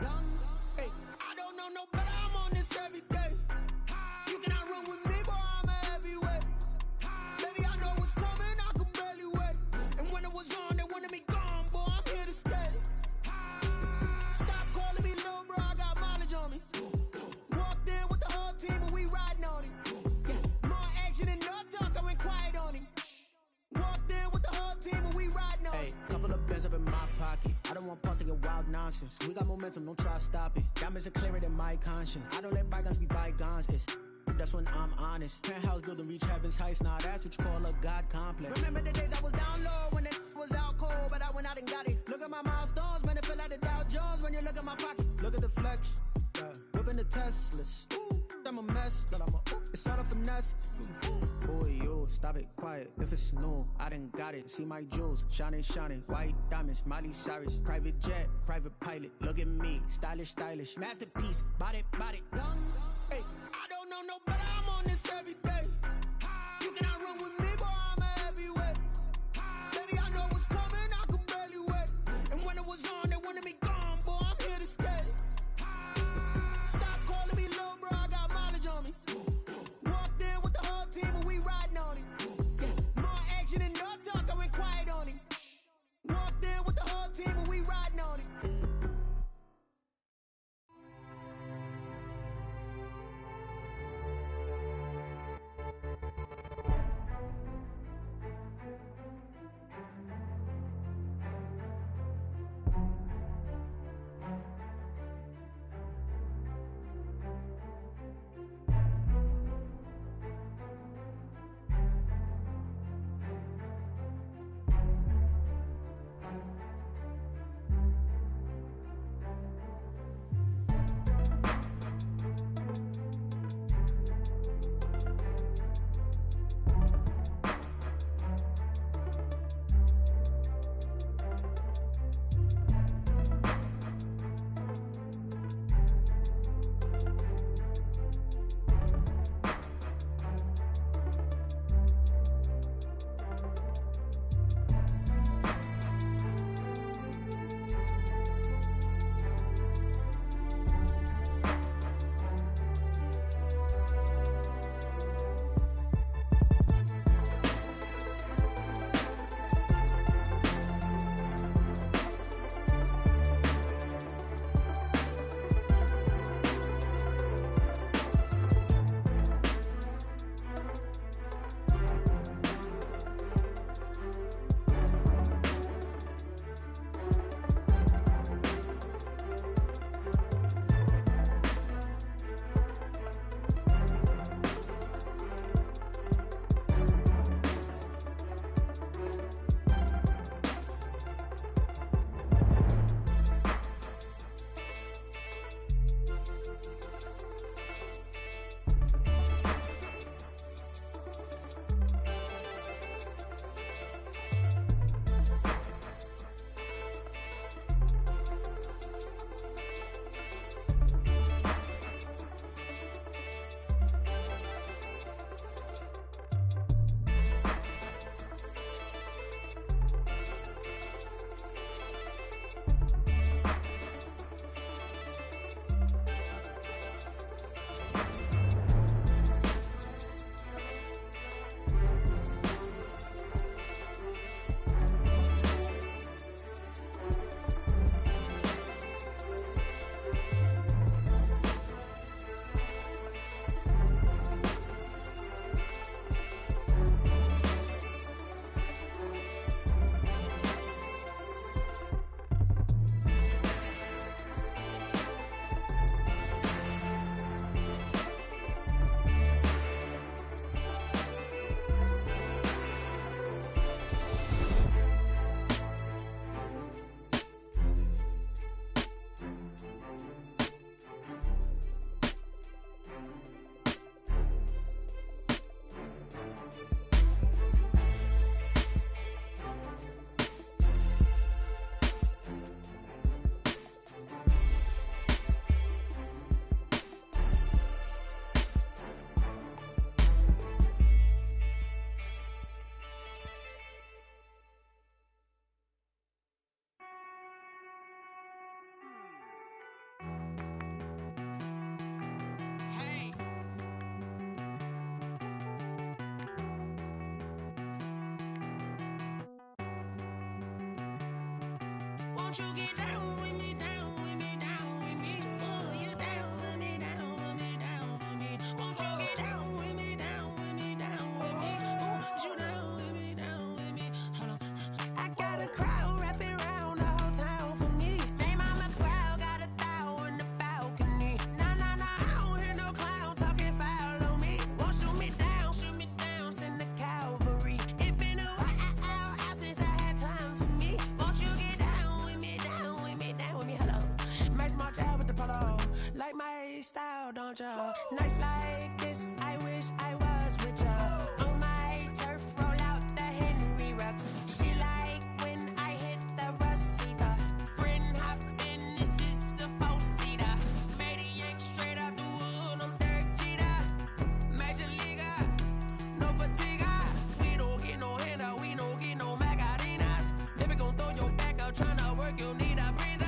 done. Hey, I don't know no better. I'm on this every day. You cannot run with me, boy, I'm a heavyweight. Baby, I know what's coming, I could barely wait. And when it was on, they wanted me gone, boy, I'm here to stay. Stop calling me little bro, I got mileage on me. Walked in with the whole team and we ride. on pause to get wild nonsense. We got momentum, don't try to stop it. Diamonds are clearer than my conscience. I don't let bygones be bygones. It's that's when I'm honest. Penthouse building reach heaven's heights. Nah, that's what you call a God complex. Remember the days I was down low when it was out cold, but I went out and got it. Look at my milestones, man, it feel like the Dow Jones when you look at my pocket. Look at the flex, whipping the Teslas. Ooh, I'm a mess, but it's all a finesse. Boy, you stop it, quiet. If it's new, I done got it. See my jewels, shining, shining. White diamonds, Miley Cyrus. Private jet, private pilot. Look at me, stylish, stylish. Masterpiece, body, body. Hey, I don't know no better. I'm on this every day. You cannot run with me, boy. I'm a heavyweight. Baby, I know what's coming. I could barely wait. And when it was on, they wanted me gone, boy. I'm here to stay. Stop calling me little bro. I got mileage on me. Walked in with the whole team and we riding on it. More action and no talk. I went quiet on it. Walked in with the whole team and we riding on it. Won't you get down with me, down with me, down with me? Oh, you down with me, down with me, down with me? Won't you get down with me, down with me, down with me? Oh, you down with me, down with me? Hold on. I got a crowd wrapping around the whole town for me. want ya. Nights like this, I wish I was with ya. On my turf, roll out the Henry Rux. She like when I hit the receiver. Friend hop in, this is a four-seater. Made a yank straight out the wood, I'm Derek Jeter. Major leaguer, no fatigue. We don't get no handout, we don't get no Magarinas. Never gon' throw your back out, tryna work, you need a breather.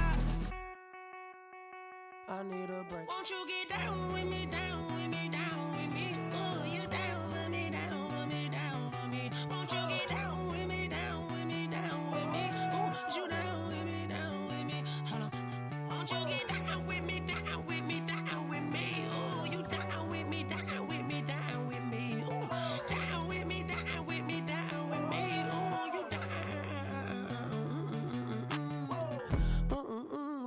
I need a break. Won't you get down with me, down with me, down with me? Oh, you down with me, down with me, down with me. Won't you get down with me, down with me, down with me? Oh, you down with me, down with me? Hold on. Won't you get down with me, down with me, down with me? Oh, you down with me, down with me, down with me? Oh, down with me, down with me, down with me? Oh, you down.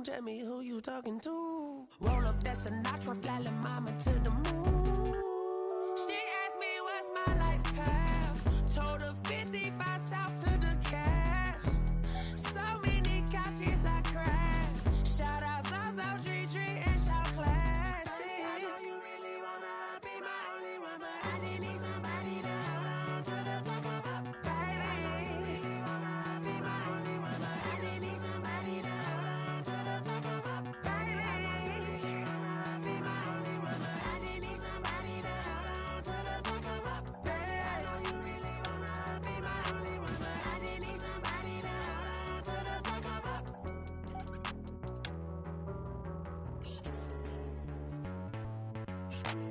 Tell me who you talking to. Roll up that Sinatra, fly la mama to the moon. She asked me what's my life path. Told her 55 south to the cat. So many couches I cried. Shout out Zazo, Tree Tree, and shout classic. I know you really wanna be my only one, but I didn't need somebody to hold on to the second up. I know you really wanna be my only one, but I didn't need somebody to hold on to the second up. I know you really wanna be my only one, but I didn't need somebody to hold on to the second up. I know you really wanna be my only one, but I didn't need somebody to hold on to the second up. Street